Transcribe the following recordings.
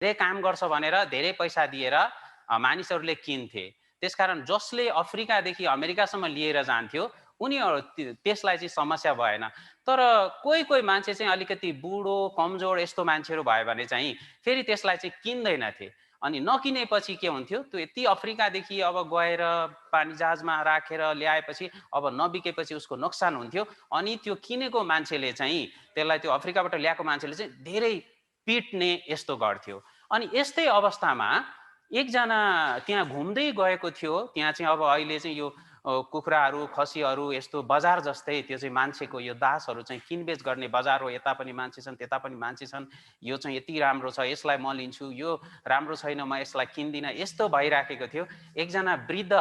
धेरै काम गर्छ भनेर धेरै पैसा दिएर मानिसहरूले किन्थे। त्यसकारण जसले अफ्रिकादेखि अमेरिकासम्म लिएर जान्थ्यो उनीहरू त्यसलाई चाहिँ समस्या भएन। तर कोही कोही मान्छे चाहिँ अलिकति बुढो कमजोर यस्तो मान्छेहरू भयो भने चाहिँ फेरि त्यसलाई चाहिँ किन्दैनथे। अनि नकिनेपछि के हुन्थ्यो, त्यो यति अफ्रिकादेखि अब गएर पानी जहाजमा राखेर ल्याएपछि अब नबिकेपछि उसको नोक्सान हुन्थ्यो। अनि त्यो किनेको मान्छेले चाहिँ त्यसलाई, त्यो अफ्रिकाबाट ल्याएको मान्छेले चाहिँ धेरै पिट्ने यस्तो गर्थ्यो। अनि यस्तै अवस्थामा एकजना त्यहाँ घुम्दै गएको थियो। त्यहाँ चाहिँ अब अहिले चाहिँ यो कुखुराहरू खसीहरू यस्तो बजार जस्तै त्यो चाहिँ मान्छेको यो दासहरू चाहिँ किनबेच गर्ने बजार हो। यता पनि मान्छे छन् त्यता पनि मान्छे छन्। यो चाहिँ यति राम्रो छ यसलाई म लिन्छु, यो राम्रो छैन म यसलाई किन्दिनँ, यस्तो भइराखेको थियो। एकजना वृद्ध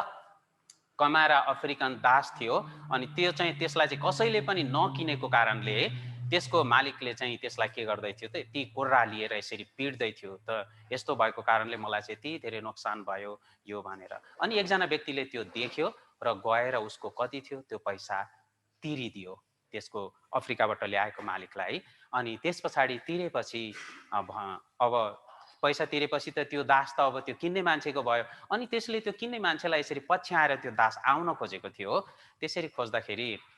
कमारा अफ्रिकन दास थियो। अनि त्यो चाहिँ त्यसलाई चाहिँ कसैले पनि नकिनेको कारणले त्यसको मालिकले चाहिँ त्यसलाई के गर्दै थियो त, यति कोर्रा लिएर यसरी पिट्दै थियो त यस्तो भएको कारणले मलाई चाहिँ यति धेरै नोक्सान भयो यो भनेर। अनि एकजना व्यक्तिले त्यो देख्यो र गएर उसको कति थियो त्यो पैसा तिरिदियो त्यसको अफ्रिकाबाट ल्याएको मालिकलाई। अनि त्यस पछाडि तिरेपछि अब पैसा तिरेपछि त त्यो दास त अब त्यो किन्ने मान्छेको भयो। अनि त्यसले त्यो किन्ने मान्छेलाई यसरी पछ्याएर त्यो दास आउन खोजेको थियो। त्यसरी खोज्दाखेरि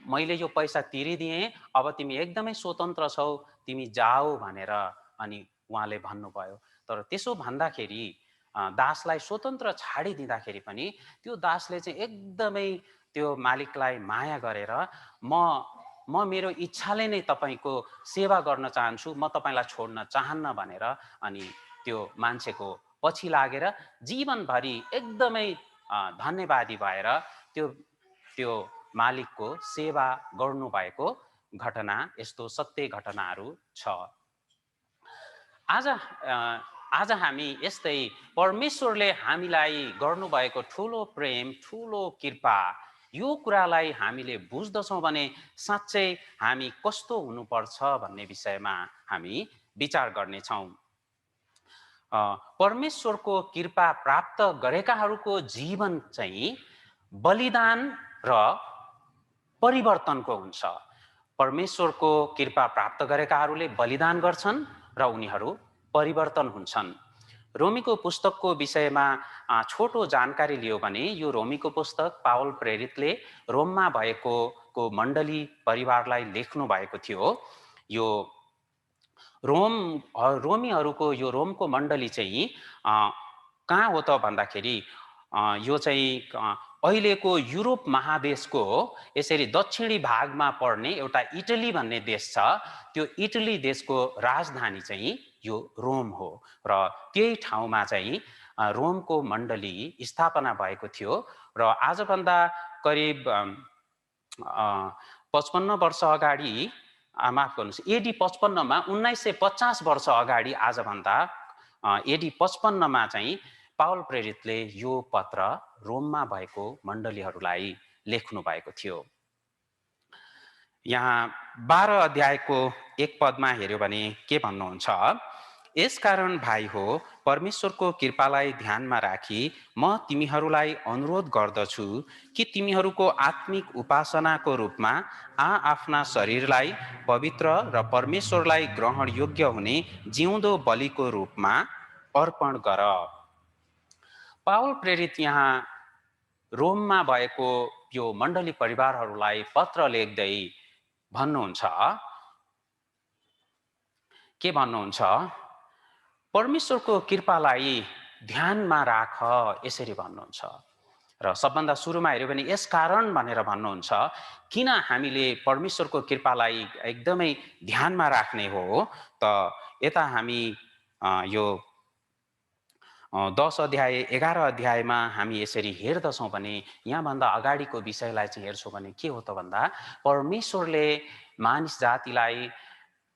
मैले यो पैसा तिरिदिएँ, अब तिमी एकदमै स्वतन्त्र छौ, तिमी जाऊ भनेर अनि उहाँले भन्नुभयो। तर त्यसो भन्दाखेरि दासलाई स्वतन्त्र छाडिदिँदाखेरि पनि त्यो दासले चाहिँ एकदमै त्यो मालिकलाई माया गरेर म मेरो इच्छाले नै तपाईँको सेवा गर्न चाहन्छु, म तपाईँलाई छोड्न चाहन्न भनेर अनि त्यो मान्छेको पछि लागेर जीवनभरि एकदमै धन्यवादी भएर त्यो त्यो मालिकको सेवा गर्नुभएको घटना, यस्तो सत्य घटनाहरू छ। आज हामी यस्तै परमेश्वरले हामीलाई गर्नुभएको ठुलो प्रेम ठुलो कृपा यो कुरालाई हामीले बुझ्दछौँ भने साँच्चै हामी कस्तो हुनुपर्छ भन्ने विषयमा हामी विचार गर्नेछौँ। परमेश्वरको कृपा प्राप्त गरेकाहरूको जीवन चाहिँ बलिदान र परिवर्तनको हुन्छ। परमेश्वरको कृपा प्राप्त गरेकाहरूले बलिदान गर्छन् र उनीहरू परिवर्तन हुन्छन्। रोमीको पुस्तकको विषयमा छोटो जानकारी लियो भने यो रोमीको पुस्तक पावल प्रेरितले रोममा भएको मण्डली परिवारलाई लेख्नु भएको थियो। यो रोमीहरूको यो रोमको मण्डली चाहिँ कहाँ हो त भन्दाखेरि यो चाहिँ अहिलेको युरोप महादेशको यसरी दक्षिणी भागमा पर्ने एउटा इटली भन्ने देश छ। त्यो इटली देशको राजधानी चाहिँ यो रोम हो र त्यही ठाउँमा चाहिँ रोमको मण्डली स्थापना भएको थियो। र आजभन्दा करिब 55 वर्ष अगाडि, माफ गर्नुहोस्, एडी 55मा 1950 वर्ष अगाडि आजभन्दा एडी 55मा चाहिँ पावल प्रेरितले यो पत्र रोममा भएको मण्डलीहरूलाई लेख्नु भएको थियो। यहाँ 12 अध्यायको 1 पदमा हेर्यो भने के भन्नुहुन्छ, यसकारण भाइ हो परमेश्वरको कृपालाई ध्यानमा राखी म तिमीहरूलाई अनुरोध गर्दछु कि तिमीहरूको आत्मिक उपासनाको रूपमा आफ्ना शरीरलाई पवित्र र परमेश्वरलाई ग्रहण योग्य हुने जिउँदो बलिको रूपमा अर्पण गर। पावल प्रेरित यहाँ रोममा भएको यो मण्डली परिवारहरूलाई पत्र लेख्दै भन्नुहुन्छ, के भन्नुहुन्छ, परमेश्वरको कृपालाई ध्यानमा राख, यसरी भन्नुहुन्छ। र सबभन्दा सुरुमा हेर्यो भने यस कारण भनेर भन्नुहुन्छ, किन हामीले परमेश्वरको कृपालाई एकदमै ध्यानमा राख्ने हो त यता हामी यो 10 अध्याय 11 अध्यायमा हामी यसरी हेर्दछौँ भने यहाँभन्दा अगाडिको विषयलाई चाहिँ हेर्छौँ भने के हो त भन्दा परमेश्वरले मानिस जातिलाई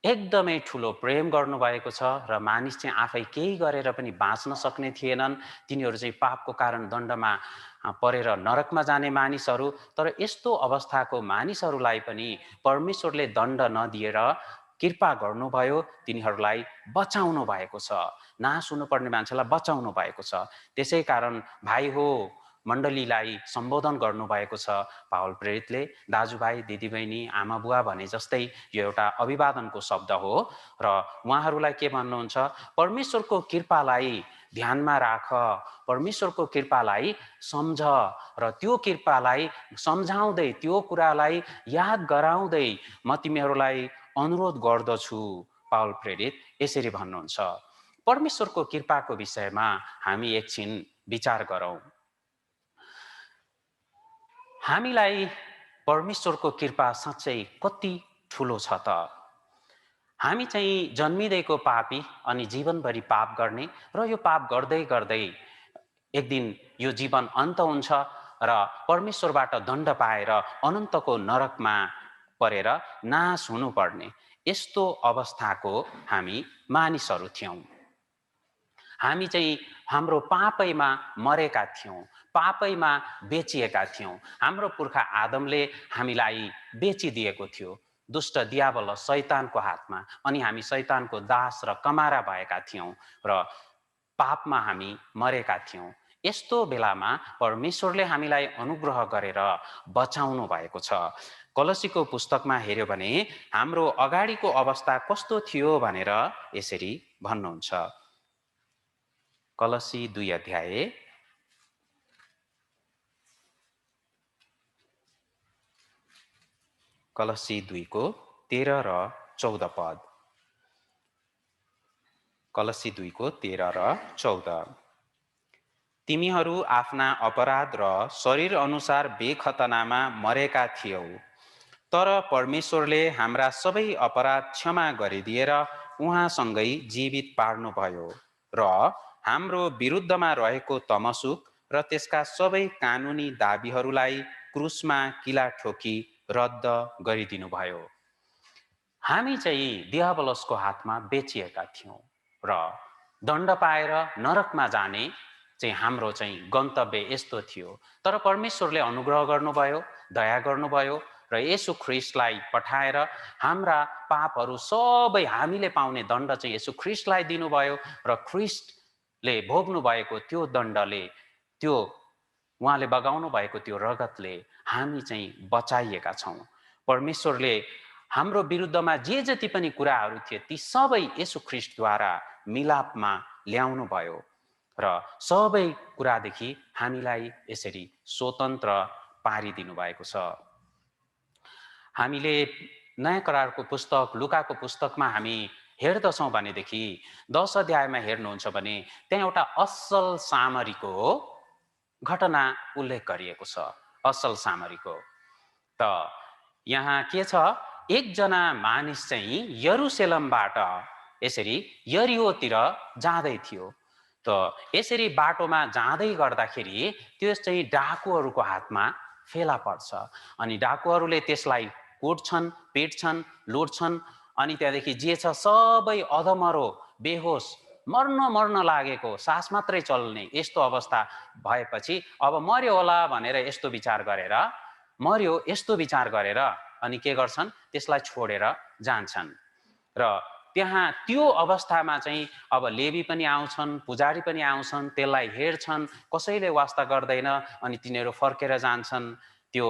एकदमै ठुलो प्रेम गर्नुभएको छ र मानिस चाहिँ आफै केही गरेर पनि बाँच्न सक्ने थिएनन्। तिनीहरू चाहिँ पापको कारण दण्डमा परेर नरकमा जाने मानिसहरू। तर यस्तो अवस्थाको मानिसहरूलाई पनि परमेश्वरले दण्ड नदिएर कृपा गर्नुभयो, तिनीहरूलाई बचाउनु भएको छ, नाश हुनुपर्ने मान्छेलाई बचाउनु भएको छ। त्यसै कारण भाइ हो मण्डलीलाई सम्बोधन गर्नुभएको छ पावल प्रेरितले। दाजुभाइ दिदीबहिनी आमा बुवा भने जस्तै यो एउटा अभिवादनको शब्द हो र उहाँहरूलाई के भन्नुहुन्छ, परमेश्वरको कृपालाई ध्यानमा राख, परमेश्वरको कृपालाई सम्झ र त्यो कृपालाई सम्झाउँदै त्यो कुरालाई याद गराउँदै म तिमीहरूलाई अनुरोध गर्दछु। पावल प्रेरित यसरी भन्नुहुन्छ। परमेश्वरको कृपाको विषयमा हामी एकछिन विचार गरौँ। हामीलाई परमेश्वरको कृपा साँच्चै कति ठुलो छ त? हामी चाहिँ जन्मिँदैको पापी अनि जीवनभरि पाप गर्ने र यो पाप गर्दै गर्दै एक दिन यो जीवन अन्त हुन्छ र परमेश्वरबाट दण्ड पाएर अनन्तको नरकमा परेर नाश हुनुपर्ने यस्तो अवस्थाको हामी मानिसहरू थियौँ। हामी चाहिँ हाम्रो पापैमा मरेका थियौँ, पापैमा बेचिएका थियौँ। हाम्रो पुर्खा आदमले हामीलाई बेचिदिएको थियो दुष्ट दियाबल शैतानको हातमा, अनि हामी शैतानको दास र कमारा भएका थियौँ र पापमा हामी मरेका थियौँ। यस्तो बेलामा परमेश्वरले हामीलाई अनुग्रह गरेर बचाउनु भएको छ। कलसीको पुस्तकमा हेर्यो भने हाम्रो अगाडिको अवस्था कस्तो थियो भनेर यसरी भन्नुहुन्छ। कलसी 2 अध्याय 2 को 13 र 14 पद। कलसी 2 को 13 र 14। तिमीहरू आफ्ना अपराध र शरीर अनुसार बेखतनामा मरेका थियौ, तर परमेश्वरले हाम्रा सबै अपराध क्षमा गरिदिएर उहाँसँगै जीवित पार्नुभयो र हाम्रो विरुद्धमा रहेको तमसुक र त्यसका सबै कानुनी दाबीहरूलाई क्रुसमा किला ठोकी रद्द गरिदिनुभयो। हामी चाहिँ दियाबलसको हातमा बेचिएका थियौँ र दण्ड पाएर नरकमा जाने चाहिँ हाम्रो चाहिँ गन्तव्य यस्तो थियो। तर परमेश्वरले अनुग्रह गर्नुभयो, दया गर्नुभयो र येशू ख्रीष्टलाई पठाएर हाम्रा पापहरू सबै हामीले पाउने दण्ड चाहिँ येशू ख्रीष्टलाई दिनुभयो र ख्रीष्टले भोग्नु भएको त्यो दण्डले, त्यो उहाँले बगाउनु भएको त्यो रगतले हामी चाहिँ बचाइएका छौँ। परमेश्वरले हाम्रो विरुद्धमा जे जति पनि कुराहरू थिए ती सबै येशू ख्रीष्टद्वारा मिलापमा ल्याउनु भयो र सबै कुरादेखि हामीलाई यसरी स्वतन्त्र पारिदिनु भएको छ। हामीले नयाँ करारको पुस्तक लुकाको पुस्तकमा हामी हेर्दछौँ भनेदेखि 10 अध्यायमा हेर्नुहुन्छ भने त्यहाँ एउटा असल सामरीको घटना उल्लेख गरिएको छ। असल सामरीको त यहाँ के छ, एकजना मानिस चाहिँ यरुशलेमबाट यसरी यरिहोतिर जाँदै थियो। त यसरी बाटोमा जाँदै गर्दाखेरि त्यो चाहिँ डाकुहरूको हातमा फेला पर्छ अनि डाकुहरूले त्यसलाई कुट्छन्, पिट्छन्, लुट्छन् अनि त्यहाँदेखि जे छ सबै अधमरो, बेहोस, मर्न लागेको, सास मात्रै चल्ने यस्तो अवस्था भएपछि अब मर्यो होला भनेर यस्तो विचार गरेर अनि के गर्छन्, त्यसलाई छोडेर जान्छन्। र त्यहाँ त्यो अवस्थामा चाहिँ अब लेवी पनि आउँछन्, पुजारी पनि आउँछन्, त्यसलाई हेर्छन्, कसैले वास्ता गर्दैन अनि तिनीहरू फर्केर जान्छन्। त्यो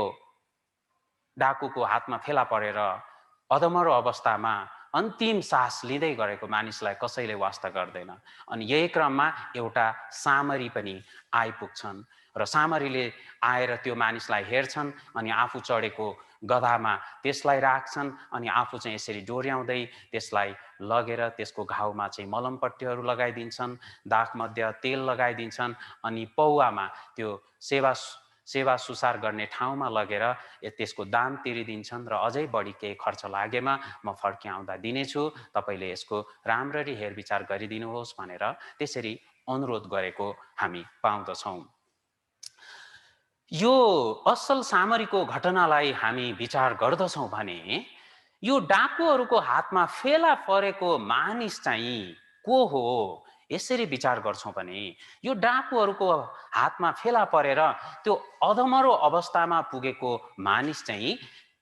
डाकुको हातमा फेला परेर अधमरो अवस्थामा अन्तिम सास लिँदै गरेको मानिसलाई कसैले वास्ता गर्दैन। अनि यही क्रममा एउटा सामरी पनि आइपुग्छन् र सामरीले आएर त्यो मानिसलाई हेर्छन् अनि आफू चढेको गधामा त्यसलाई राख्छन् अनि आफू चाहिँ यसरी डोर्याउँदै त्यसलाई लगेर त्यसको घाउमा चाहिँ मलमपट्टीहरू लगाइदिन्छन्, दाग मध्य तेल लगाइदिन्छन् अनि पौवामा त्यो सेवा सुसार गर्ने ठाउँमा लगेर त्यसको दाम तिरिदिन्छन् र अझै बढी केही खर्च लागेमा म फर्किआउँदा दिनेछु, तपाईँले यसको राम्ररी हेरविचार गरिदिनुहोस् भनेर त्यसरी अनुरोध गरेको हामी पाउँदछौँ। यो असल सामरीको घटनालाई हामी विचार गर्दछौँ भने यो डाकुहरूको हातमा फेला परेको मानिस चाहिँ को हो यसरी विचार गर्छौँ भने यो डाकुहरूको हातमा फेला परेर त्यो अधमरो अवस्थामा पुगेको मानिस चाहिँ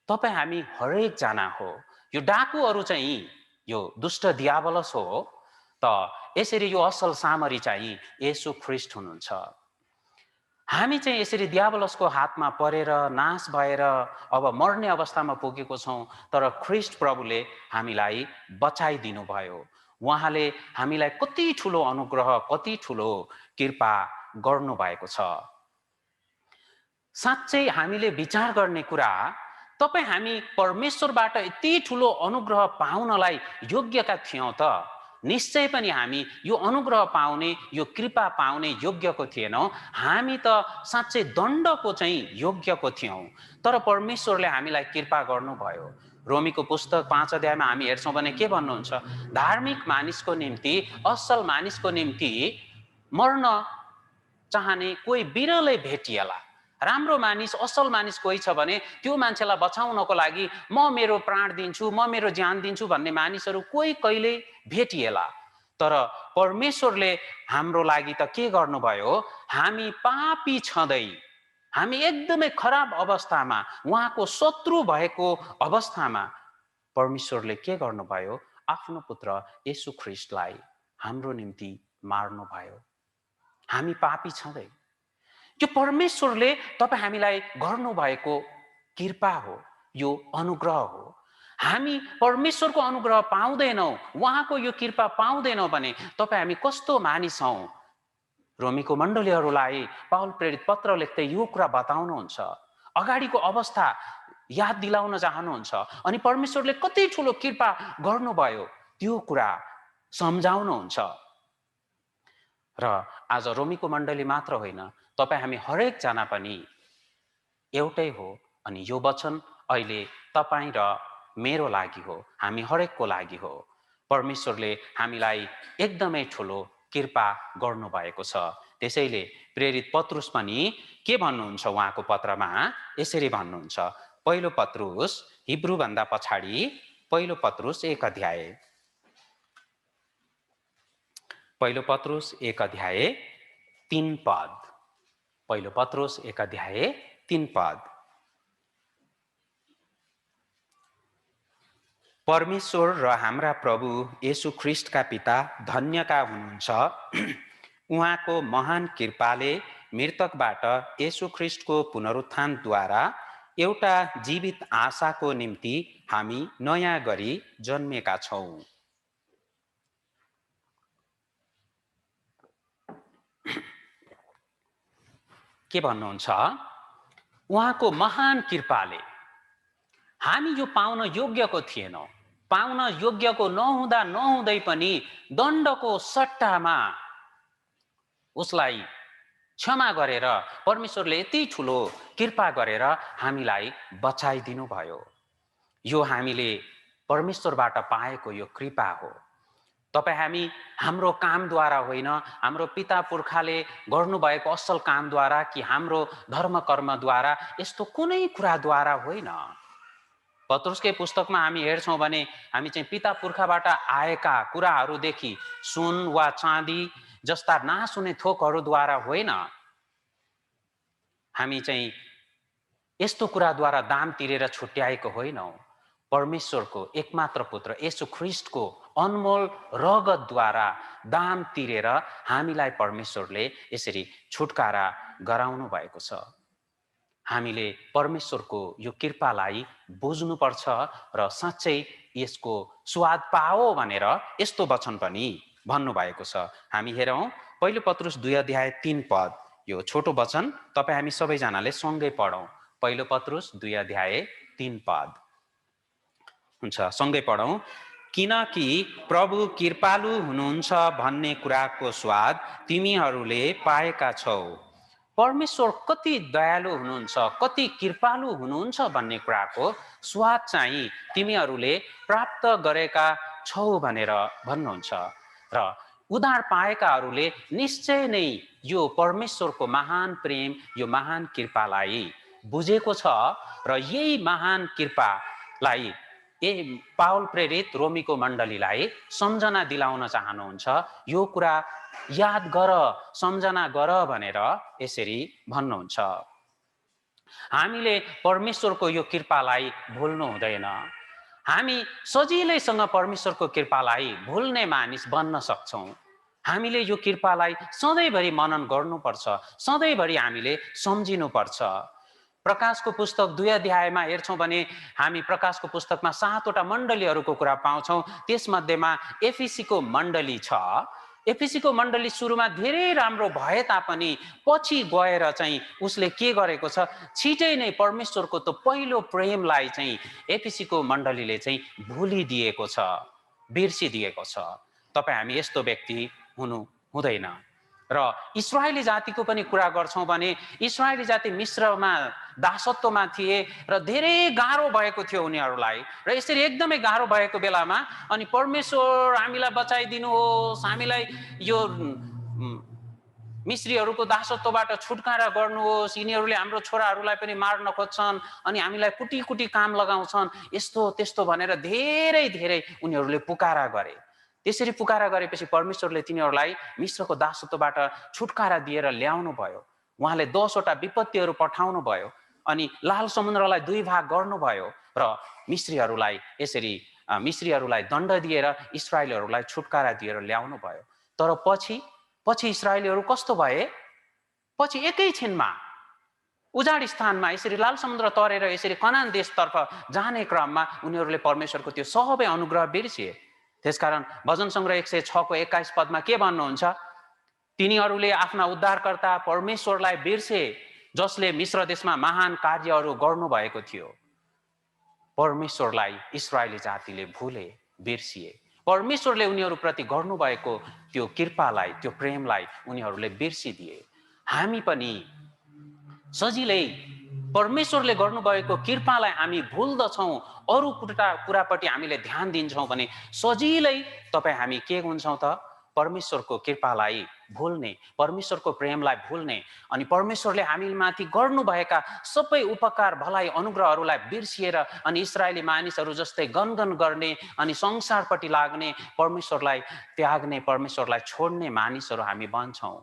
तपाईँ हामी हरेक जना हो। यो डाकुहरू चाहिँ यो दुष्ट दियाबलस हो। त यसरी यो असल सामरी चाहिँ येशू ख्रीष्ट हुनुहुन्छ। हामी चाहिँ यसरी दियावलसको हातमा परेर नाश भएर अब मर्ने अवस्थामा पुगेको छौँ, तर ख्रीष्ट प्रभुले हामीलाई बचाइदिनु भयो। उहाँले हामीलाई कति ठुलो अनुग्रह, कति ठुलो कृपा गर्नुभएको छ। साँच्चै हामीले विचार गर्ने कुरा, तपाईँ हामी परमेश्वरबाट यति ठुलो अनुग्रह पाउनलाई योग्यका थियौँ त? निश्चय पनि हामी यो अनुग्रह पाउने, यो कृपा पाउने योग्यको थिएनौँ। हामी त साँच्चै दण्डको चाहिँ योग्यको थियौँ, तर परमेश्वरले हामीलाई कृपा गर्नुभयो। रोमीको पुस्तक 5 अध्यायमा हामी हेर्छौँ भने के भन्नुहुन्छ? धार्मिक मानिसको निम्ति, असल मानिसको निम्ति मर्न चाहने कोही बिरलै भेटिएला। राम्रो मानिस, असल मानिस कोही छ भने त्यो मान्छेलाई बचाउनको लागि म मेरो प्राण दिन्छु, म मेरो ज्यान दिन्छु भन्ने मानिसहरू कोही कहिले भेटिएला। तर परमेश्वरले हाम्रो लागि त के गर्नुभयो? हामी पापी छँदै, हामी एकदमै खराब अवस्थामा, उहाँको शत्रु भएको अवस्थामा परमेश्वरले के गर्नुभयो? आफ्नो पुत्र येशू ख्रीष्टलाई हाम्रो निम्ति मार्नुभयो। हामी पापी छँदै, यो परमेश्वरले तपाईँ हामीलाई गर्नुभएको कृपा हो, यो अनुग्रह हो। हामी परमेश्वरको अनुग्रह पाउँदैनौँ, उहाँको यो कृपा पाउँदैनौँ भने तपाईँ हामी कस्तो मानिस हौँ? रोमीको मण्डलीहरूलाई पाउल प्रेरित पत्र लेख्दै यो कुरा बताउनुहुन्छ, अगाडिको अवस्था याद दिलाउन चाहनुहुन्छ, अनि परमेश्वरले कति ठुलो कृपा गर्नुभयो त्यो कुरा सम्झाउनुहुन्छ। र आज रोमीको मण्डली मात्र होइन, तपाईँ हामी हरेकजना पनि एउटै हो। अनि यो वचन अहिले तपाईँ र मेरो लागि हो, हामी हरेकको लागि हो। परमेश्वरले हामीलाई एकदमै ठुलो कृपा गर्नुभएको छ। त्यसैले प्रेरित पत्रुस पनि के भन्नुहुन्छ? उहाँको पत्रमा यसरी भन्नुहुन्छ, पहिलो पत्रुस, हिब्रूभन्दा पछाडि पहिलो पत्रुस 1 अध्याय, पहिलो पत्रुस 1 अध्याय 3 पद, पहिलो पत्रुस 1 अध्याय 3 पद। परमेश्वर र हाम्रा प्रभु येशू ख्रीष्टका पिता धन्यका हुनुहुन्छ। उहाँको महान कृपाले मृतकबाट येशू ख्रीष्टको पुनरुत्थानद्वारा एउटा जीवित आशाको निम्ति हामी नयाँ गरी जन्मेका छौँ। के भन्नुहुन्छ? उहाँको महान कृपाले हामी यो पाउन योग्यको थिएनौँ, पाउन योग्यको नहुँदै पनि दण्डको सट्टामा उसलाई क्षमा गरेर परमेश्वरले यति ठुलो कृपा गरेर हामीलाई बचाइदिनु भयो। यो हामीले परमेश्वरबाट पाएको यो कृपा हो। तपाईँ हामी हाम्रो कामद्वारा होइन, हाम्रो पिता पुर्खाले गर्नुभएको असल कामद्वारा कि हाम्रो धर्म कर्मद्वारा, यस्तो कुनै कुराद्वारा होइन। पत्रुसकै पुस्तकमा हामी हेर्छौँ भने हामी चाहिँ पिता पुर्खाबाट आएका कुराहरूदेखि सुन वा चाँदी जस्ता नाश हुने थोकहरूद्वारा होइन, हामी चाहिँ यस्तो कुराद्वारा दाम तिरेर छुट्याएको होइनौँ। परमेश्वरको एकमात्र पुत्र येशू ख्रीष्टको अनमोल रगतद्वारा दाम तिरेर हामीलाई परमेश्वरले यसरी छुटकारा गराउनु भएको छ। हामीले परमेश्वरको यो कृपालाई बुझ्नुपर्छ र साँच्चै यसको स्वाद पाओ भनेर यस्तो वचन पनि भन्नुभएको छ। हामी हेरौँ पहिलो पत्रुस 2 अध्याय 3 पद, यो छोटो वचन तपाईँ हामी सबैजनाले सँगै पढौँ। पहिलो पत्रुस 2 अध्याय 3 पद हुन्छ, सँगै पढौँ। किनकि प्रभु कृपालु हुनुहुन्छ भन्ने कुराको स्वाद तिमीहरूले पाएका छौ। परमेश्वर कति दयालु हुनुहुन्छ, कति कृपालु हुनुहुन्छ भन्ने कुराको स्वाद चाहिँ तिमीहरूले प्राप्त गरेका छौ भनेर भन्नुहुन्छ। र उद्धार पाएकाहरूले निश्चय नै यो परमेश्वरको महान प्रेम, यो महान कृपालाई बुझेको छ र यही महान कृपालाई पाउल प्रेरित रोमीको मण्डलीलाई सम्झना दिलाउन चाहनुहुन्छ। यो कुरा याद गर, सम्झना गर भनेर यसरी भन्नुहुन्छ। हामीले परमेश्वरको यो कृपालाई भुल्नु हुँदैन। हामी सजिलैसँग परमेश्वरको कृपालाई भुल्ने मानिस बन्न सक्छौँ। हामीले यो कृपालाई सधैँभरि मनन गर्नुपर्छ, सधैँभरि हामीले सम्झिनुपर्छ। प्रकाशको पुस्तक 2 अध्यायमा हेर्छौँ भने हामी प्रकाशको पुस्तकमा 7वटा मण्डलीहरूको कुरा पाउँछौँ। त्यसमध्येमा एफिसीको मण्डली छ। एफिसीको मण्डली सुरुमा धेरै राम्रो भए तापनि पछि गएर चाहिँ उसले के गरेको छ, छिटै नै परमेश्वरको त्यो पहिलो प्रेमलाई चाहिँ एफिसीको मण्डलीले चाहिँ भुलिदिएको छ, बिर्सिदिएको छ। तपाईँ हामी यस्तो व्यक्ति हुनु हुँदैन। र इस्राएली जातिको पनि कुरा गर्छौँ भने इस्राएली जाति मिस्रमा दासत्वमा थिए र धेरै गाह्रो भएको थियो उनीहरूलाई। र यसरी एकदमै गाह्रो भएको बेलामा अनि परमेश्वर हामीलाई बचाइदिनुहोस्, हामीलाई यो मिश्रीहरूको दासत्वबाट छुटकारा गर्नुहोस्, यिनीहरूले हाम्रो छोराहरूलाई पनि मार्न खोज्छन् अनि हामीलाई कुटी कुटी काम लगाउँछन्, यस्तो त्यस्तो भनेर धेरै धेरै उनीहरूले पुकारा गरे। त्यसरी पुकारा गरेपछि परमेश्वरले तिनीहरूलाई मिश्रको दासत्वबाट छुटकारा दिएर ल्याउनु भयो। उहाँले 10वटा विपत्तिहरू पठाउनु भयो अनि लाल समुद्रलाई 2 भाग गर्नुभयो र मिश्रीहरूलाई दण्ड दिएर इस्राएलीहरूलाई छुटकारा दिएर ल्याउनु भयो। तर पछि इस्राएलीहरू कस्तो भए? पछि एकैछिनमा उजाड स्थानमा यसरी लाल समुद्र तरेर यसरी कनान देशतर्फ जाने क्रममा उनीहरूले परमेश्वरको त्यो सबै अनुग्रह बिर्सिए। त्यसकारण भजन सङ्ग्रह 106 को 21 पदमा के भन्नुहुन्छ? तिनीहरूले आफ्ना उद्धारकर्ता परमेश्वरलाई बिर्से, जसले मिश्र देशमा महान कार्यहरू गर्नुभएको थियो। परमेश्वरलाई इस्राएली जातिले भुले, बिर्सिए। परमेश्वरले उनीहरूप्रति गर्नुभएको त्यो कृपालाई, त्यो प्रेमलाई उनीहरूले बिर्सिदिए। हामी पनि सजिलै परमेश्वरले गर्नुभएको कृपालाई हामी भुल्दछौँ, अरू कुरापट्टि हामीले ध्यान दिन्छौँ भने सजिलै तपाईँ हामी के हुन्छौँ त? परमेश्वरको कृपालाई भुल्ने, परमेश्वरको प्रेमलाई भुल्ने अनि परमेश्वरले हामीमाथि गर्नुभएका सबै उपकार, भलाइ, अनुग्रहहरूलाई बिर्सिएर अनि इस्राएली मानिसहरू जस्तै गनगन गर्ने अनि संसारपट्टि लाग्ने, परमेश्वरलाई त्याग्ने, परमेश्वरलाई छोड्ने मानिसहरू हामी बन्छौँ।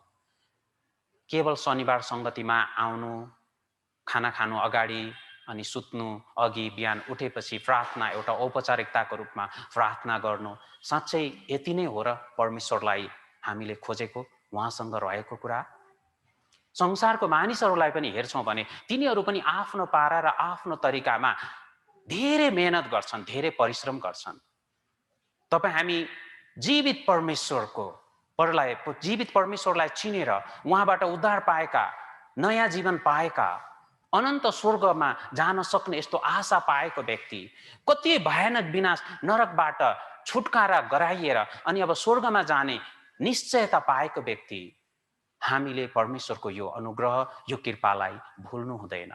केवल शनिबार सङ्गतिमा आउनु, खाना खानु अगाडि अनि सुत्नु अघि बिहान उठेपछि प्रार्थना, एउटा औपचारिकताको रूपमा प्रार्थना गर्नु, साँच्चै यति नै हो र परमेश्वरलाई हामीले खोजेको, उहाँसँग रहेको कुरा? संसारको मानिसहरूलाई पनि हेर्छौँ भने तिनीहरू पनि आफ्नो पारा र आफ्नो तरिकामा धेरै मेहनत गर्छन्, धेरै परिश्रम गर्छन्। तपाईँ हामी जीवित परमेश्वरलाई चिनेर उहाँबाट उद्धार पाएका, नयाँ जीवन पाएका, अनन्त स्वर्गमा जान सक्ने यस्तो आशा पाएको व्यक्ति, कति भयानक विनाश नरकबाट छुटकारा गराइएर अनि अब स्वर्गमा जाने निश्चयता पाएको व्यक्ति, हामीले परमेश्वरको यो अनुग्रह, यो कृपालाई भुल्नु हुँदैन।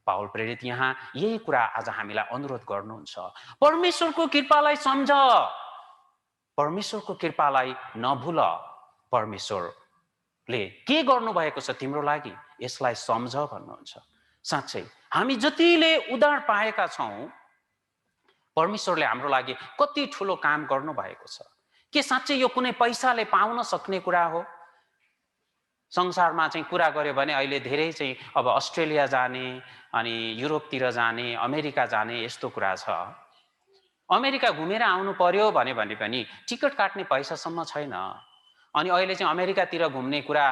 पावल प्रेरित यहाँ यही कुरा आज हामीलाई अनुरोध गर्नुहुन्छ। परमेश्वरको कृपालाई सम्झ, परमेश्वरको कृपालाई नभुल। परमेश्वरले के गर्नुभएको छ तिम्रो लागि, यसलाई सम्झ भन्नुहुन्छ। साँच्चै हामी जतिले उद्धार पाएका छौँ, परमेश्वरले हाम्रो लागि कति ठुलो काम गर्नुभएको छ। के साँच्चै यो कुनै पैसाले पाउन सक्ने कुरा हो? संसारमा चाहिँ कुरा गर्यो भने अहिले धेरै चाहिँ अब अस्ट्रेलिया जाने अनि युरोपतिर जाने, अमेरिका जाने यस्तो कुरा छ। अमेरिका घुमेर आउनु पर्यो भने पनि टिकट काट्ने पैसासम्म छैन। अनि अहिले चाहिँ अमेरिकातिर घुम्ने कुरा,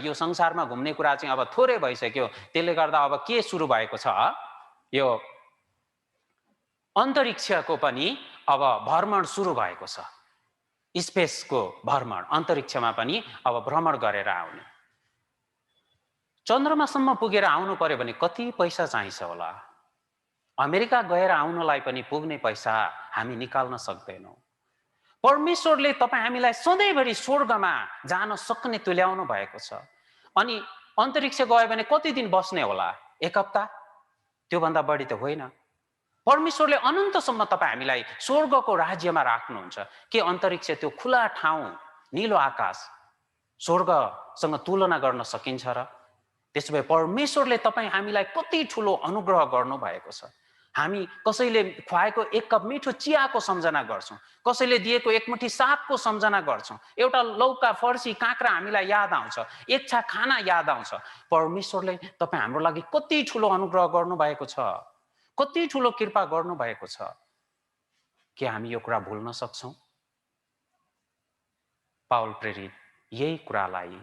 यो संसारमा घुम्ने कुरा चाहिँ अब थोरै भइसक्यो। त्यसले गर्दा अब के सुरु भएको छ, यो अन्तरिक्षको पनि अब भ्रमण सुरु भएको छ। स्पेसको भ्रमण, अन्तरिक्षमा पनि अब भ्रमण गरेर आउने। चन्द्रमासम्म पुगेर आउनु पर्यो भने कति पैसा चाहिन्छ होला? अमेरिका गएर आउनलाई पनि पुग्ने पैसा हामी निकाल्न सक्दैनौँ। परमेश्वरले तपाईँ हामीलाई सधैँभरि स्वर्गमा जान सक्ने तुल्याउनु भएको छ। अनि अन्तरिक्ष गयो भने कति दिन बस्ने होला? 1 हप्ता? त्योभन्दा बढी त होइन। परमेश्वरले अनन्तसम्म तपाईँ हामीलाई स्वर्गको राज्यमा राख्नुहुन्छ। के अन्तरिक्ष, त्यो खुला ठाउँ, निलो आकाश स्वर्गसँग तुलना गर्न सकिन्छ र? त्यसो भए परमेश्वरले तपाईँ हामीलाई कति ठुलो अनुग्रह गर्नुभएको छ। हामी कसैले खुवाएको 1 कप मिठो चियाको सम्झना गर्छौँ, कसैले दिएको 1 मुठी सागको सम्झना गर्छौँ, एउटा लौका, फर्सी, काँक्रा हामीलाई याद आउँछ, 1 छाक खाना याद आउँछ। परमेश्वरले तपाईँ हाम्रो लागि कति ठुलो अनुग्रह गर्नुभएको छ, कति ठुलो कृपा गर्नुभएको छ। के हामी यो कुरा भुल्न सक्छौँ? पावल प्रेरित यही कुरालाई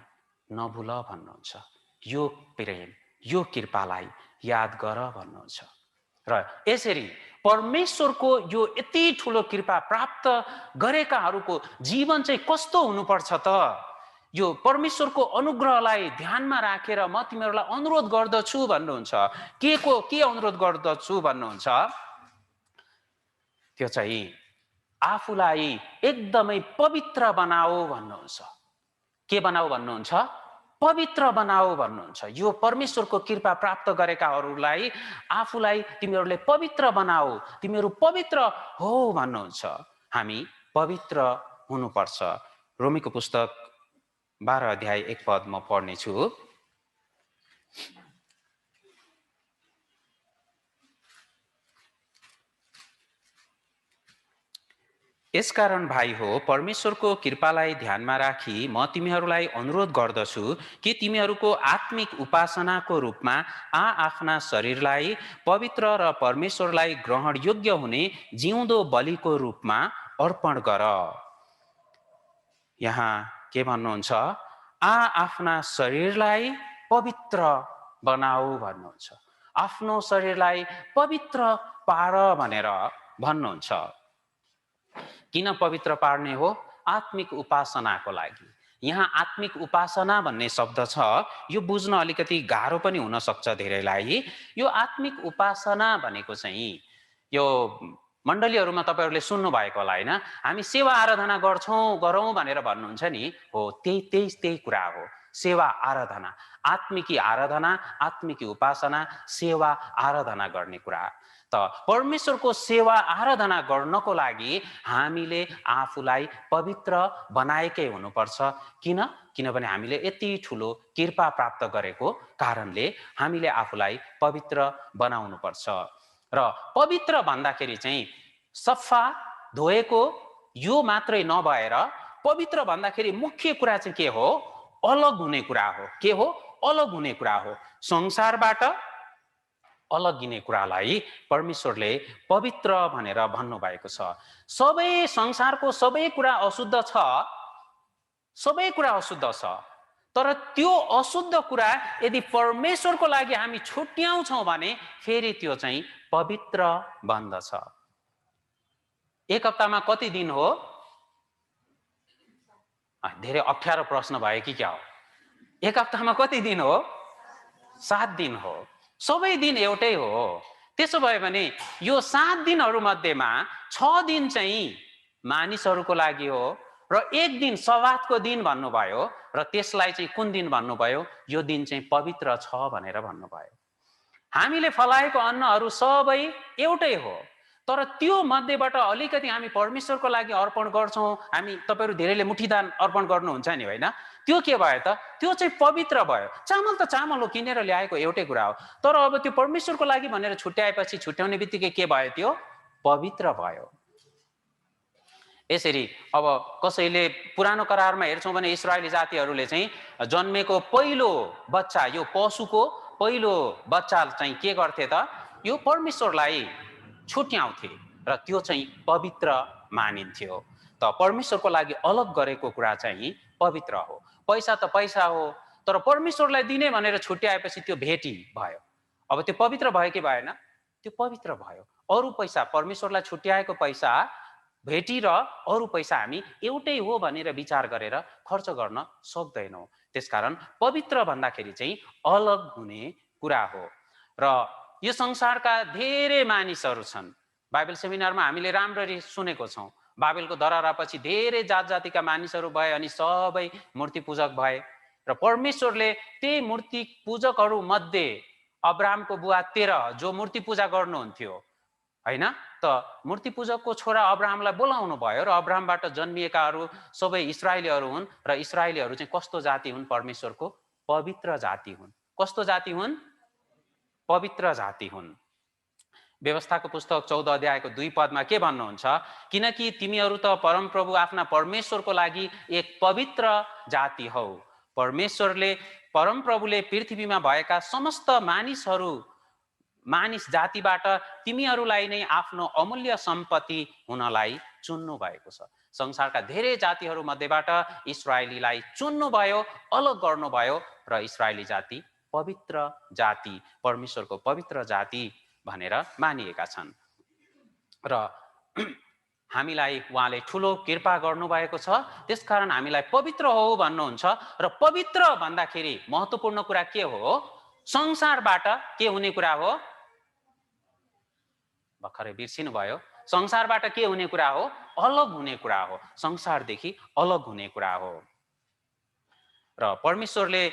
नभुल भन्नुहुन्छ। यो प्रेम, यो कृपालाई याद गर भन्नुहुन्छ। र यसरी परमेश्वरको यो यति ठुलो कृपा प्राप्त गरेकाहरूको जीवन चाहिँ कस्तो हुनुपर्छ त? यो परमेश्वरको अनुग्रहलाई ध्यानमा राखेर म तिमीहरूलाई अनुरोध गर्दछु भन्नुहुन्छ। के अनुरोध गर्दछु भन्नुहुन्छ? त्यो चाहिँ आफूलाई एकदमै पवित्र बनाऊ भन्नुहुन्छ। के बनाऊ भन्नुहुन्छ? पवित्र बनाऊ भन्नुहुन्छ। यो परमेश्वरको कृपा प्राप्त गरेकाहरूलाई आफूलाई तिमीहरूले पवित्र बनाऊ, तिमीहरू पवित्र हो भन्नुहुन्छ। हामी पवित्र हुनुपर्छ। रोमीको पुस्तक 12 अध्याय 1 पद म पढ्नेछु। यसकारण भाइ हो, परमेश्वरको कृपालाई ध्यानमा राखी म तिमीहरूलाई अनुरोध गर्दछु कि तिमीहरूको आत्मिक उपासनाको रूपमा आफ्ना शरीरलाई पवित्र र परमेश्वरलाई ग्रहण योग्य हुने जिउँदो बलिको रूपमा अर्पण गर। यहाँ के भन्नुहुन्छ? आफ्ना शरीरलाई पवित्र बनाऊ भन्नुहुन्छ। आफ्नो शरीरलाई पवित्र पार भनेर भन्नुहुन्छ। किन पवित्र पार्ने हो? आत्मिक उपासनाको लागि। यहाँ आत्मिक उपासना भन्ने शब्द छ, यो बुझ्न अलिकति गाह्रो पनि हुन सक्छ धेरैलाई। यो आत्मिक उपासना भनेको चाहिँ यो मण्डलीहरूमा तपाईहरूले सुन्नु भएको होला हैन? हामी सेवा आराधना गरौँ भनेर भन्नुहुन्छ नि, हो त्यही कुरा हो। सेवा आराधना, आत्मिकी आराधना, आत्मिकी उपासना, सेवा आराधना गर्ने कुरा। त परमेश्वरको सेवा आराधना गर्नको लागि हामीले आफूलाई पवित्र बनाएकै हुनुपर्छ। किनभने हामीले यति ठुलो कृपा प्राप्त गरेको कारणले हामीले आफूलाई पवित्र बनाउनुपर्छ। र पवित्र भन्दाखेरि चाहिँ सफा धोएको यो मात्रै नभएर पवित्र भन्दाखेरि मुख्य कुरा चाहिँ के हो? अलग हुने कुरा हो। के हो? अलग हुने कुरा हो। संसारबाट अलगिने कुरालाई परमेश्वरले पवित्र भनेर भन्नुभएको छ। संसारको सबै कुरा अशुद्ध छ, सबै कुरा अशुद्ध छ। तर त्यो अशुद्ध कुरा यदि परमेश्वरको लागि हामी छुट्याउँछौँ भने फेरि त्यो चाहिँ पवित्र बन्दछ। एक हप्तामा कति दिन हो? धेरै अप्ठ्यारो प्रश्न भयो कि क्या हो? एक हप्तामा कति दिन हो? 7 दिन हो। सबै दिन एउटै हो। त्यसो भयो भने यो 7 दिनहरू मध्येमा 6 दिन चाहिँ मानिसहरूको लागि हो र एक दिन सब्बातको दिन भन्नुभयो र त्यसलाई चाहिँ कुन दिन भन्नुभयो? यो दिन चाहिँ पवित्र छ भनेर भन्नुभयो। हामीले फलाएको अन्नहरू सबै एउटै हो, तर त्यो मध्येबाट अलिकति हामी परमेश्वरको लागि अर्पण गर्छौँ। तपाईहरू धेरैले मुठीदान अर्पण गर्नुहुन्छ नि होइन? त्यो के भयो त? त्यो चाहिँ पवित्र भयो। चामल त चामल हो, किनेर ल्याएको एउटै कुरा हो। तर अब त्यो परमेश्वरको लागि भनेर छुट्याएपछि छुट्याउने बित्तिकै के भयो? त्यो पवित्र भयो। यसरी अब कसैले पुरानो करारमा हेर्छौँ भने इस्राएली जातिहरूले चाहिँ जन्मेको पहिलो बच्चा, यो पशुको पहिलो बच्चा चाहिँ के गर्थे त? यो परमेश्वरलाई छुट्याउँथे र त्यो चाहिँ पवित्र मानिन्थ्यो। त परमेश्वरको लागि अलग गरेको कुरा चाहिँ पवित्र हो। पैसा त पैसा हो, तर परमेश्वरलाई दिने भनेर छुट्याएपछि त्यो भेटी भयो। अब त्यो पवित्र भयो कि भएन? त्यो पवित्र भयो। अरू पैसा, परमेश्वरलाई छुट्याएको पैसा भेटी र अरू पैसा हामी एउटै हो भनेर विचार गरेर खर्च गर्न सक्दैनौँ। त्यसकारण पवित्र भन्दाखेरि चाहिँ अलग हुने कुरा हो। र यो संसारका धेरै मानिसहरू छन्। बाइबल सेमिनारमा हामीले राम्ररी सुनेको छौँ, बाबेलको दरारापछि धेरै जात जातिका मानिसहरू भए अनि सबै मूर्ति पूजक भए र परमेश्वरले त्यही मूर्ति पूजकहरू मध्ये अब्राहमको बुवा तेरह जो मूर्ति पूजा गर्नुहुन्थ्यो हैन त, मूर्ति पूजकको छोरा अब्राहमलाई बोलाउनु भयो र अब्राहमबाट जन्मिएकाहरू सबै इस्राएलीहरू हुन् र इस्राएलीहरू चाहिँ कस्तो जाति हुन्? परमेश्वरको पवित्र जाति हुन्। कस्तो जाति हुन्? पवित्र जाति हुन्। व्यवस्थाको पुस्तक 14 अध्यायको 2 पदमा के भन्नुहुन्छ? किनकि तिमीहरू त परमप्रभु आफ्ना परमेश्वरको लागि एक पवित्र जाति हौ। परमप्रभुले पृथ्वीमा भएका समस्त मानिस जातिबाट तिमीहरूलाई नै आफ्नो अमूल्य सम्पत्ति हुनलाई चुन्नु भएको छ। संसारका धेरै जातिहरू मध्येबाट इस्राएलीलाई चुन्नुभयो, अलग गर्नुभयो र इस्राएली जाति पवित्र जाति, परमेश्वरको पवित्र जाति भनेर मानिएका छन्। र हामीलाई उहाँले ठुलो कृपा गर्नुभएको छ, त्यसकारण हामीलाई पवित्र हो भन्नुहुन्छ। र पवित्र भन्दाखेरि महत्त्वपूर्ण कुरा के हो? संसारबाट के हुने कुरा हो? भर्खरै बिर्सिनु भयो। संसारबाट के हुने कुरा हो? अलग हुने कुरा हो, संसारदेखि अलग हुने कुरा हो। र परमेश्वरले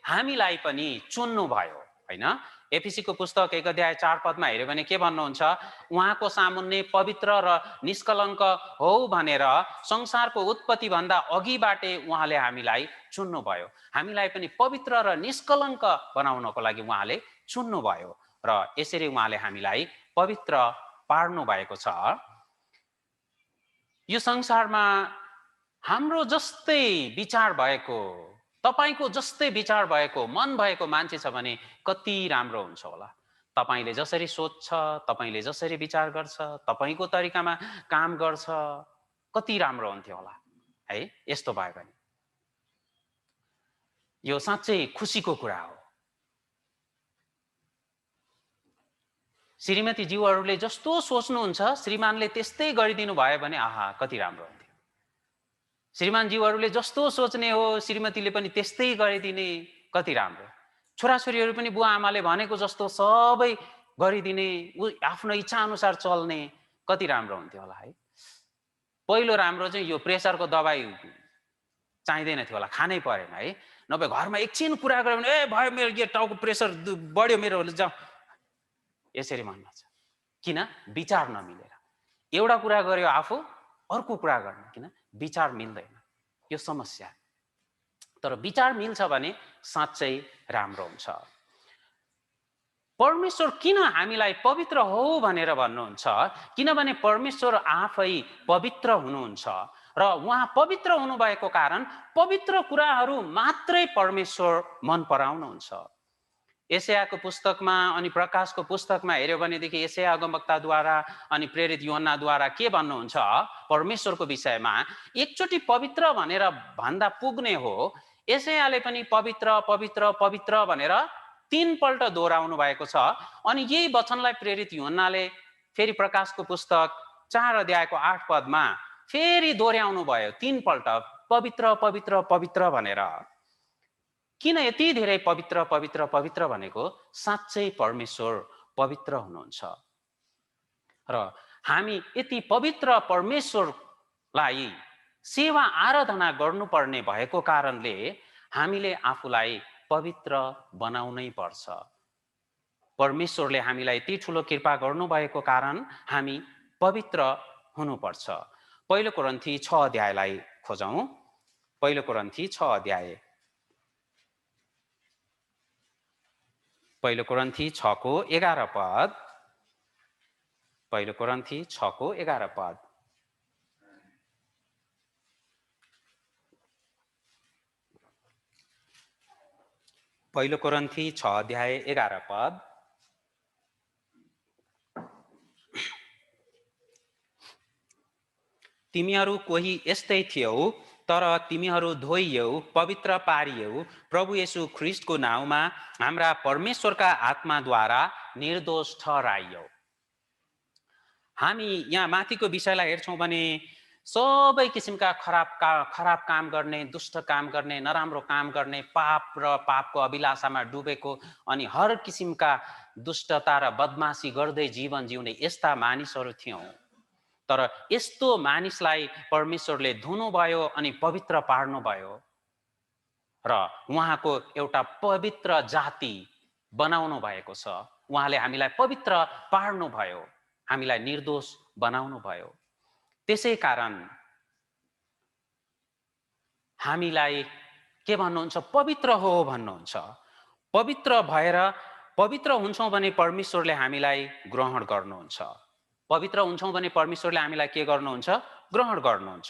हामीलाई पनि चुन्नुभयो, होइन? एफिसीको पुस्तक 1 अध्याय 4 पदमा हेर्यो भने के भन्नुहुन्छ? उहाँको सामुन्ने पवित्र र निष्कलङ्क हो भनेर संसारको उत्पत्ति भन्दा अघिबाटै उहाँले हामीलाई चुन्नुभयो। हामीलाई पनि पवित्र र निष्कलङ्क बनाउनको लागि उहाँले चुन्नुभयो र यसरी उहाँले हामीलाई पवित्र पार्नु भएको छ। यो संसारमा हाम्रो जस्तै विचार भएको, तपाईको जस्तै विचार भएको, मन भएको मान्छे छ भने कति राम्रो हुन्छ होला। तपाईले जसरी सोच्छ, तपाईले जसरी विचार गर्छ, तपाईको तरिकामा काम गर्छ, कति राम्रो हुन्थ्यो होला, है? यस्तो भयो भने यो साँच्चै खुसीको कुरा हो। श्रीमती ज्यूहरूले जस्तो सोच्नुहुन्छ श्रीमानले त्यस्तै गरिदिनु भयो भने आहा कति राम्रो हुन्थ्यो। श्रीमान ज्यूहरूले जस्तो सोच्ने हो श्रीमतीले पनि त्यस्तै गरिदिने, कति राम्रो। छोराछोरीहरू पनि बुवा आमाले भनेको जस्तो सबै गरिदिने, आफ्नो इच्छा अनुसार चल्ने, कति राम्रो हुन्थ्यो होला, है? पहिलो राम्रो चाहिँ यो प्रेसरको दबाई चाहिँदैन थियो होला, खानै परेन, है? नभए घरमा एकछिन कुरा गर्यो भने ए भयो मेरो यो टाउको प्रेसर बढ्यो मेरो, जाऊ, यसरी भन्न छ। किन? विचार नमिलेर। एउटा कुरा गर्यो आफू, अर्को कुरा गर्ने, किन? विचार मिल्दैन, यो समस्या। तर विचार मिल्छ भने साँच्चै राम्रो हुन्छ। परमेश्वर किन हामीलाई पवित्र हो भनेर भन्नुहुन्छ? किनभने परमेश्वर आफै पवित्र हुनुहुन्छ र उहाँ पवित्र हुनुभएको कारण पवित्र कुराहरू मात्रै परमेश्वर मन पराउनुहुन्छ। एसायाको पुस्तकमा अनि प्रकाशको पुस्तकमा हेर्यो भनेदेखि एसाया अगमवक्ताद्वारा अनि प्रेरित यूहन्नाद्वारा के भन्नुहुन्छ परमेश्वरको विषयमा? एकचोटि पवित्र भनेर भन्दा पुग्ने हो। एसायाले पनि पवित्र पवित्र पवित्र भनेर 3 पल्ट दोहोऱ्याउनु भएको छ। अनि यही वचनलाई प्रेरित यूहन्नाले फेरि प्रकाशको पुस्तक 4 अध्यायको 8 पदमा फेरि दोहोऱ्याउनु भयो 3 पल्ट, पवित्र पवित्र पवित्र भनेर। किन यति धेरै पवित्र पवित्र पवित्र भनेको? साँच्चै परमेश्वर पवित्र हुनुहुन्छ र हामी यति पवित्र परमेश्वरलाई सेवा आराधना गर्नुपर्ने भएको कारणले हामीले आफूलाई पवित्र बनाउनै पर्छ। परमेश्वरले हामीलाई यति ठुलो कृपा गर्नुभएको कारण हामी पवित्र हुनुपर्छ। पहिलो कोरिन्थी 6 अध्यायलाई खोजौँ। पहिलो कोरिन्थी 6 अध्याय, पहिलो कोरिन्थी 6 को 11 पद। पहिलो कोरिन्थी 6 को 11 पद। पहिलो कोरिन्थी 6 अध्याय 11 पद। तिमीहरू कोही यस्तै थियौ, तर तिमीहरू धोइयौ, पवित्र पारियौ, प्रभु येशू ख्रीष्टको नाउँमा हाम्रा परमेश्वरका आत्माद्वारा निर्दोष ठहराइयौ। हामी यहाँ माथिको विषयलाई हेर्छौँ भने सबै किसिमका खराब काम गर्ने, दुष्ट काम गर्ने, नराम्रो काम गर्ने, पाप र पापको अभिलाषामा डुबेको अनि हर किसिमका दुष्टता र बदमासी गर्दै जीवन जिउने यस्ता मानिसहरू थियौँ। तर यस्तो मानिसलाई परमेश्वरले धुनुभयो अनि पवित्र पार्नुभयो र उहाँको एउटा पवित्र जाति बनाउनु भएको छ। उहाँले हामीलाई पवित्र पार्नुभयो, हामीलाई निर्दोष बनाउनुभयो। त्यसै कारण हामीलाई के भन्नुहुन्छ? पवित्र हो भन्नुहुन्छ। पवित्र भएर पवित्र हुन्छौँ भने परमेश्वरले हामीलाई ग्रहण गर्नुहुन्छ। पवित्र हुन्छौँ भने परमेश्वरले हामीलाई के गर्नुहुन्छ? ग्रहण गर्नुहुन्छ।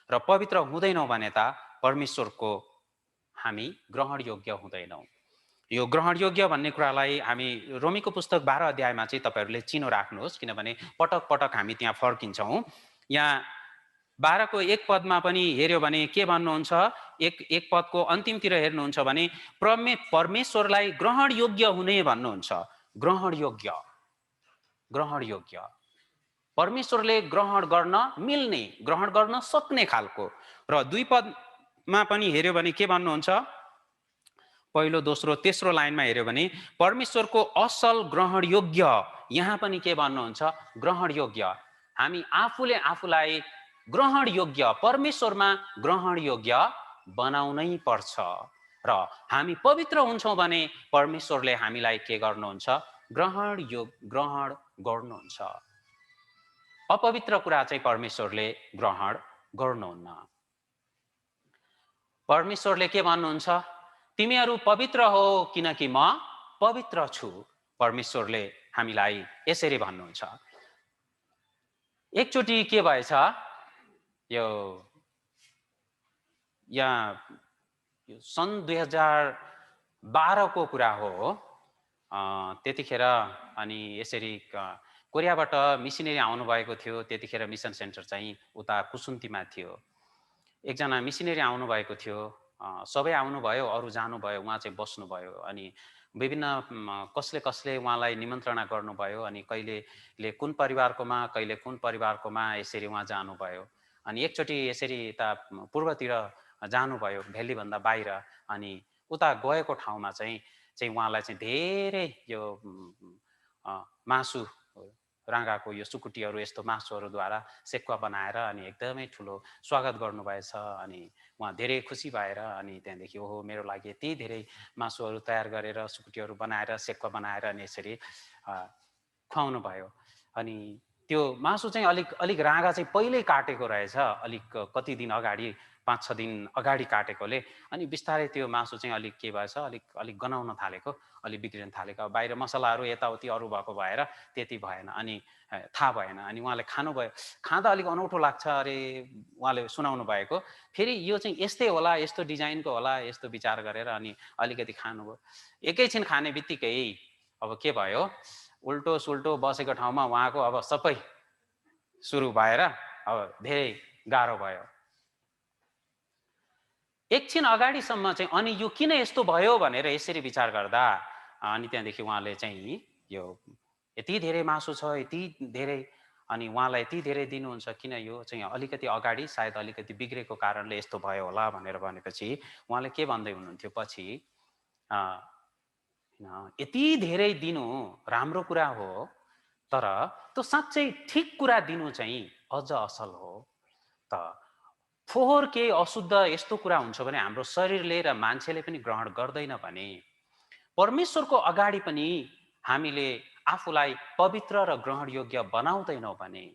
र पवित्र हुँदैनौँ भने त परमेश्वरको हामी ग्रहण योग्य हुँदैनौँ। यो ग्रहण योग्य भन्ने कुरालाई हामी रोमीको पुस्तक 12 अध्यायमा चाहिँ तपाईहरूले चिनो राख्नुहोस्, किनभने पटक पटक हामी त्यहाँ फर्किन्छौँ। यहाँ 12को एक पदमा पनि हेर्यो भने के भन्नुहुन्छ, एक पदको अन्तिमतिर हेर्नुहुन्छ भने परमेश्वरलाई ग्रहण योग्य हुने भन्नुहुन्छ। ग्रहण योग्य, ग्रहण योग्य, परमेश्वरले ग्रहण गर्न मिल्ने, ग्रहण गर्न सक्ने खालको। र 2 पदमा पनि हेर्यो भने के भन्नुहुन्छ, पहिलो दोस्रो तेस्रो लाइनमा हेर्यो भने परमेश्वरको असल ग्रहण योग्य, यहाँ पनि के भन्नुहुन्छ, ग्रहण योग्य। हामी आफूले आफूलाई ग्रहण योग्य, परमेश्वरमा ग्रहण योग्य बनाउनै पर्छ। र हामी पवित्र हुन्छौँ भने परमेश्वरले हामीलाई के गर्नुहुन्छ, ग्रहण गर्नुहुन्छ। अपवित्र कुरा चाहिँ परमेश्वरले ग्रहण गर्नुहुन्न। परमेश्वरले के भन्नुहुन्छ, तिमीहरू पवित्र हो किनकि म पवित्र छु। परमेश्वरले हामीलाई यसरी भन्नुहुन्छ। एकचोटि के भएछ, यो सन् 2012 को कुरा हो। त्यतिखेर अनि यसरी कोरियाबाट मिसनरी आउनुभएको थियो। त्यतिखेर मिसन सेन्टर चाहिँ उता कुसुन्तीमा थियो। एकजना मिसनरी आउनुभएको थियो। सबै आउनुभयो, अरू जानुभयो, उहाँ चाहिँ बस्नुभयो। अनि विभिन्न कसले उहाँलाई निमन्त्रणा गर्नुभयो। अनि कहिलेले कुन परिवारकोमा, कहिले कुन परिवारकोमा यसरी उहाँ जानुभयो। अनि एकचोटि यसरी यता पूर्वतिर जानुभयो, भेलीभन्दा बाहिर। अनि उता गएको ठाउँमा चाहिँ उहाँलाई चाहिँ धेरै यो मासु, राँगाको यो सुकुटीहरू, यस्तो मासुहरूद्वारा सेकुवा बनाएर अनि एकदमै ठुलो स्वागत गर्नुभएछ। अनि उहाँ धेरै खुसी भएर अनि त्यहाँदेखि ओहो मेरो लागि यति धेरै मासुहरू तयार गरेर, सुकुटीहरू बनाएर, सेकुवा बनाएर अनि यसरी खुवाउनु भयो। अनि त्यो मासु चाहिँ अलिक राँगा चाहिँ पहिल्यै काटेको रहेछ, अलिक कति दिन अगाडि, 5-6 दिन अगाडि काटेकोले। अनि बिस्तारै त्यो मासु चाहिँ अलिक के भएछ, अलिक गनाउन थालेको, अलिक बिग्रिन थालेको। बाहिर मसलाहरू यताउति अरू भएको भएर त्यति भएन, अनि थाहा भएन। अनि उहाँले खानुभयो, खाँदा अलिक अनौठो लाग्छ अरे उहाँले सुनाउनु भएको। फेरि यो चाहिँ यस्तै होला, यस्तो डिजाइनको होला, यस्तो विचार गरेर अनि अलिकति खानुभयो। एकैछिन खाने बित्तिकै अब के भयो, उल्टो सुल्टो बसेको ठाउँमा उहाँको अब सबै सुरु भएर अब धेरै गाह्रो भयो। एकछिन अगाडिसम्म चाहिँ अनि यो किन यस्तो भयो भनेर यसरी विचार गर्दा अनि त्यहाँदेखि उहाँले चाहिँ यो यति धेरै मासु छ, यति धेरै, अनि उहाँलाई यति धेरै दिनुहुन्छ, किन यो चाहिँ अलिकति अगाडि सायद अलिकति बिग्रेको कारणले यस्तो भयो होला भनेर भनेपछि उहाँले के भन्दै हुनुहुन्थ्यो, पछि यति धेरै दिनु राम्रो कुरा हो, तर त्यो साँच्चै ठिक कुरा दिनु चाहिँ अझ असल हो। त फोहोर केही अशुद्ध यस्तो कुरा हुन्छ भने हाम्रो शरीरले र मान्छेले पनि ग्रहण गर्दैन भने परमेश्वरको अगाडि पनि हामीले आफूलाई पवित्र र ग्रहण योग्य बनाउँदैनौँ भने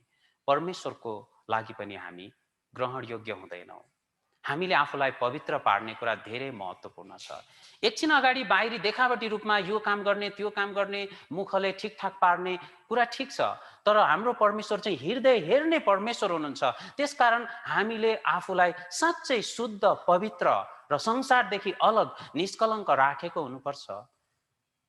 परमेश्वरको लागि पनि हामी ग्रहण योग्य हुँदैनौँ। हामीले आफूलाई पवित्र पार्ने कुरा धेरै महत्त्वपूर्ण छ। एकछिन अगाडि बाहिरी देखावटी रूपमा यो काम गर्ने, त्यो काम गर्ने, मुखले ठिकठाक पार्ने कुरा ठिक छ, तर हाम्रो परमेश्वर चाहिँ हृदय हेर्ने परमेश्वर हुनुहुन्छ। त्यसकारण हामीले आफूलाई साँच्चै शुद्ध, पवित्र र संसारदेखि अलग, निष्कलङ्क राखेको हुनुपर्छ।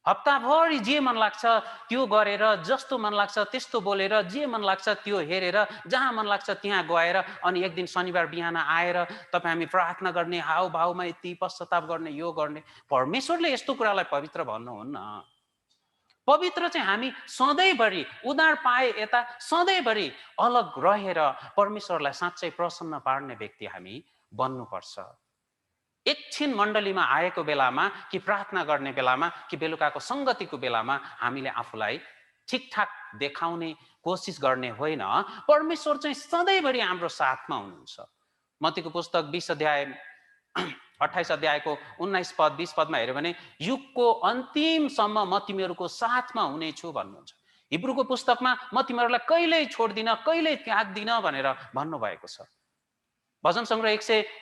हप्ताभरि जे मन लाग्छ त्यो गरेर, जस्तो मन लाग्छ त्यस्तो बोलेर, जे मन लाग्छ त्यो हेरेर, जहाँ मन लाग्छ त्यहाँ गएर अनि एक दिन शनिबार बिहान आएर तपाईँ हामी प्रार्थना गर्ने, हाउभाउमा यति पश्चाताप गर्ने, यो गर्ने, परमेश्वरले यस्तो कुरालाई पवित्र भन्नुहुन्न। पवित्र चाहिँ हामी सधैँभरि उद्धार पाए यता सधैँभरि अलग रहेर परमेश्वरलाई साँच्चै प्रसन्न पार्ने व्यक्ति हामी बन्नुपर्छ। एकछिन मण्डलीमा आएको बेलामा कि प्रार्थना गर्ने बेलामा कि बेलुकाको सङ्गतिको बेलामा हामीले आफूलाई ठिकठाक देखाउने कोसिस गर्ने होइन, परमेश्वर चाहिँ सधैँभरि हाम्रो साथमा हुनुहुन्छ। मत्तीको पुस्तक 20 अध्याय 28 अध्यायको 19 पद 20 पदमा हेऱ्यो भने युगको अन्तिमसम्म म तिमीहरूको साथमा हुनेछु भन्नुहुन्छ। हिब्रूको पुस्तकमा म तिमीहरूलाई कहिल्यै छोड्दिन, कहिल्यै त्याग्दिन भनेर भन्नुभएको छ। भजन सङ्ग्रह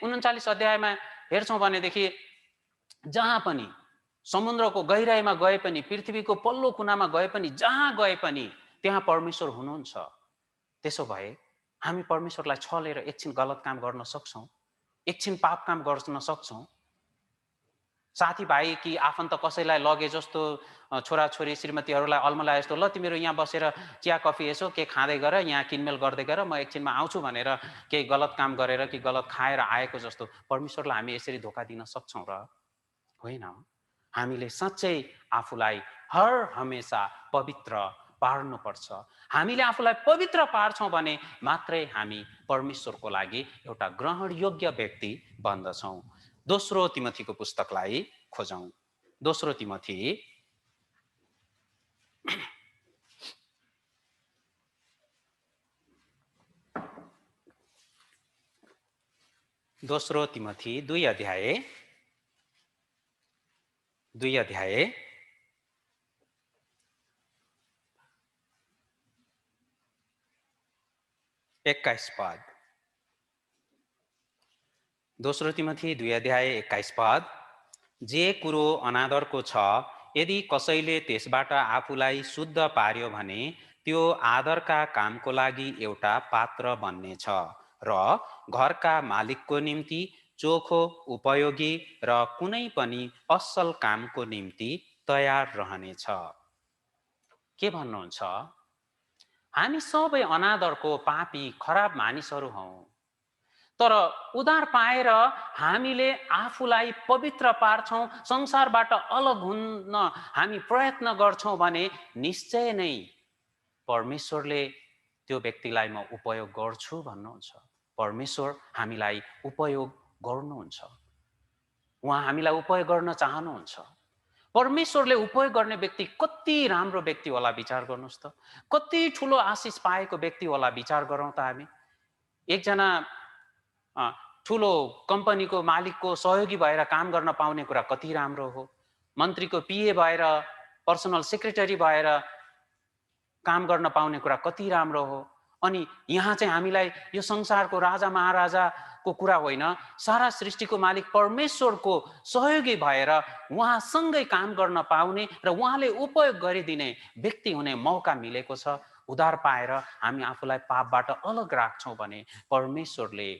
139 अध्यायमा हेर्छौँ भनेदेखि जहाँ पनि समुद्रको गहिराइमा गए पनि, पृथ्वीको पल्लो कुनामा गए पनि, जहाँ गए पनि त्यहाँ परमेश्वर हुनुहुन्छ। त्यसो भए हामी परमेश्वरलाई छलेर एकछिन गलत काम गर्न सक्छौँ, एकछिन पाप काम गर्न सक्छौँ। साथीभाइ कि आफन्त कसैलाई लगे जस्तो छोराछोरी श्रीमतीहरूलाई अल्मलाए जस्तो ल तिमीहरू यहाँ बसेर चिया कफी यसो के खाँदै गर, यहाँ किनमेल गर्दै गर, म एकछिनमा आउँछु भनेर केही गलत काम गरेर कि गलत खाएर आएको जस्तो परमेश्वरलाई हामी यसरी धोका दिन सक्छौँ र? होइन। हामीले साँच्चै आफूलाई हर हमेसा पवित्र पार्नुपर्छ। हामीले आफूलाई पवित्र पार्छौँ भने मात्रै हामी परमेश्वरको लागि एउटा ग्रहणयोग्य व्यक्ति बन्दछौँ। दोस्रो तिमोथीको पुस्तकलाई खोजौँ। दोस्रो तिमोथी दोस्रो तिमोथी 2 अध्याय 21 पद। दोस्रो तिमोथी 2 अध्याय 21 पद। जे कुरो अनादरको छ यदि कसैले त्यसबाट आफूलाई शुद्ध पार्यो भने त्यो आदरका कामको लागि एउटा पात्र बन्नेछ र घरका मालिकको निम्ति चोखो, उपयोगी र कुनै पनि असल कामको निम्ति तयार रहनेछ। के भन्नुहुन्छ? हामी सबै अनादरको पापी खराब मानिसहरू हौँ, तर उद्धार पाएर हामीले आफूलाई पवित्र पार्छौँ, संसारबाट अलग हुन हामी प्रयत्न गर्छौँ भने निश्चय नै परमेश्वरले त्यो व्यक्तिलाई म उपयोग गर्छु भन्नुहुन्छ। परमेश्वर हामीलाई उपयोग गर्नुहुन्छ, उहाँ हामीलाई उपयोग गर्न चाहनुहुन्छ। परमेश्वरले उपयोग गर्ने व्यक्ति कति राम्रो व्यक्ति होला विचार गर्नुहोस् त। कति ठुलो आशिष पाएको व्यक्ति होला विचार गरौँ त हामी। एकजना ठुलो कम्पनीको मालिकको सहयोगी भएर काम गर्न पाउने कुरा कति राम्रो हो। मन्त्रीको पिए भएर, पर्सनल सेक्रेटरी भएर काम गर्न पाउने कुरा कति राम्रो हो। अनि यहाँ चाहिँ हामीलाई यो संसारको राजा महाराजाको कुरा होइन, सारा सृष्टिको मालिक परमेश्वरको सहयोगी भएर उहाँसँगै काम गर्न पाउने र उहाँले उपयोग गरिदिने व्यक्ति हुने मौका मिलेको छ। उद्धार पाएर हामी आफूलाई पापबाट अलग राख्छौँ भने परमेश्वरले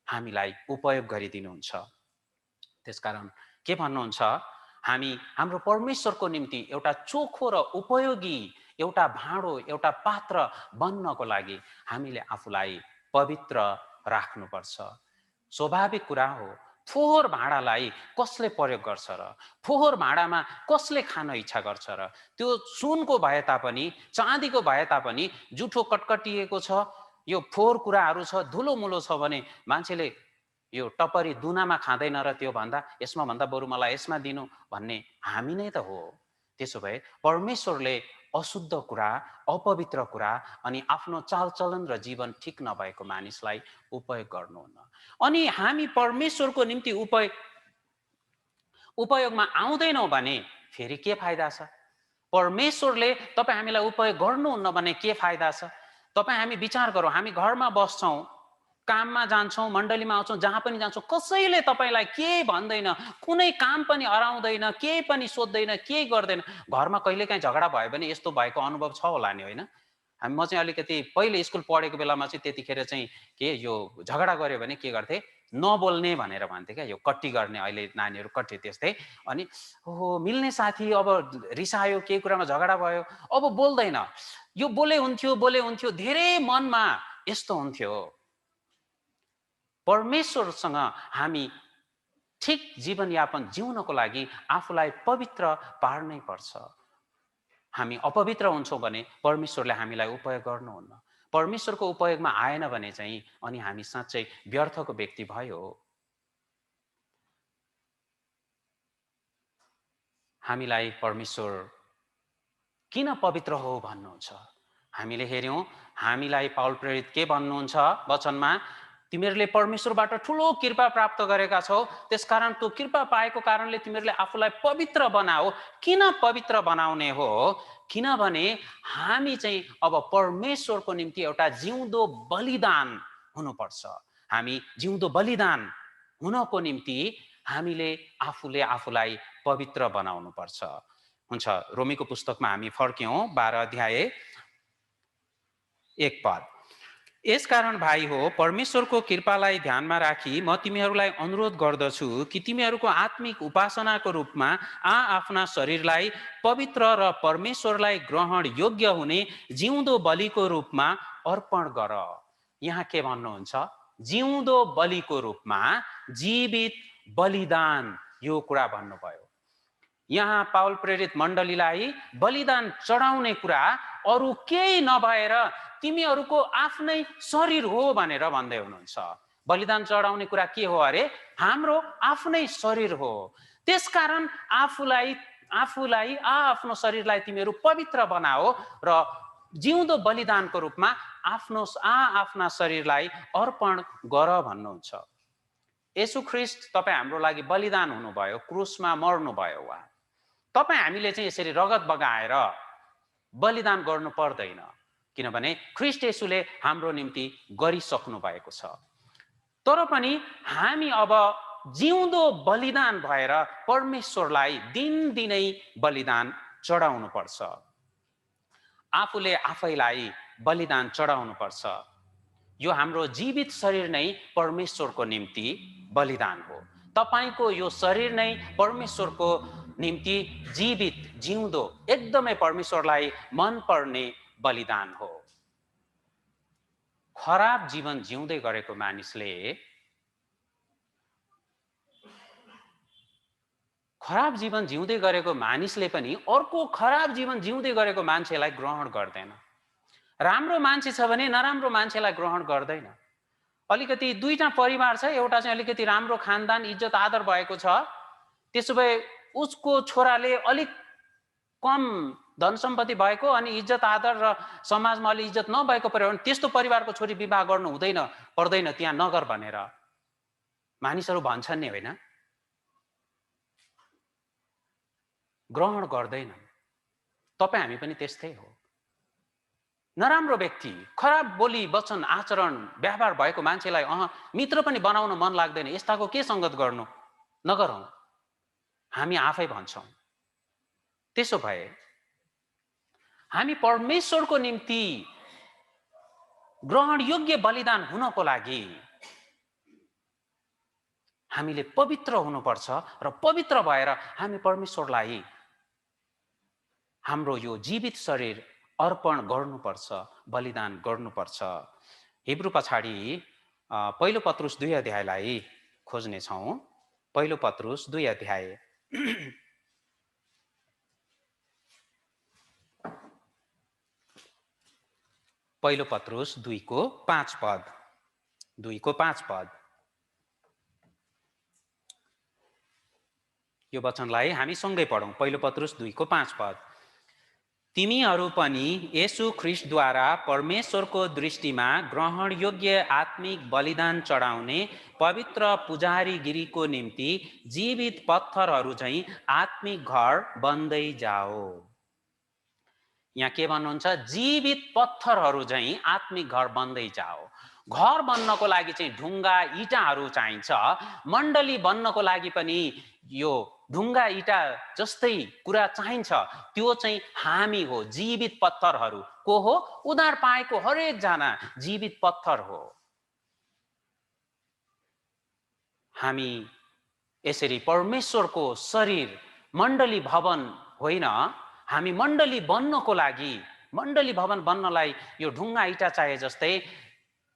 हामीलाई उपयोग गरिदिनुहुन्छ। त्यसकारण के भन्नुहुन्छ? हामी हाम्रो परमेश्वरको निम्ति एउटा चोखो र उपयोगी एउटा भाँडो, एउटा पात्र बन्नको लागि हामीले आफूलाई पवित्र राख्नुपर्छ। स्वाभाविक कुरा हो, फोहोर भाँडालाई कसले प्रयोग गर्छ र? फोहोर भाँडामा कसले खान इच्छा गर्छ र? त्यो सुनको भए तापनि, चाँदीको भए तापनि जुठो कटकटिएको छ, यो फोहोर कुराहरू छ, धुलोमुलो छ भने मान्छेले यो टपरी दुनामा खाँदैन र त्यो भन्दा यसमा भन्दा बरु मलाई यसमा दिनु भन्ने हामी नै त हो। त्यसो भए परमेश्वरले अशुद्ध कुरा, अपवित्र कुरा अनि आफ्नो चालचलन र जीवन ठिक नभएको मानिसलाई उपयोग गर्नुहुन्न। अनि हामी परमेश्वरको निम्ति उपयोगमा आउँदैनौँ भने फेरि के फाइदा छ? परमेश्वरले तपाईँ हामीलाई उपयोग गर्नुहुन्न भने के फाइदा छ? तपाईँ हामी विचार गरौँ। हामी घरमा बस्छौँ, काममा जान्छौँ, मण्डलीमा आउँछौँ, जहाँ पनि जान्छौँ, कसैले तपाईँलाई केही भन्दैन, कुनै काम पनि अराउँदैन, केही पनि सोध्दैन, केही गर्दैन। घरमा कहिलेकाहीँ झगडा भयो भने यस्तो भएको अनुभव छ होला नि, होइन? म चाहिँ अलिकति पहिले स्कुल पढेको बेलामा चाहिँ त्यतिखेर चाहिँ के यो झगडा गऱ्यो भने के गर्थे, नबोल्ने भनेर भन्थे क्या, यो कट्टी गर्ने। अहिले नानीहरू कट्टी त्यस्तै। अनि हो मिल्ने साथी अब रिसायो, केही कुरामा झगडा भयो, अब बोल्दैन। यो बोले हुन्थ्यो, धेरै मनमा यस्तो हुन्थ्यो। परमेश्वरसँग हामी ठिक जीवनयापन जिउनको लागि आफूलाई पवित्र पार्नै पर्छ। हामी अपवित्र हुन्छौँ भने परमेश्वरले हामीलाई उपयोग गर्नुहुन्न। परमेश्वरको उपयोगमा आएन भने चाहिँ अनि हामी साँच्चै व्यर्थको व्यक्ति भयो। हामीलाई परमेश्वर किन पवित्र हो भन्नुहुन्छ? हामीले हेर्यौँ, हामीलाई पाउल प्रेरित के भन्नुहुन्छ वचनमा? तिमीहरूले परमेश्वरबाट ठुलो कृपा प्राप्त गरेका छौ, त्यसकारण त्यो कृपा पाएको कारणले तिमीहरूले आफूलाई पवित्र बनाओ। किन पवित्र बनाउने हो? किनभने हामी चाहिँ अब परमेश्वरको निम्ति एउटा जिउँदो बलिदान हुनुपर्छ। हामी जिउँदो बलिदान हुनको निम्ति हामीले आफूलाई पवित्र बनाउनु पर्छ। हुन्छ, रोमीको पुस्तकमा हामी फर्क्यौँ 12 अध्याय 1 पद। यसकारण भाइ हो, परमेश्वरको कृपालाई ध्यानमा राखी म तिमीहरूलाई अनुरोध गर्दछु कि तिमीहरूको आत्मिक उपासनाको रूपमा आफ्ना शरीरलाई पवित्र र परमेश्वरलाई ग्रहण योग्य हुने जिउँदो बलिको रूपमा अर्पण गर। यहाँ के भन्नुहुन्छ? जिउँदो बलिको रूपमा, जीवित बलिदान, यो कुरा भन्नुभयो। यहाँ पाउल प्रेरित मण्डलीलाई बलिदान चढाउने कुरा अरू केही नभएर तिमीहरूको आफ्नै शरीर हो भनेर भन्दै हुनुहुन्छ। बलिदान चढाउने कुरा के हो अरे? हाम्रो आफ्नै शरीर हो। त्यसकारण आफूलाई आफ्नो शरीरलाई तिमीहरू पवित्र बनाओ र जिउँदो बलिदानको रूपमा आफ्ना शरीरलाई अर्पण गर भन्नुहुन्छ। येशू ख्रीष्ट तपाईँ हाम्रो लागि बलिदान हुनुभयो, क्रुसमा मर्नुभयो उहाँ। तपाईँ हामीले चाहिँ यसरी रगत बगाएर बलिदान गर्नु पर्दैन, किनभने ख्रीष्ट येशूले हाम्रो निम्ति गरिसक्नु भएको छ। तर पनि हामी अब जिउँदो बलिदान भएर परमेश्वरलाई दिनदिनै बलिदान चढाउनु पर्छ। आफूले आफैलाई बलिदान चढाउनु पर्छ। यो हाम्रो जीवित शरीर नै परमेश्वरको निम्ति बलिदान हो। तपाईको यो शरीर नै परमेश्वरको निम्ति जीवित, जिउँदो, एकदमै परमेश्वरलाई मन पर्ने बलिदान हो। खराब जीवन जिउँदै गरेको मानिसले पनि अर्को खराब जीवन जिउँदै गरेको मान्छेलाई ग्रहण गर्दैन। राम्रो मान्छे छ भने नराम्रो मान्छेलाई ग्रहण गर्दैन। अलिकति दुईटा परिवार छ, एउटा चाहिँ अलिकति राम्रो खानदान, इज्जत आदर भएको छ, त्यसो भए उसको छोराले अलिक कम धन सम्पत्ति भएको अनि इज्जत आदर र समाजमा अलि इज्जत नभएको पर्यो भने त्यस्तो परिवारको छोरी विवाह गर्नु हुँदैन, पर्दैन, त्यहाँ नगर भनेर मानिसहरू भन्छन् नि, होइन? ग्रहण गर्दैन। तपाईँ हामी पनि त्यस्तै हो। नराम्रो व्यक्ति, खराब बोली वचन आचरण व्यवहार भएको मान्छेलाई मित्र पनि बनाउन मन लाग्दैन। यस्ताको के सङ्गत गर्नु, नगरौँ, हामी आफै भन्छौँ। त्यसो भए हामी परमेश्वरको निम्ति ग्रहण योग्य बलिदान हुनको लागि हामीले पवित्र हुनुपर्छ र पवित्र भएर हामी परमेश्वरलाई हाम्रो यो जीवित शरीर अर्पण गर्नुपर्छ, बलिदान गर्नुपर्छ। हिब्रू पछाडि पहिलो पत्रुस 2 अध्यायलाई खोज्नेछौँ। पहिलो पत्रुस 2 अध्याय पहिलो पत्रुस 2 को 5 पद, 2 को 5 पद। यो वचनलाई हामी सँगै पढौँ। पहिलो पत्रुस 2 को 5 पद। तिमीहरू पनि येशू ख्रीष्टद्वारा परमेश्वरको दृष्टिमा ग्रहण योग्य आत्मिक बलिदान चढाउने पवित्र पुजारीगिरीको निम्ति जीवित पत्थरहरू झैं आत्मिक घर बन्दै जाओ। यहाँ के भन्नुहुन्छ? जीवित पत्थरहरू झैं आत्मिक घर बन्दै जाओ। घर बन्नको लागि चाहिँ ढुङ्गा इँटाहरू चाहिन्छ। मण्डली बन्नको लागि पनि यो ढुङ्गा इँटा जस्तै कुरा चाहिन्छ। त्यो चाहिँ हामी हो, जीवित पत्थरहरू। को हो? उद्धार पाएको हरेक जना जीवित पत्थर हो। हामी यसरी परमेश्वरको शरीर, मण्डली भवन होइन, हामी मण्डली बन्नको लागि, मण्डली भवन बन्नलाई यो ढुङ्गा इँटा चाहे जस्तै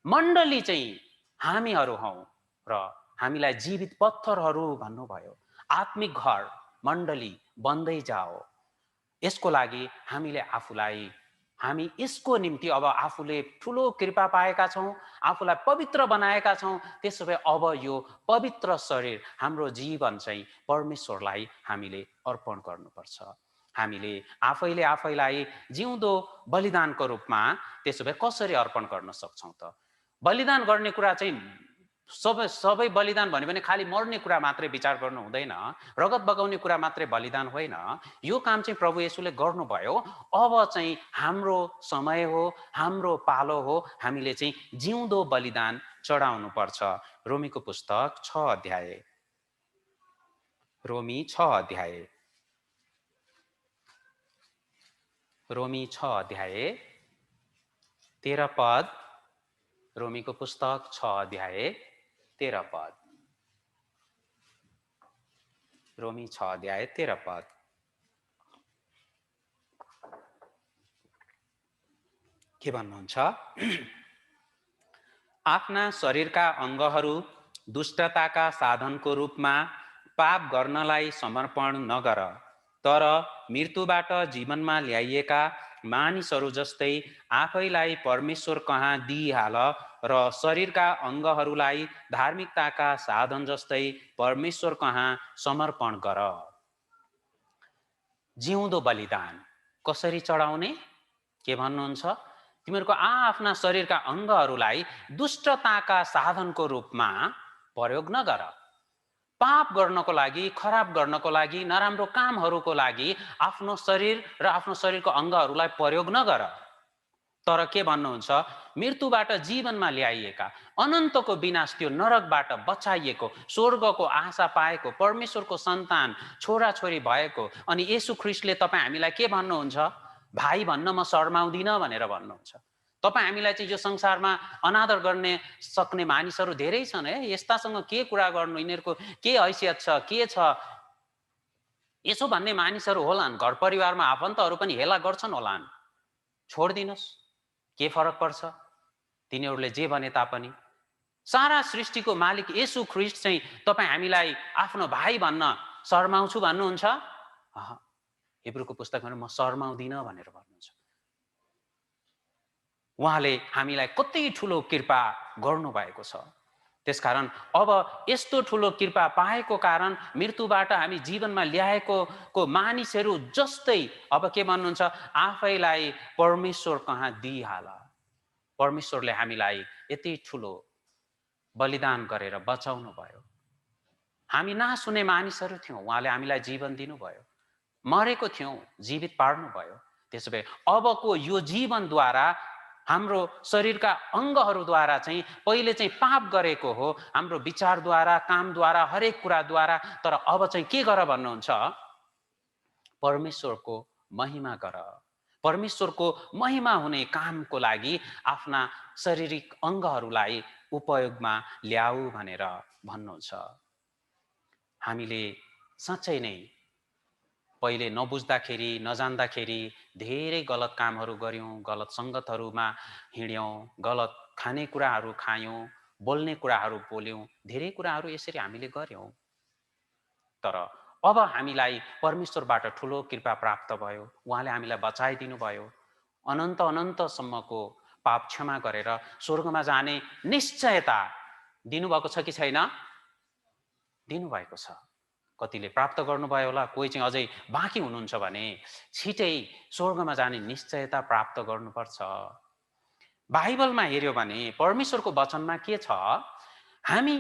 मण्डली चाहिँ हामीहरू हौँ र हामीलाई जीवित पत्थरहरू भन्नुभयो। आत्मिक घर, मण्डली बन्दै जाओ। यसको लागि हामी यसको निम्ति अब आफूले ठुलो कृपा पाएका छौँ, आफूलाई पवित्र बनाएका छौँ। त्यसो भए अब यो पवित्र शरीर, हाम्रो जीवन चाहिँ परमेश्वरलाई हामीले अर्पण गर्नुपर्छ। हामीले आफैलाई जिउँदो बलिदानको रूपमा त्यसो भए कसरी अर्पण गर्न सक्छौँ त? बलिदान गर्ने कुरा चाहिँ सबै बलिदान भन्यो भने खालि मर्ने कुरा मात्रै विचार गर्नु हुँदैन, रगत बगाउने कुरा मात्रै बलिदान होइन। यो काम चाहिँ प्रभु येशूले गर्नुभयो। अब चाहिँ हाम्रो समय हो, हाम्रो पालो हो, हामीले चाहिँ जिउँदो बलिदान चढाउनु पर्छ। रोमीको पुस्तक 6 अध्याय, रोमी 6 अध्याय, रोमी 6 अध्याय 13 पद रोमीको पुस्तक 6 अध्याय 13 पद। रोमी 6 अध्याय 13 पद। के भन्नुहुन्छ? आफ्ना शरीरका अङ्गहरू दुष्टताका साधनको रूपमा पाप गर्नलाई समर्पण नगर, तर मृत्युबाट जीवनमा ल्याइएका मानिसहरू जस्तै आफैलाई परमेश्वर कहाँ दिइहाल र शरीरका अङ्गहरूलाई धार्मिकताका साधन जस्तै परमेश्वर कहाँ समर्पण गर। जिउँदो बलिदान कसरी चढाउने? के भन्नुहुन्छ? तिमीहरूको आफ्ना शरीरका अङ्गहरूलाई दुष्टताका साधनको रूपमा प्रयोग नगर। पाप गर्नको लागि, खराब गर्नको लागि, नराम्रो कामहरूको लागि आफ्नो शरीर र आफ्नो शरीरको अङ्गहरूलाई प्रयोग नगर। तर के भन्नुहुन्छ? मृत्युबाट जीवनमा ल्याइएका, अनन्तको विनाश त्यो नरकबाट बचाइएको, स्वर्गको आशा पाएको, परमेश्वरको सन्तान छोराछोरी भएको, अनि येशू ख्रीष्टले तपाईँ हामीलाई के भन्नुहुन्छ? भाइ भन्न म शर्माउँदिन भनेर भन्नुहुन्छ। तपाईँ हामीलाई चाहिँ यो संसारमा अनादर गर्ने सक्ने मानिसहरू धेरै छन् है, यस्तासँग के कुरा गर्नु, यिनीहरूको के हैसियत छ, के छ, यसो भन्ने मानिसहरू होलान्। घर परिवारमा आफन्तहरू पनि हेला गर्छन् होलान्। छोडिदिनुहोस्, के फरक पर्छ? तिनीहरूले जे भने तापनि सारा सृष्टिको मालिक येशू ख्रीष्ट चाहिँ तपाईँ हामीलाई आफ्नो भाइ भन्न शर्माउँछु भन्नुहुन्छ? हिब्रूको पुस्तकमा म शर्माउँदिन भनेर भन्नुहुन्छ। उहाँले हामीलाई कति ठुलो कृपा गर्नुभएको छ। त्यसकारण अब यस्तो ठुलो कृपा पाएको कारण मृत्युबाट हामी जीवनमा ल्याएको मानिसहरू जस्तै अब के भन्नुहुन्छ? आफैलाई परमेश्वर कहाँ दिइहाल। परमेश्वरले हामीलाई यति ठुलो बलिदान गरेर बचाउनु भयो। हामी नासुने मानिसहरू थियौँ, उहाँले हामीलाई जीवन दिनुभयो। मरेको थियौँ, जीवित पार्नुभयो। त्यसो भए अबको यो जीवनद्वारा हाम्रो शरीरका अङ्गहरूद्वारा चाहिँ पहिले चाहिँ पाप गरेको हो, हाम्रो विचारद्वारा, कामद्वारा, हरेक कुराद्वारा। तर अब चाहिँ के गर भन्नुहुन्छ? परमेश्वरको महिमा गर। परमेश्वरको महिमा हुने कामको लागि आफ्ना शारीरिक अङ्गहरूलाई उपयोगमा ल्याऊ भनेर भन्नुहुन्छ। हामीले साँच्चै नै पहिले नबुझ्दाखेरि, नजान्दाखेरि धेरै गलत कामहरू गऱ्यौँ, गलत सङ्गतहरूमा हिँड्यौँ, गलत खानेकुराहरू खायौँ, बोल्ने कुराहरू बोल्यौँ, धेरै कुराहरू यसरी हामीले गऱ्यौँ। तर अब हामीलाई परमेश्वरबाट ठुलो कृपा प्राप्त भयो। उहाँले हामीलाई बचाइदिनु भयो। अनन्त अनन्तसम्मको पाप क्षमा गरेर स्वर्गमा जाने निश्चयता दिनुभएको छ कि छैन? दिनुभएको छ। कतिले प्राप्त गर्नुभयो होला, कोही चाहिँ अझै बाँकी हुनुहुन्छ भने छिटै स्वर्गमा जाने निश्चयता प्राप्त गर्नुपर्छ। बाइबलमा हेऱ्यो भने परमेश्वरको वचनमा के छ? हामी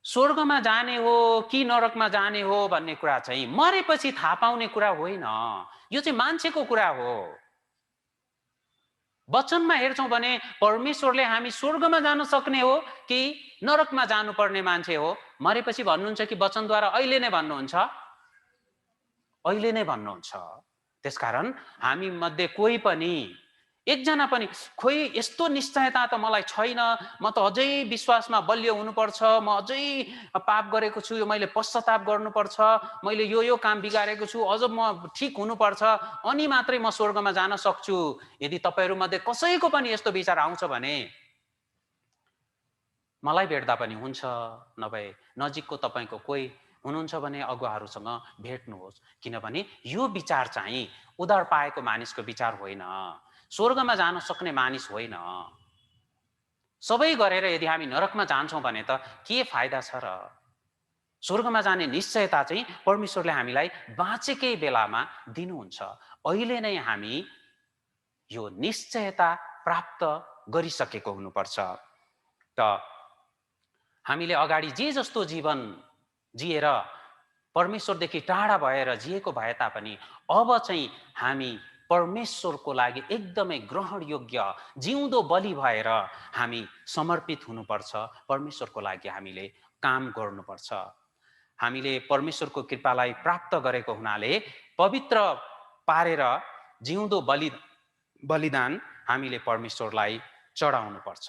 स्वर्गमा जाने हो कि नरकमा जाने हो भन्ने कुरा चाहिँ मरेपछि थाहा पाउने कुरा होइन। यो चाहिँ मान्छेको कुरा हो। वचनमा हेर्छौँ भने परमेश्वरले हामी स्वर्गमा जान सक्ने हो कि नरकमा जानुपर्ने मान्छे हो मरेपछि भन्नुहुन्छ कि वचनद्वारा अहिले नै भन्नुहुन्छ? अहिले नै भन्नुहुन्छ। त्यसकारण हामी मध्ये कोही पनि, एकजना पनि, खोइ यस्तो निश्चयता त मलाई छैन, म त अझै विश्वासमा बलियो हुनुपर्छ, म अझै पाप गरेको छु, मैले पश्चाताप गर्नुपर्छ, मैले यो काम बिगारेको छु, अझ म ठिक हुनुपर्छ, अनि मात्रै म स्वर्गमा जान सक्छु। यदि तपाईँहरूमध्ये कसैको पनि यस्तो विचार आउँछ भने मलाई भेट्दा पनि हुन्छ, नभए नजिकको तपाईँको कोही हुनुहुन्छ भने अगुवाहरूसँग भेट्नुहोस्। किनभने यो विचार चाहिँ उद्धार पाएको मानिसको विचार होइन, स्वर्गमा जान सक्ने मानिस होइन। सबै गरेर यदि हामी नरकमा जान्छौँ भने त के फाइदा छ र? स्वर्गमा जाने निश्चयता चाहिँ परमेश्वरले हामीलाई बाँचेकै बेलामा दिनुहुन्छ। अहिले नै हामी यो निश्चयता प्राप्त गरिसकेको हुनुपर्छ। त हामीले अगाडि जे जस्तो जीवन जिएर परमेश्वरदेखि टाढा भएर जिएको भए तापनि अब चाहिँ हामी परमेश्वरको लागि एकदमै ग्रहण योग्य जिउँदो बलि भएर हामी समर्पित हुनुपर्छ। परमेश्वरको लागि हामीले काम गर्नुपर्छ। हामीले परमेश्वरको कृपालाई प्राप्त गरेको हुनाले पवित्र पारेर जिउँदो बलिदान हामीले परमेश्वरलाई चढाउनुपर्छ।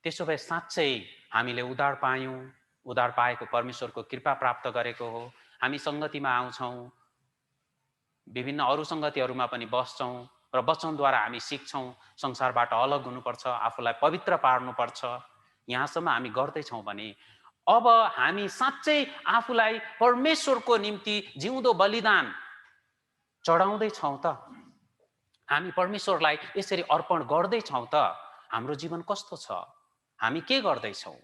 त्यसो भए साँच्चै हामीले उद्धार पायौँ, उद्धार पाएको परमेश्वरको कृपा प्राप्त गरेको हो। हामी सङ्गतिमा आउँछौँ, विभिन्न अरू सङ्गतिहरूमा पनि बस्छौँ र वचनद्वारा हामी सिक्छौँ संसारबाट अलग हुनुपर्छ, आफूलाई पवित्र पार्नुपर्छ। यहाँसम्म हामी गर्दैछौँ भने अब हामी साँच्चै आफूलाई परमेश्वरको निम्ति जिउँदो बलिदान चढाउँदैछौँ त? हामी परमेश्वरलाई यसरी अर्पण गर्दैछौँ त? हाम्रो जीवन कस्तो छ? हामी के गर्दैछौँ?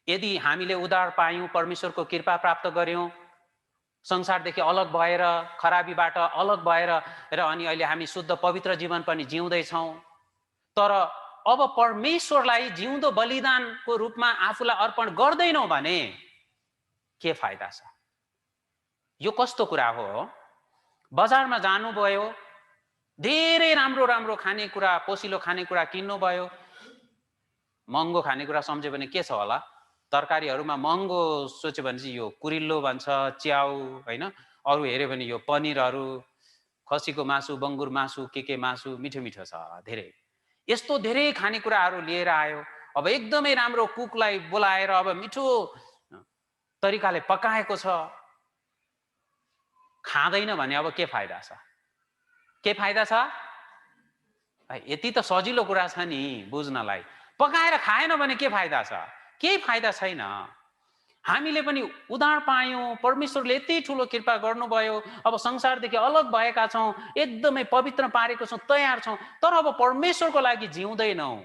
यदि हामीले उद्धार पायौँ, परमेश्वरको कृपा प्राप्त गर्यौँ, संसारदेखि अलग भएर, खराबीबाट अलग भएर र अनि अहिले हामी शुद्ध पवित्र जीवन पनि जिउँदैछौँ, तर अब परमेश्वरलाई जिउँदो बलिदानको रूपमा आफूलाई अर्पण गर्दैनौँ भने के फाइदा छ? यो कस्तो कुरा हो? बजारमा जानुभयो, धेरै राम्रो राम्रो खानेकुरा, पोसिलो खानेकुरा किन्नुभयो, महँगो खानेकुरा सम्झ्यो भने के छ होला? तरकारीहरूमा महँगो सोच्यो भने चाहिँ यो कुरिल्लो भन्छ, च्याउ, होइन? अरू हेऱ्यो भने यो पनिरहरू, खसीको मासु, बङ्गुर मासु, के मासु, मिठो मिठो छ धेरै। यस्तो धेरै खानेकुराहरू लिएर आयो। अब एकदमै राम्रो कुकलाई बोलाएर अब मिठो तरिकाले पकाएको छ, खाँदैन भने अब के फाइदा छ? के फाइदा छ? यति त सजिलो कुरा छ नि बुझ्नलाई। पकाएर खाएन भने के फाइदा छ? केही फाइदा छैन। हामीले पनि उद्धार पायौँ, परमेश्वरले यति ठुलो कृपा गर्नुभयो, अब संसारदेखि अलग भएका छौँ, एकदमै पवित्र पारेको छौँ, तयार छौँ, तर अब परमेश्वरको लागि जिउँदैनौँ,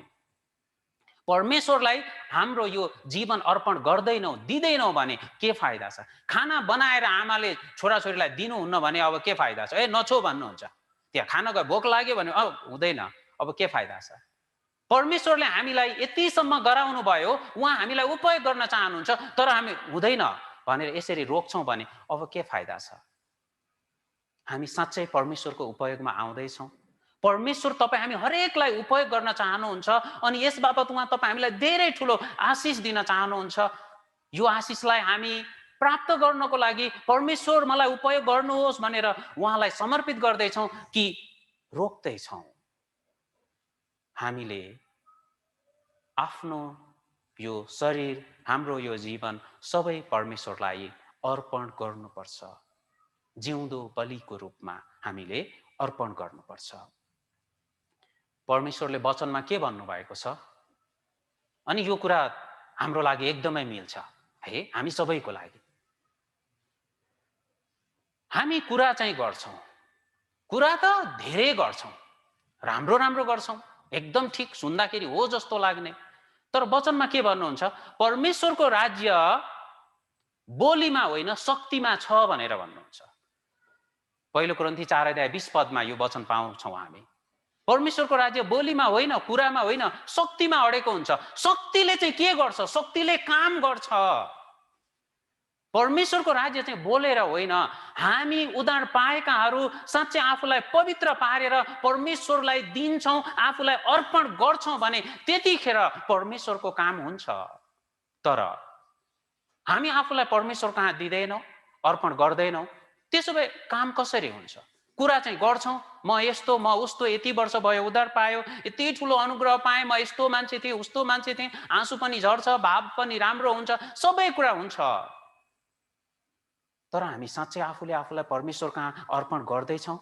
परमेश्वरलाई हाम्रो यो जीवन अर्पण गर्दैनौँ, दिँदैनौँ भने के फाइदा छ? खाना बनाएर आमाले छोराछोरीलाई दिनुहुन्न भने अब के फाइदा छ? नछो भन्नुहुन्छ। त्यहाँ खान गयो, भोक लाग्यो भने हुँदैन, अब के फाइदा छ? परमेश्वरले हामीलाई यतिसम्म गराउनु भयो, उहाँ हामीलाई उपयोग गर्न चाहनुहुन्छ, तर हामी हुँदैन भनेर यसरी रोक्छौँ भने अब के फाइदा छ? हामी साँच्चै परमेश्वरको उपयोगमा आउँदैछौँ? परमेश्वर तपाईँ हामी हरेकलाई उपयोग गर्न चाहनुहुन्छ अनि यस बापत उहाँ तपाईँ हामीलाई धेरै ठुलो आशिष दिन चाहनुहुन्छ। यो आशिषलाई हामी प्राप्त गर्नको लागि परमेश्वर मलाई उपयोग गर्नुहोस् भनेर उहाँलाई समर्पित गर्दैछौँ कि रोक्दैछौँ? हामीले आफ्नो यो शरीर, हाम्रो यो जीवन सबै परमेश्वरलाई अर्पण गर्नुपर्छ। जिउँदो बलिको रूपमा हामीले अर्पण गर्नुपर्छ। परमेश्वरले वचनमा के भन्नुभएको छ? अनि यो कुरा हाम्रो लागि एकदमै मिल्छ है, हामी सबैको लागि। हामी कुरा चाहिँ गर्छौँ, कुरा त धेरै गर्छौँ, राम्रो राम्रो गर्छौँ, एकदम ठिक, सुन्दाखेरि हो जस्तो लाग्ने। तर वचनमा के भन्नुहुन्छ? परमेश्वरको राज्य बोलीमा होइन शक्तिमा छ भनेर भन्नुहुन्छ। पहिलो कोरिन्थी 4:20 यो वचन पाउँछौँ हामी। परमेश्वरको राज्य बोलीमा होइन, कुरामा होइन, शक्तिमा अडेको हुन्छ। शक्तिले चाहिँ के गर्छ? शक्तिले काम गर्छ। परमेश्वरको राज्य चाहिँ बोलेर होइन, हामी उद्धार पाएकाहरू साँच्चै आफूलाई पवित्र पारेर परमेश्वरलाई दिन्छौँ, आफूलाई अर्पण गर्छौँ भने त्यतिखेर परमेश्वरको काम हुन्छ। तर हामी आफूलाई परमेश्वर कहाँ दिँदैनौँ, अर्पण गर्दैनौँ, त्यसो भए काम कसरी हुन्छ? कुरा चाहिँ गर्छौँ, म यस्तो, म उस्तो, यति वर्ष भयो उद्धार पायो, यति ठुलो अनुग्रह पाएँ, म यस्तो मान्छे थिएँ, उस्तो मान्छे थिएँ, आँसु पनि झर्छ, भाव पनि राम्रो हुन्छ, सबै कुरा हुन्छ। तर हामी साँच्चै आफूले आफूलाई परमेश्वर कहाँ अर्पण गर्दैछौँ?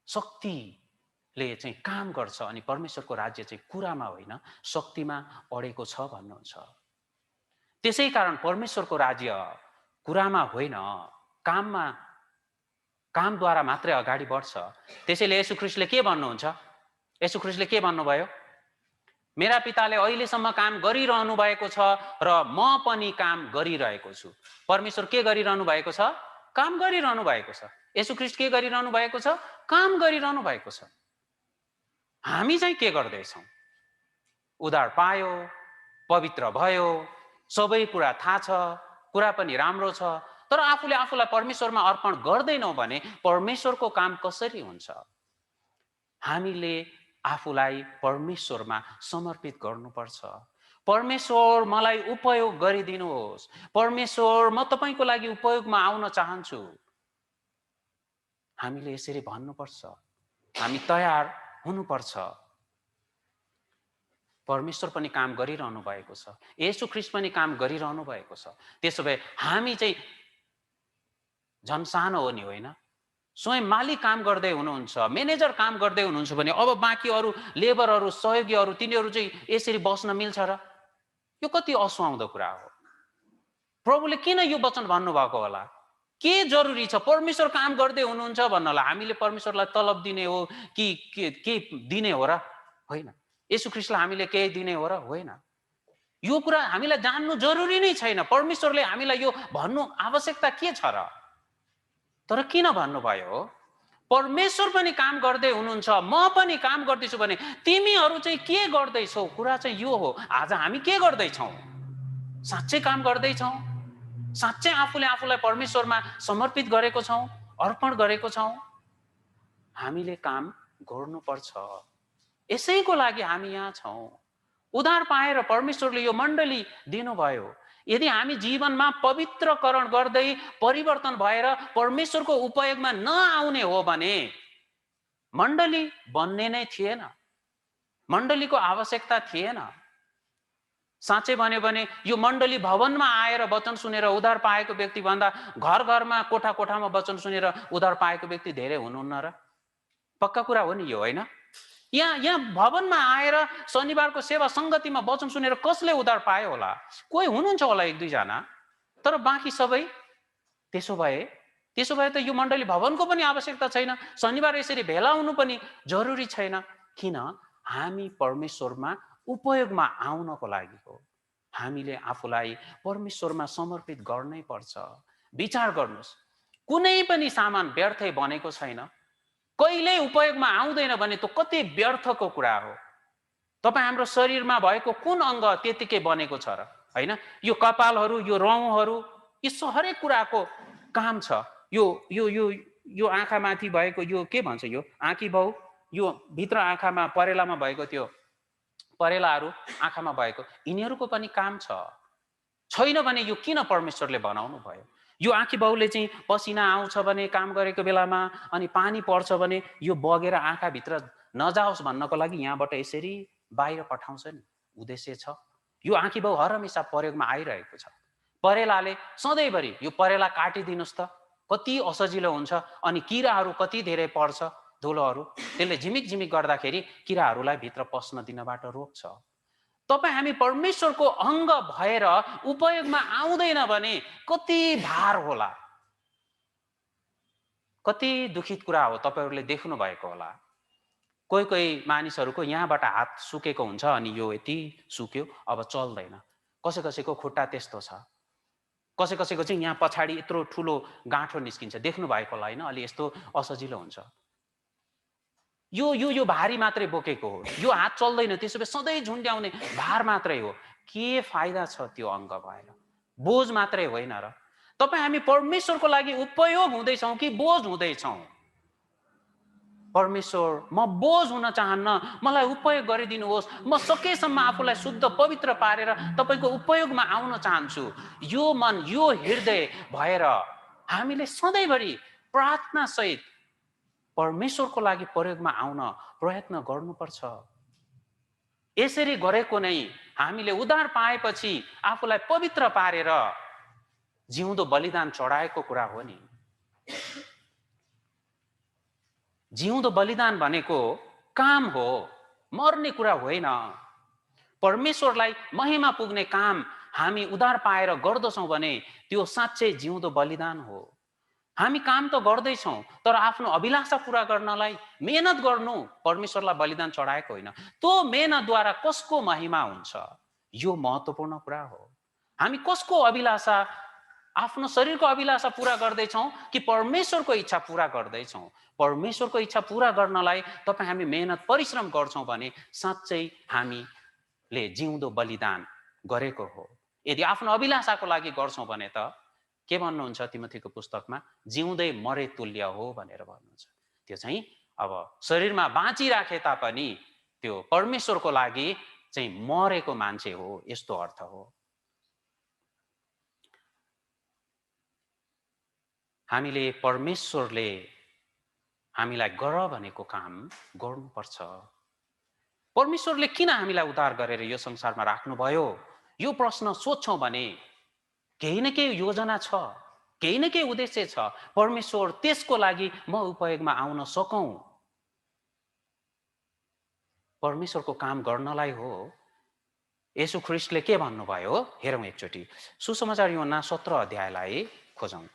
शक्तिले चाहिँ काम गर्छ अनि परमेश्वरको राज्य चाहिँ कुरामा होइन शक्तिमा अडेको छ भन्नुहुन्छ। त्यसै कारण परमेश्वरको राज्य कुरामा होइन, कामद्वारा मात्रै अगाडि बढ्छ। त्यसैले येशू ख्रीष्टले के भन्नुहुन्छ? येशू ख्रीष्टले के भन्नुभयो? मेरा पिताले अहिलेसम्म काम गरिरहनु भएको छ र म पनि काम गरिरहेको छु। परमेश्वर के गरिरहनु भएको छ? काम गरिरहनु भएको छ। येशू ख्रीष्ट के गरिरहनु भएको छ? काम गरिरहनु भएको छ। हामी चाहिँ के गर्दैछौँ? उद्धार पायो, पवित्र भयो, सबै कुरा थाहा छ, कुरा पनि राम्रो छ, तर आफूले आफूलाई परमेश्वरमा अर्पण गर्दैनौँ भने परमेश्वरको काम कसरी हुन्छ? हामीले आफूलाई परमेश्वरमा समर्पित गर्नुपर्छ। परमेश्वर मलाई उपयोग गरिदिनुहोस्, परमेश्वर म तपाईँको लागि उपयोगमा आउन चाहन्छु, हामीले यसरी भन्नुपर्छ। हामी तयार हुनुपर्छ। परमेश्वर पनि काम गरिरहनु भएको छ, येशू ख्रीष्ट पनि काम गरिरहनु भएको छ। त्यसो भए हामी चाहिँ झन् सानो हो नि, होइन? स्वयं मालिक काम गर्दै हुनुहुन्छ, म्यानेजर काम गर्दै हुनुहुन्छ भने अब बाँकी अरू लेबरहरू, सहयोगीहरू, तिनीहरू चाहिँ यसरी बस्न मिल्छ र? यो कति असुहाउँदो कुरा हो। प्रभुले किन यो वचन भन्नुभएको होला? के जरुरी छ? परमेश्वर काम गर्दै हुनुहुन्छ भन्नलाई हामीले परमेश्वरलाई तलब दिने हो कि के दिने हो र? होइन। येशू ख्रीष्टलाई हामीले केही दिने हो र? होइन। यो कुरा हामीलाई जान्नु जरुरी नै छैन। परमेश्वरले हामीलाई यो भन्नु आवश्यकता के छ र? तर किन भन्नुभयो हो? परमेश्वर पनि काम गर्दै हुनुहुन्छ, म पनि काम गर्दैछु भने तिमीहरू चाहिँ के गर्दैछौ? कुरा चाहिँ यो हो, आज हामी के गर्दैछौँ? साँच्चै काम गर्दैछौँ? साँच्चै आफूले आफूलाई परमेश्वरमा समर्पित गरेको छौँ, अर्पण गरेको छौँ? हामीले काम गर्नुपर्छ। यसैको लागि हामी यहाँ छौँ। उद्धार पाएर परमेश्वरले यो मण्डली दिनुभयो। यदि हामी जीवनमा पवित्रकरण गर्दै परिवर्तन भएर परमेश्वरको उपयोगमा नआउने हो भने मण्डली बन्ने नै थिएन, मण्डलीको आवश्यकता थिएन। साँच्चै भन्यो भने यो मण्डली भवनमा आएर वचन सुनेर उद्धार पाएको व्यक्तिभन्दा घर घरमा कोठा कोठामा वचन सुनेर उद्धार पाएको व्यक्ति धेरै हुनुहुन्न र? पक्का कुरा हो नि यो, होइन? यहाँ भवनमा आएर शनिबारको सेवा सङ्गतिमा वचन सुनेर कसले उद्धार पायो होला? कोही हुनुहुन्छ होला, एक दुईजना, तर बाँकी सबै? त्यसो भए त यो मण्डली भवनको पनि आवश्यकता छैन, शनिबार यसरी भेला हुनु पनि जरुरी छैन। किन? हामी परमेश्वरमा उपयोगमा आउनको लागि हो। हामीले आफूलाई परमेश्वरमा समर्पित गर्नै पर्छ। विचार गर्नुहोस्, कुनै पनि सामान व्यर्थै बनेको छैन, कहिल्यै उपयोगमा आउँदैन भने त कति व्यर्थको कुरा हो। तपाईँ हाम्रो शरीरमा भएको कुन अङ्ग त्यतिकै बनेको छ र? होइन, यो कपालहरू, यो रौँहरू, यो हरेक कुराको काम छ। यो यो यो यो आँखामाथि भएको यो के भन्छ, यो आँखी भाउ, यो भित्र आँखामा परेलामा भएको त्यो परेलाहरू आँखामा भएको, यिनीहरूको पनि काम छैन भने यो किन परमेश्वरले बनाउनु भयो? यो आँखी बाउले चाहिँ पसिना आउँछ भने काम गरेको बेलामा, अनि पानी पर्छ भने यो बगेर आँखाभित्र नजाओस् भन्नको लागि यहाँबाट यसरी बाहिर पठाउँछ नि, उद्देश्य छ। यो आँखी बाउ हरहमेशा प्रयोगमा आइरहेको छ। परेलाले सधैँभरि यो परेला काटिदिनुहोस् त, कति असजिलो हुन्छ, अनि किराहरू कति धेरै पर्छ, धुलोहरू, त्यसले झिमिक झिमिक गर्दाखेरि किराहरूलाई भित्र पस्न दिनबाट रोक्छ। तपाईँ हामी परमेश्वरको अङ्ग भएर उपयोगमा आउँदैन भने कति भार होला, कति दुखित कुरा हो। तपाईँहरूले देख्नु भएको होला, कोही कोही मानिसहरूको यहाँबाट हात सुकेको हुन्छ, अनि यो यति सुक्यो अब चल्दैन। कसै कसैको खुट्टा त्यस्तो छ, कसै कसैको चाहिँ यहाँ पछाडि यत्रो ठुलो गाँठो निस्किन्छ, देख्नु भएको होला, होइन? अलि यस्तो असजिलो हुन्छ। यो यो यो भारी मात्रै बोकेको हो, यो हात चल्दैन, त्यसो भए सधैँ झुन्ड्याउने भार मात्रै हो। के फाइदा छ त्यो अङ्ग भएर? बोझ मात्रै होइन र? तपाईँ हामी परमेश्वरको लागि उपयोग हुँदैछौँ कि बोझ हुँदैछौँ? परमेश्वर, म बोझ हुन चाहन्न, मलाई उपयोग गरिदिनुहोस्, म सकेसम्म आफूलाई शुद्ध पवित्र पारेर तपाईँको उपयोगमा आउन चाहन्छु। यो मन, यो हृदय भएर हामीले सधैँभरि प्रार्थनासहित परमेश्वरको लागि प्रयोगमा आउन प्रयत्न गर्नुपर्छ। यसरी गरेको नै हामीले उद्धार पाएपछि आफूलाई पवित्र पारेर जिउँदो बलिदान चढाएको कुरा हो नि। जिउँदो बलिदान भनेको काम हो, मर्ने कुरा होइन। परमेश्वरलाई महिमा पुग्ने काम हामी उद्धार पाएर गर्दछौँ भने त्यो साँच्चै जिउँदो बलिदान हो। हामी काम त गर्दैछौँ, तर आफ्नो अभिलाषा पुरा गर्नलाई मेहनत गर्नु परमेश्वरलाई बलिदान चढाएको होइन। त्यो मेहनतद्वारा कसको महिमा हुन्छ, यो महत्त्वपूर्ण कुरा हो। हामी कसको अभिलाषा, आफ्नो शरीरको अभिलाषा पुरा गर्दैछौँ कि परमेश्वरको इच्छा पुरा गर्दैछौँ? परमेश्वरको इच्छा पुरा गर्नलाई तपाईँ हामी मेहनत परिश्रम गर्छौँ भने साँच्चै हामीले जिउँदो बलिदान गरेको हो। यदि आफ्नो अभिलाषाको लागि गर्छौँ भने त के भन्नुहुन्छ तिमोथीको पुस्तकमा? जिउँदै मरे तुल्य हो भनेर भन्नुहुन्छ। त्यो चाहिँ अब शरीरमा बाँचिराखे तापनि त्यो परमेश्वरको लागि चाहिँ मरेको मान्छे हो, यस्तो अर्थ हो। हामीले परमेश्वरले हामीलाई गर भनेको काम गर्नुपर्छ। परमेश्वरले किन हामीलाई उद्धार गरेर यो संसारमा राख्नुभयो? यो प्रश्न सोध्छौँ भने केही न केही योजना छ, केही न केही उद्देश्य छ। परमेश्वर त्यसको लागि म उपयोगमा आउन सकौँ, परमेश्वरको काम गर्नलाई हो। येशू ख्रीष्टले के भन्नुभयो हेरौँ एकचोटि। सुसमाचार यूहन्ना 17 अध्यायलाई खोजौँ।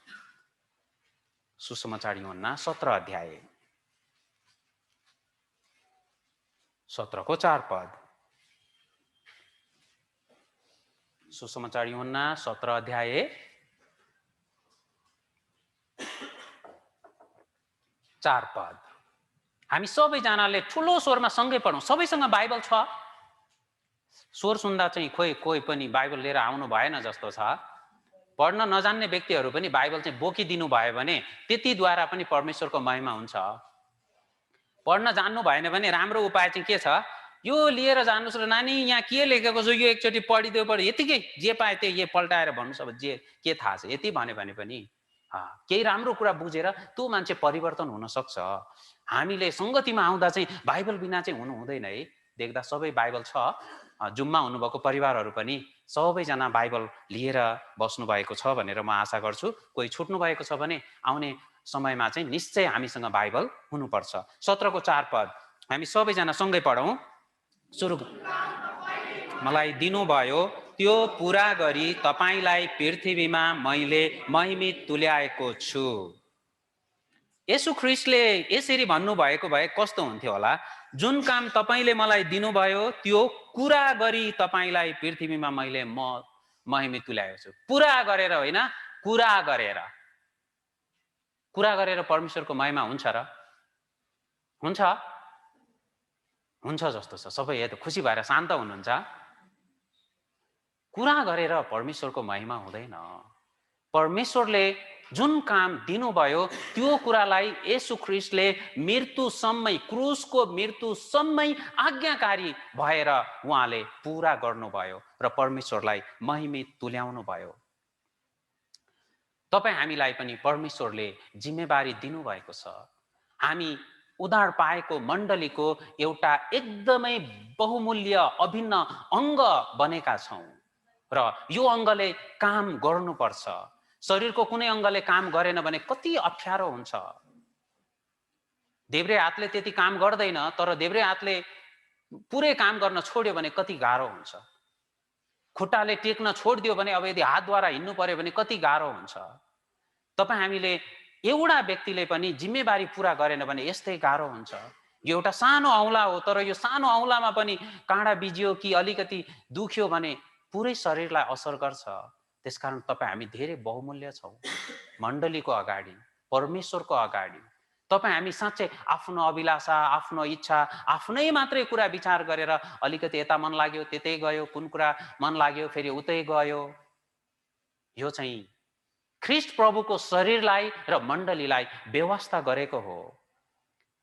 सुसमाचार यूहन्ना 17 अध्याय 17 को 4 पद। सुसमाचार यूहन्ना 17 अध्याय 4 पद। हामी सबैजनाले ठुलो स्वरमा सँगै पढौँ। सबैसँग बाइबल छ? स्वर सुन्दा चाहिँ कोही पनि बाइबल लिएर आउनु भएन जस्तो छ। पढ्न नजान्ने व्यक्तिहरू पनि बाइबल चाहिँ बोकिदिनु भयो भने त्यतिद्वारा पनि परमेश्वरको महिमा हुन्छ। पढ्न जान्नु भएन भने राम्रो उपाय चाहिँ के छ? यो लिएर जानुहोस् र नानी यहाँ के लेखेको छ यो एकचोटि पढिदियो, यतिकै जे पाए त्यही पल्टाएर भन्नुहोस्। अब जे के थाहा छ यति भन्यो भने पनि केही राम्रो कुरा बुझेर त्यो मान्छे परिवर्तन हुन सक्छ। हामीले सङ्गतिमा आउँदा चाहिँ बाइबल बिना चाहिँ हुनु हुँदैन है। देख्दा सबै बाइबल छ, जुममा हुनुभएको परिवारहरू पनि सबैजना बाइबल लिएर बस्नु भएको छ भनेर म आशा गर्छु। कोही छुट्नु भएको छ भने आउने समयमा चाहिँ निश्चय हामीसँग बाइबल हुनुपर्छ। 17 को 4 पद हामी सबैजना सँगै पढौँ। सुरु। मलाई दिनुभयो त्यो पुरा गरी तपाईलाई पृथ्वीमा मैले महिमित तुल्याएको छु। येशू ख्रीष्टले यसरी भन्नुभएको भए कस्तो हुन्थ्यो होला? जुन काम तपाईले मलाई दिनुभयो त्यो कुरा गरी तपाईलाई पृथ्वीमा मैले महिमित तुल्याएको छु। पुरा गरेर होइन, कुरा गरेर। कुरा गरेर परमेश्वरको महिमा हुन्छ र? हुन्छ? हुन्छ जस्तो छ। सबै खुसी भएर शान्त हुनुहुन्छ। कुरा गरेर परमेश्वरको महिमा हुँदैन। परमेश्वरले जुन काम दिनुभयो त्यो कुरालाई येशू ख्रीष्टले मृत्युसम्मै, क्रुसको मृत्युसम्मै आज्ञाकारी भएर उहाँले पुरा गर्नुभयो र परमेश्वरलाई महिमित तुल्याउनु भयो। तपाईँ हामीलाई पनि परमेश्वरले जिम्मेवारी दिनुभएको छ। हामी उद्धार पाएको मण्डलीको एउटा एकदमै बहुमूल्य अभिन्न अङ्ग बनेका छौँ र यो अङ्गले काम गर्नुपर्छ। शरीरको कुनै अङ्गले काम गरेन भने कति अप्ठ्यारो हुन्छ। देब्रे हातले त्यति काम गर्दैन, तर देब्रे हातले पुरै काम गर्न छोड्यो भने कति गाह्रो हुन्छ। खुट्टाले टेक्न छोडिदियो भने अब यदि हातद्वारा हिँड्नु पर्यो भने कति गाह्रो हुन्छ। तपाईँ हामीले एउटा व्यक्तिले पनि जिम्मेवारी पुरा गरेन भने यस्तै गाह्रो हुन्छ। यो एउटा सानो औँला हो, तर यो सानो औँलामा पनि काँडा बिजियो कि अलिकति दुख्यो भने पुरै शरीरलाई असर गर्छ। त्यसकारण तपाईँ हामी धेरै बहुमूल्य छौँ मण्डलीको अगाडि, परमेश्वरको अगाडि। तपाईँ हामी साँच्चै आफ्नो अभिलाषा, आफ्नो इच्छा, आफ्नै मात्रै कुरा विचार गरेर अलिकति यता मन लाग्यो त्यतै गयो, कुन कुरा मन लाग्यो फेरि उतै गयो। यो चाहिँ ख्रीष्ट प्रभुको शरीरलाई र मण्डलीलाई व्यवस्था गरेको हो।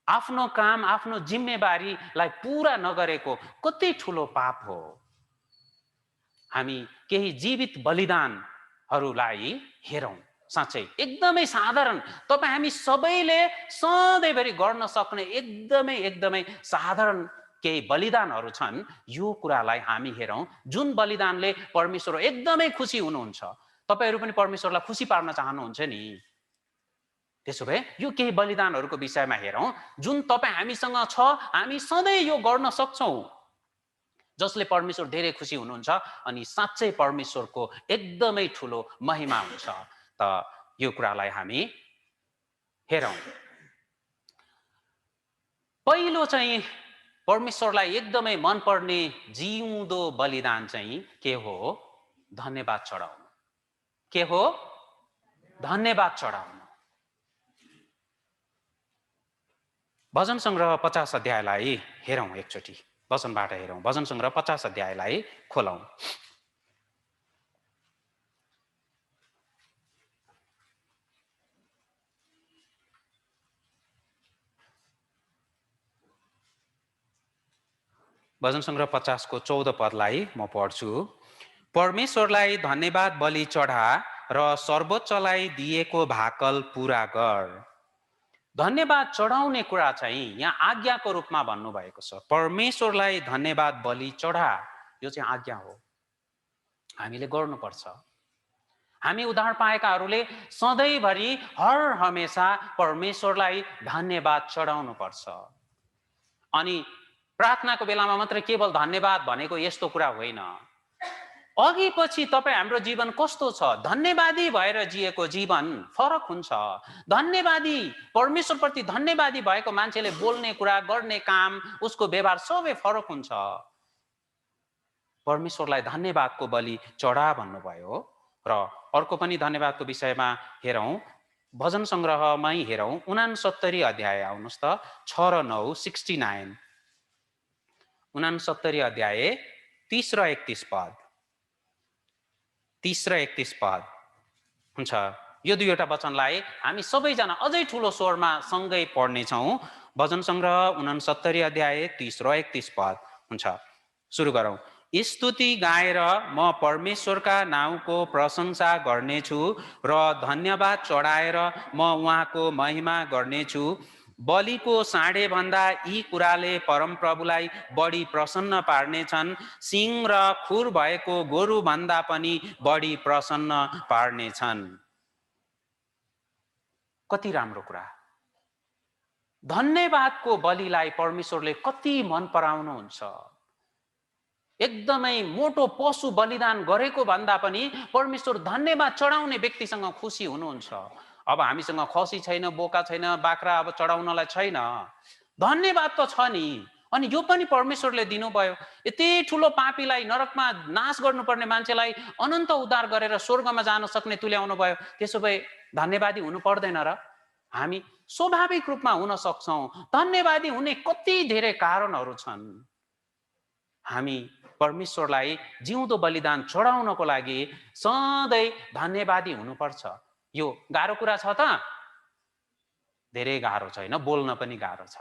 आफ्नो काम, आफ्नो जिम्मेवारीलाई पुरा नगरेको कति ठुलो पाप हो। हामी केही जीवित बलिदानहरूलाई हेरौँ। साँच्चै एकदमै साधारण, तपाईँ हामी सबैले सधैँभरि गर्न सक्ने एकदमै साधारण केही बलिदानहरू छन्। यो कुरालाई हामी हेरौँ, जुन बलिदानले परमेश्वर एकदमै खुसी हुनुहुन्छ। तपाईँहरू पनि परमेश्वरलाई खुसी पार्न चाहनुहुन्छ नि। त्यसो भए यो केही बलिदानहरूको विषयमा हेरौँ जुन तपाईँ हामीसँग छ। हामी सधैँ यो गर्न सक्छौँ, जसले परमेश्वर धेरै खुसी हुनुहुन्छ अनि साँच्चै परमेश्वरको एकदमै ठुलो महिमा हुन्छ। त यो कुरालाई हामी हेरौँ। पहिलो चाहिँ परमेश्वरलाई एकदमै मनपर्ने जिउँदो बलिदान चाहिँ के हो? धन्यवाद चढाउनु। के हो? धन्यवाद चढाउनु। भजन सङ्ग्रह 50 अध्यायलाई हेरौँ एकचोटि। वचनबाट हेरौँ। भजन सङ्ग्रह 50 अध्यायलाई खोलौँ। भजन सङ्ग्रह 50 को 14 पदलाई म पढ्छु। परमेश्वरलाई धन्यवाद बलि चढा र सर्वोच्चलाई दिएको भाकल पुरा गर। धन्यवाद चढाउने कुरा चाहिँ यहाँ आज्ञाको रूपमा भन्नुभएको छ। परमेश्वरलाई धन्यवाद बलि चढा, यो चाहिँ आज्ञा हो, हामीले गर्नुपर्छ। हामी उद्धार पाएकाहरूले सधैँभरि हर हमेशा परमेश्वरलाई धन्यवाद चढाउनु पर्छ। अनि प्रार्थनाको बेलामा मात्र केवल धन्यवाद भनेको यस्तो कुरा होइन। अघि पछि तपाईँ हाम्रो जीवन कस्तो छ, धन्यवादी भएर जिएको जीवन फरक हुन्छ। धन्यवादी, परमेश्वरप्रति धन्यवादी भएको मान्छेले बोल्ने कुरा, गर्ने काम, उसको व्यवहार सबै फरक हुन्छ। परमेश्वरलाई धन्यवादको बलि चढा भन्नुभयो। र अर्को पनि धन्यवादको विषयमा हेरौँ, भजन सङ्ग्रहमै हेरौँ, 69 अध्याय आउनुहोस् त, 6 र 9, 69, 69 अध्याय 30 र 31 पद, 30 र 31 पद हुन्छ। यो दुईवटा वचनलाई हामी सबैजना अझै ठुलो स्वरमा सँगै पढ्नेछौँ। भजन सङ्ग्रह 69 अध्याय 30 र 31 पद हुन्छ। सुरु गरौँ। स्तुति गाएर म परमेश्वरका नाउँको प्रशंसा गर्नेछु र धन्यवाद चढाएर म उहाँको महिमा गर्नेछु। बलिको साँढेभन्दा यी कुराले परमप्रभुलाई बढी प्रसन्न पार्नेछन्। सिंह र खुर भएको गोरुभन्दा पनि बढी प्रसन्न पार्नेछन्। कति राम्रो कुरा! धन्यवादको बलिलाई परमेश्वरले कति मन पराउनुहुन्छ। एकदमै मोटो पशु बलिदान गरेको भन्दा पनि परमेश्वर धन्यवाद चढाउने व्यक्तिसँग खुसी हुनुहुन्छ। अब हामीसँग खसी छैन, बोका छैन, बाख्रा अब चढाउनलाई छैन, धन्यवाद त छ नि। अनि यो पनि परमेश्वरले दिनुभयो। यति ठुलो पापीलाई, नरकमा नाश गर्नुपर्ने मान्छेलाई अनन्त उद्धार गरेर स्वर्गमा जान सक्ने तुल्याउनु भयो। त्यसो भए धन्यवादी हुनु पर्दैन र? हामी स्वाभाविक रूपमा हुन सक्छौँ। धन्यवादी हुने कति धेरै कारणहरू छन्। हामी परमेश्वरलाई जिउँदो बलिदान चढाउनको लागि सधैँ धन्यवादी हुनुपर्छ। यो गाह्रो कुरा छ त? धेरै गाह्रो छैन, बोल्न पनि गाह्रो छ।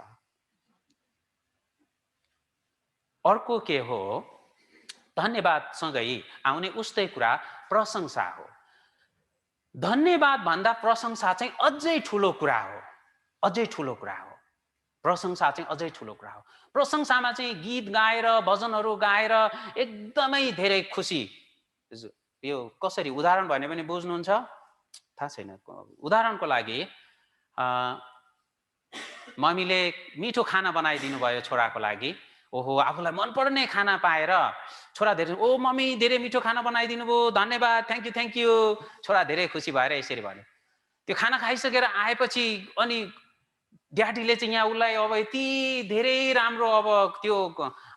अर्को के हो? धन्यवादसँगै आउने उस्तै कुरा प्रशंसा हो। धन्यवाद भन्दा प्रशंसा चाहिँ अझै ठुलो कुरा हो, अझै ठुलो कुरा हो। प्रशंसा चाहिँ अझै ठुलो कुरा हो। प्रशंसामा चाहिँ गीत गाएर, भजनहरू गाएर एकदमै धेरै खुसी। यो कसरी उदाहरण भने पनि बुझ्नुहुन्छ? थाहा छैन। उदाहरणको लागि मम्मीले मिठो खाना बनाइदिनु भयो छोराको लागि। ओहो, आफूलाई मनपर्ने खाना पाएर छोरा धेरै, ओ मम्मी धेरै मिठो खाना बनाइदिनु भयो, धन्यवाद, थ्याङ्क यू। छोरा धेरै खुसी भएर यसरी भन्यो। त्यो खाना खाइसकेर आएपछि अनि ड्याडीले चाहिँ यहाँ उसलाई अब यति धेरै राम्रो अब त्यो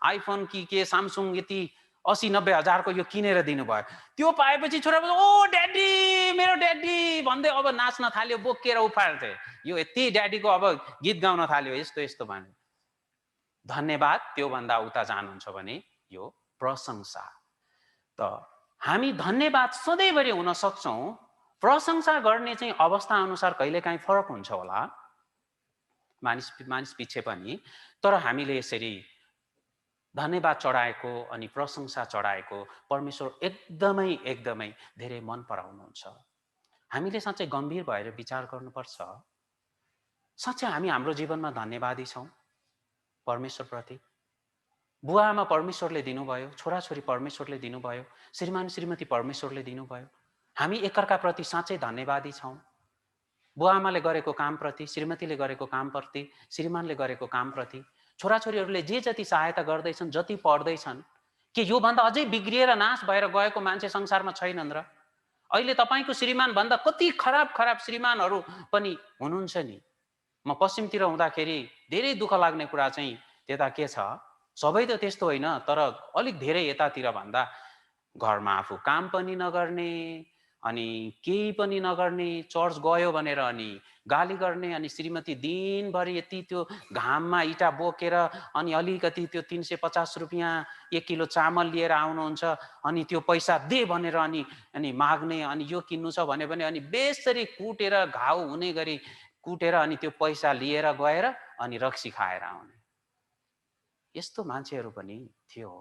आइफोन कि के सामसुङ यति 80-90 हजारको यो किनेर दिनुभयो। त्यो पाएपछि छोरा ओ ड्याडी, मेरो ड्याडी भन्दै अब नाच्न थाल्यो, बोकेर उफाल्थे। यो यति ड्याडीको अब गीत गाउन थाल्यो, यस्तो यस्तो भन्यो। धन्यवाद त्योभन्दा उता जानुहुन्छ भने यो प्रशंसा। त हामी धन्यवाद सधैँभरि हुन सक्छौँ। प्रशंसा गर्ने चाहिँ अवस्था अनुसार कहिलेकाहीँ फरक हुन्छ होला, मानिस पछि पनि। तर हामीले यसरी धन्यवाद चढाएको अनि प्रशंसा चढाएको परमेश्वर एकदमै एकदमै धेरै मन पराउनुहुन्छ। हामीले साँच्चै गम्भीर भएर विचार गर्नुपर्छ, साँच्चै हामी हाम्रो जीवनमा धन्यवादी छौँ परमेश्वरप्रति? बुवाआमा परमेश्वरले दिनुभयो, छोराछोरी परमेश्वरले दिनुभयो, श्रीमान श्रीमती परमेश्वरले दिनुभयो। हामी एकअर्काप्रति साँच्चै धन्यवादी छौँ? बुवाआमाले गरेको कामप्रति, श्रीमतीले गरेको कामप्रति, श्रीमानले गरेको कामप्रति, छोराछोरीहरूले जे जति सहायता गर्दैछन्, जति पढ्दैछन्, के योभन्दा अझै बिग्रिएर नाश भएर गएको मान्छे संसारमा छैनन् र? अहिले तपाईँको श्रीमान भन्दा कति खराब खराब श्रीमानहरू पनि हुनुहुन्छ नि। म पश्चिमतिर हुँदाखेरि धेरै दुःख लाग्ने कुरा चाहिँ त्यता के छ, सबै त त्यस्तो होइन, तर अलिक धेरै यतातिर भन्दा घरमा आफू काम पनि नगर्ने, अनि केही पनि नगर्ने, चर्च गयो भनेर अनि गाली गर्ने, अनि श्रीमती दिनभरि यति त्यो घाममा इँटा बोकेर अनि अलिकति त्यो 350 रुपियाँ 1 किलो चामल लिएर आउनुहुन्छ, अनि त्यो पैसा दे भनेर अनि माग्ने, अनि यो किन्नु छ भने पनि अनि बेसरी कुटेर घाउ हुने गरी कुटेर अनि त्यो पैसा लिएर गएर अनि रक्सी खाएर आउने। यस्तो मान्छेहरू पनि थियो।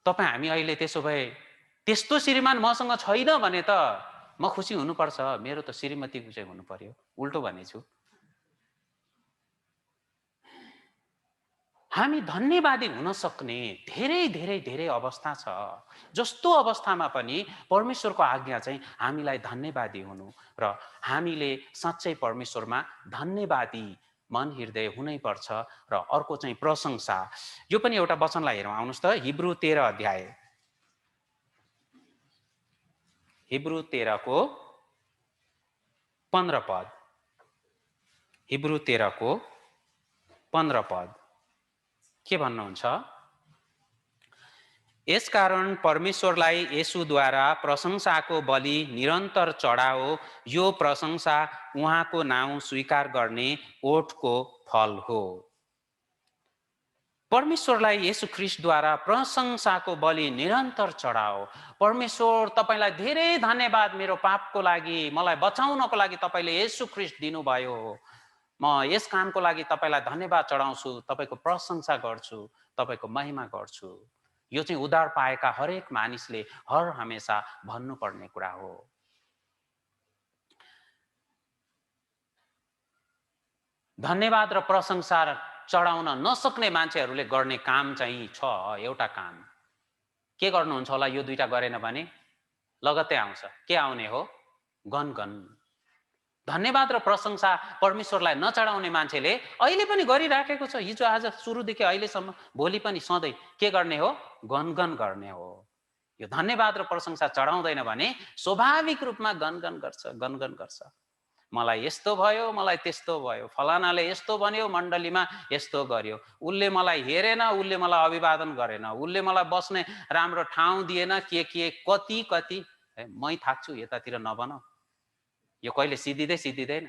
तपाईँ हामी अहिले त्यसो भए त्यस्तो श्रीमान मसँग छैन भने त म खुसी हुनुपर्छ, मेरो त श्रीमती खुसी हुनु पर्यो, उल्टो भनेछु। हामी धन्यवादी हुन सक्ने धेरै धेरै धेरै अवस्था छ। जस्तो अवस्थामा पनि परमेश्वरको आज्ञा चाहिँ हामीलाई धन्यवादी हुनु र हामीले साँच्चै परमेश्वरमा धन्यवादी मन हृदय हुनै पर्छ। र अर्को चाहिँ प्रशंसा। यो पनि एउटा वचनलाई हेरौँ, आउनुहोस् त, हिब्रू 13 अध्याय, हिब्रू 13 को 15 पद, हिब्रू 13 को 15 पद के भन्नुहुन्छ? यसकारण परमेश्वरलाई येशूद्वारा प्रशंसाको बलि निरन्तर चढाओ, यो प्रशंसा उहाँको नाउँ स्वीकार गर्ने ओठको फल हो। परमेश्वरलाई येशू ख्रीष्टद्वारा प्रशंसाको बलि निरन्तर चढाओ। परमेश्वर तपाईलाई धेरै धन्यवाद, मेरो पापको लागि, मलाई बचाउनको लागि तपाईले येशू ख्रीष्ट दिनुभयो। म यस कामको लागि तपाईलाई धन्यवाद चढाउँछु, तपाईको प्रशंसा गर्छु, तपाईको महिमा गर्छु। यो चाहिँ उद्धार पाएका हरेक मानिसले हर हमेशा भन्नुपर्ने कुरा हो। धन्यवाद र प्रशंसा चढाउन नसक्ने मान्छेहरूले गर्ने काम चाहिँ छ एउटा काम। के गर्नुहुन्छ होला? यो दुईटा गरेन भने लगत्तै आउँछ। के आउने हो? गनगन। धन्यवाद र प्रशंसा परमेश्वरलाई नचढाउने मान्छेले अहिले पनि गरिराखेको छ। हिजो आज सुरुदेखि अहिलेसम्म, भोलि पनि सधैँ के गर्ने हो? गनगन गर्ने हो। यो धन्यवाद र प्रशंसा चढाउँदैन भने स्वाभाविक रूपमा गनगन गर्छ, गनगन गर्छ। मलाई यस्तो भयो, मलाई त्यस्तो भयो, फलानाले यस्तो भन्यो, मण्डलीमा यस्तो गर्यो, उसले मलाई हेरेन, उसले मलाई अभिवादन गरेन, उसले मलाई बस्ने राम्रो ठाउँ दिएन, के कति कति। मै थाक्छु, यतातिर नबन। यो कहिले सिद्धिँदैन।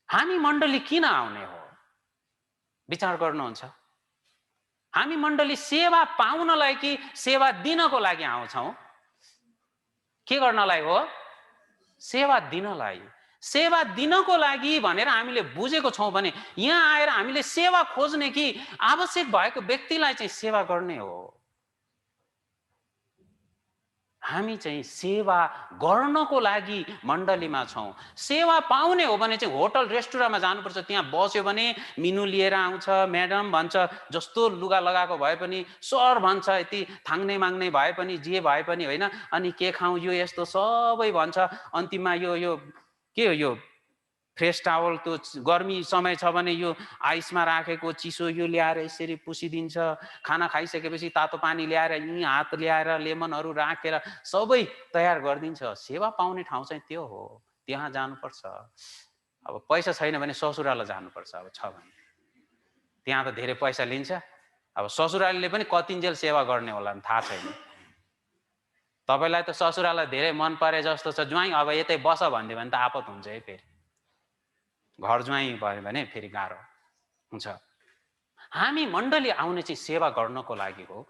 हामी मण्डली किन आउने हो? विचार गर्नुहुन्छ? हामी मण्डली सेवा पाउनलाई कि सेवा दिनको लागि आउँछौँ? के गर्नलाई हो? सेवा दिनलाई। सेवा दिनको लागि भनेर हामीले बुझेको छौँ भने यहाँ आएर हामीले सेवा खोज्ने कि आवश्यक भएको व्यक्तिलाई चाहिँ सेवा गर्ने हो? हामी चाहिँ सेवा गर्नको लागि मण्डलीमा छौँ। सेवा पाउने हो भने चाहिँ होटल रेस्टुरेन्टमा जानुपर्छ। त्यहाँ बस्यो भने मिनु लिएर आउँछ, म्याडम भन्छ, जस्तो लुगा लगाएको भए पनि, सर भन्छ, यति थाङ्ने माग्ने भए पनि, जे भए पनि होइन, अनि के खाउँ, यो यस्तो सबै भन्छ। अन्तिममा यो के हो, यो फ्रेस टावल, त्यो गर्मी समय छ भने यो आइसमा राखेको चिसो यो ल्याएर यसरी पुसिदिन्छ। खाना खाइसकेपछि तातो पानी ल्याएर यहीँ हात ल्याएर लेमनहरू राखेर सबै तयार गरिदिन्छ। सेवा पाउने ठाउँ चाहिँ त्यो हो, त्यहाँ जानुपर्छ। अब पैसा छैन भने ससुरालाई जानुपर्छ। अब छ भने त्यहाँ त धेरै पैसा लिन्छ। अब ससुरालीले पनि कतिन्जेल सेवा गर्ने होला नि थाहा छैन। तपाईँलाई त ससुरालाई धेरै मन परे जस्तो छ, ज्वाइँ अब यतै बस भनिदियो भने त आपत हुन्छ है। फेरि घर ज्वाइँ भयो भने फेरि गाह्रो हुन्छ। हामी मण्डली आउने चाहिँ सेवा गर्नको लागि हो,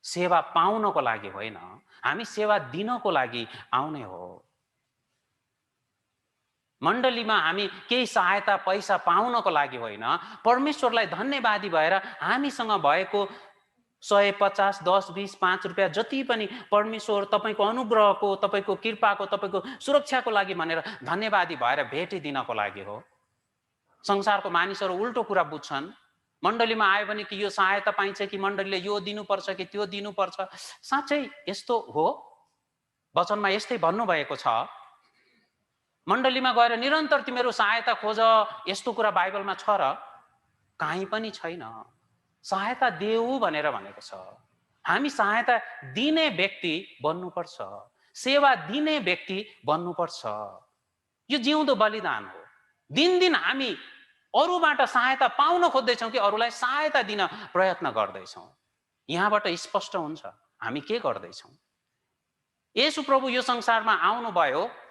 सेवा पाउनको लागि होइन। हामी सेवा दिनको लागि आउने हो। मण्डलीमा हामी केही सहायता पैसा पाउनको लागि होइन, परमेश्वरलाई धन्यवादी भएर हामीसँग भएको 150, 10, 20, 5 रुपियाँ जति पनि परमेश्वर तपाईँको अनुग्रहको, तपाईँको कृपाको, तपाईँको सुरक्षाको लागि भनेर धन्यवादी भएर भेटिदिनको लागि हो। संसारको मानिसहरू उल्टो कुरा बुझ्छन्। मण्डलीमा आयो भने कि यो सहायता पाइन्छ कि मण्डलीले यो दिनुपर्छ कि त्यो दिनुपर्छ। साँच्चै यस्तो हो? वचनमा यस्तै भन्नुभएको छ। मण्डलीमा गएर निरन्तर तिमीहरू सहायता खोज, यस्तो कुरा बाइबलमा छ र? कहीँ पनि छैन। सहायता देऊ भनेर भनेको छ। हामी सहायता दिने व्यक्ति बन्नुपर्छ, सेवा दिने व्यक्ति बन्नुपर्छ। यो जिउँदो बलिदान हो। दिनदिन हामी अरूबाट सहायता पाउन खोज्दैछौँ कि अरूलाई सहायता दिन प्रयत्न गर्दैछौँ? यहाँबाट स्पष्ट हुन्छ हामी के गर्दैछौँ। येशू प्रभु यो संसारमा आउनुभयो,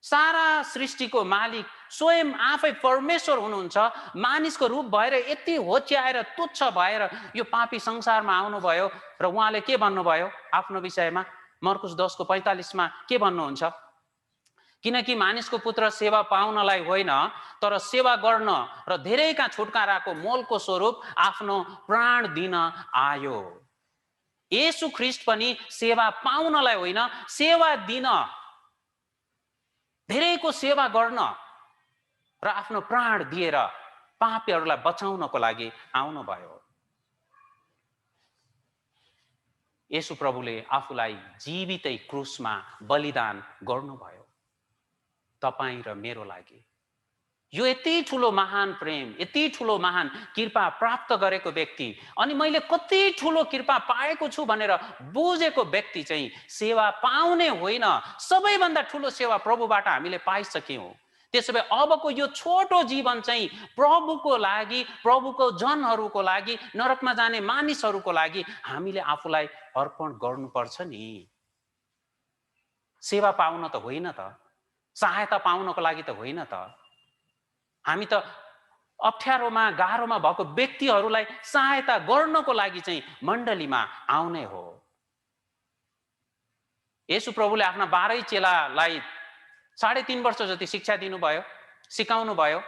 सारा सृष्टिको मालिक स्वयं आफै परमेश्वर हुनुहुन्छ, मानिसको रूप भएर यति होच्याएर तुच्छ भएर यो पापी संसारमा आउनुभयो। र उहाँले के भन्नुभयो आफ्नो विषयमा? मर्कुस 10:45 के भन्नुहुन्छ? किनकि मानिसको पुत्र सेवा पाउनलाई होइन तर सेवा गर्न र धेरैका छुटकाराको मोलको स्वरूप आफ्नो प्राण दिन आयो। येशू ख्रीष्ट पनि सेवा पाउनलाई होइन, सेवा दिन, धेरैको सेवा गर्न र आफ्नो प्राण दिएर पापीहरूलाई बचाउनको लागि आउनुभयो। येशू प्रभुले आफूलाई जीवितै क्रुसमा बलिदान गर्नुभयो तपाईं र मेरो लागि। यो यति ठुलो महान प्रेम, यति ठुलो महान कृपा प्राप्त गरेको व्यक्ति अनि मैले कति ठुलो कृपा पाएको छु भनेर बुझेको व्यक्ति चाहिँ सेवा पाउने होइन, सबैभन्दा ठुलो सेवा प्रभुबाट हामीले पाइसक्यौँ। त्यसो भए अबको यो छोटो जीवन चाहिँ प्रभुको लागि, प्रभुको जनहरूको लागि, नरकमा जाने मानिसहरूको लागि हामीले आफूलाई अर्पण गर्नुपर्छ नि। सेवा पाउन त होइन त, सहायता पाउनको लागि त होइन त। हामी त अप्ठ्यारोमा गाह्रोमा भएको व्यक्तिहरूलाई सहायता गर्नको लागि चाहिँ मण्डलीमा आउने हो। येशू प्रभुले आफ्ना 12 चेलालाई 3.5 वर्ष जति शिक्षा दिनुभयो, सिकाउनु भयो,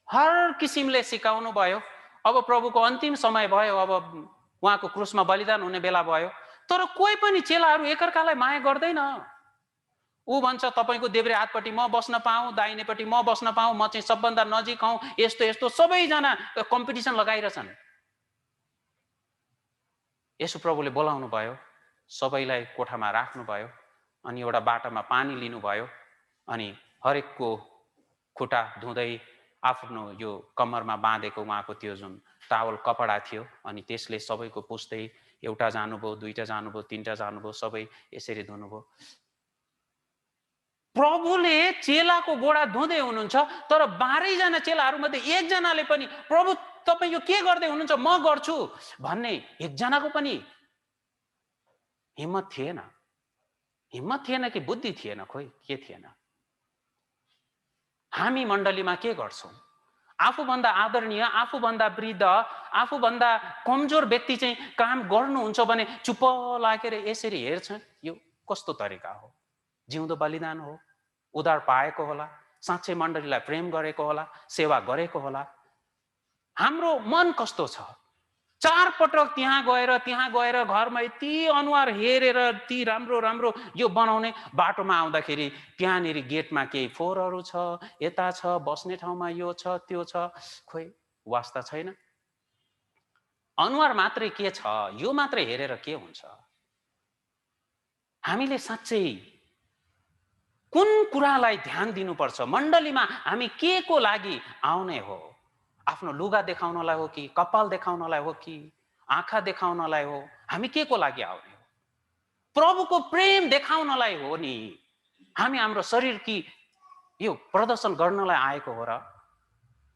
हर किसिमले सिकाउनु भयो। अब प्रभुको अन्तिम समय भयो, अब उहाँको क्रुसमा बलिदान हुने बेला भयो, तर कोही पनि चेलाहरू एकअर्कालाई माया गर्दैन। ऊ भन्छ तपाईको देब्रे हातपट्टि म बस्न पाऊँ, दाहिनेपट्टि म बस्न पाऊँ, म चाहिँ सबभन्दा नजिक हौँ, यस्तो यस्तो सबैजना कम्पिटिसन लगाइरहेछन्। येशू प्रभुले बोलाउनु भयो, सबैलाई कोठामा राख्नुभयो अनि एउटा बाटामा पानी लिनुभयो अनि हरेकको खुट्टा धुँदै आफ्नो यो कम्मरमा बाँधेको उहाँको त्यो जुन टावल कपडा थियो अनि त्यसले सबैको पुस्दै एउटा जानुभयो, दुईटा जानुभयो, तीनटा जानुभयो, सबै यसरी धुनुभयो। प्रभुले चेलाको गोडा धुँदै हुनुहुन्छ, तर 12 जना चेलाहरूमध्ये एकजनाले पनि प्रभु तपाईँ यो के गर्दै हुनुहुन्छ, म गर्छु भन्ने एकजनाको पनि हिम्मत थिएन। हिम्मत थिएन कि बुद्धि थिएन, खोइ के थिएन। हामी मण्डलीमा के गर्छौँ? आफूभन्दा आदरणीय, आफूभन्दा वृद्ध, आफूभन्दा कमजोर व्यक्ति चाहिँ काम गर्नुहुन्छ भने चुप्प लागेर यसरी हेर्छ, यो कस्तो तरिका हो? जिउँदो बलिदान हो, उद्धार पाएको होला, साँच्चै मण्डलीलाई प्रेम गरेको होला, सेवा गरेको होला। हाम्रो मन कस्तो छ? 4 पटक त्यहाँ गएर घरमा यति अनुहार हेरेर यति राम्रो राम्रो यो बनाउने, बाटोमा आउँदाखेरि त्यहाँनिर गेटमा केही फोहोरहरू छ, यता छ, बस्ने ठाउँमा यो छ, त्यो छ, खोइ वास्ता छैन। अनुहार मात्रै के छ, यो मात्रै हेरेर के हुन्छ? हामीले साँच्चै कुन कुरालाई ध्यान दिनुपर्छ? मण्डलीमा हामी के को लागि आउने हो? आफ्नो लुगा देखाउनलाई हो कि, कपाल देखाउनलाई हो कि, आँखा देखाउनलाई हो? हामी के को लागि आउने हो? प्रभुको प्रेम देखाउनलाई हो नि। हामी हाम्रो शरीर कि यो प्रदर्शन गर्नलाई आएको हो र?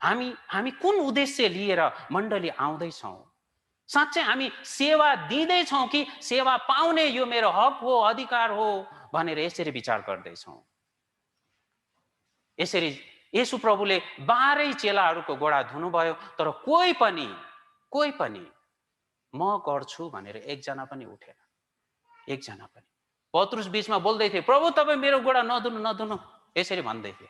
हामी कुन उद्देश्य लिएर मण्डली आउँदैछौँ? साँच्चै हामी सेवा दिँदैछौँ कि सेवा पाउने यो मेरो हक हो, अधिकार हो भनेर यसरी विचार गर्दैछौँ? यसरी येशू प्रभुले 12 चेलाहरूको गोडा धुनुभयो, तर कोही पनि म गर्छु भनेर एकजना पनि उठेन, एकजना पनि। पत्रुस बीचमा बोल्दै थिए, प्रभु तपाईँ मेरो गोडा नधुनु यसरी भन्दै थिए।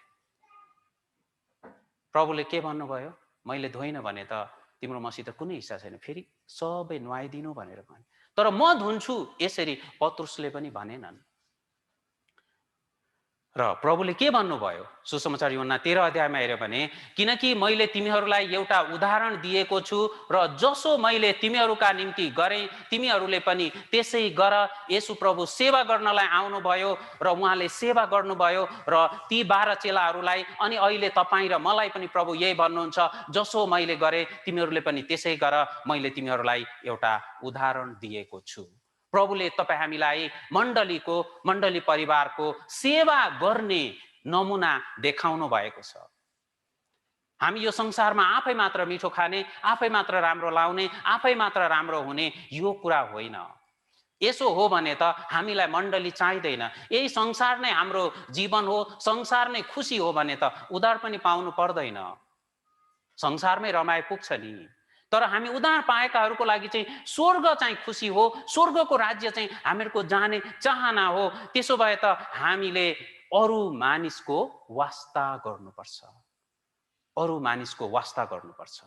प्रभुले के भन्नुभयो? मैले धोइन भने त तिम्रो मसित कुनै हिस्सा छैन, फेरि सबै नुहाइदिनु भनेर भने। तर म धुन्छु यसरी पत्रुसले पनि भनेनन्। र प्रभुले के भन्नुभयो? सुसमाचार यूहन्ना 13 अध्यायमा हेर्यो भने, किनकि मैले तिमीहरूलाई एउटा उदाहरण दिएको छु र जसो मैले तिमीहरूका निम्ति गरेँ तिमीहरूले पनि त्यसै गर। येशू प्रभु सेवा गर्नलाई आउनुभयो र उहाँले सेवा गर्नुभयो र ती 12 चेलाहरूलाई अनि अहिले तपाईँ र मलाई पनि प्रभु यही भन्नुहुन्छ, जसो मैले गरेँ तिमीहरूले पनि त्यसै गर, मैले तिमीहरूलाई एउटा उदाहरण दिएको छु। प्रभुले तपाईँ हामीलाई मण्डली परिवारको सेवा गर्ने नमुना देखाउनु भएको छ। हामी यो संसारमा आफै मात्र मिठो खाने, आफै मात्र राम्रो लाउने, आफै मात्र राम्रो हुने यो कुरा होइन। यसो हो भने त हामीलाई मण्डली चाहिँदैन। यही संसार नै हाम्रो जीवन हो, संसार नै खुसी हो भने त उद्धार पनि पाउनु पर्दैन, संसारमै रमाए पुग्छ नि। तर हामी उद्धार पाएकाहरूको लागि चाहिँ स्वर्ग चाहिँ खुसी हो, स्वर्गको राज्य चाहिँ हामीहरूको जाने चाहना हो। त्यसो भए त हामीले अरू मानिसको वास्ता गर्नुपर्छ, अरू मानिसको वास्ता गर्नुपर्छ।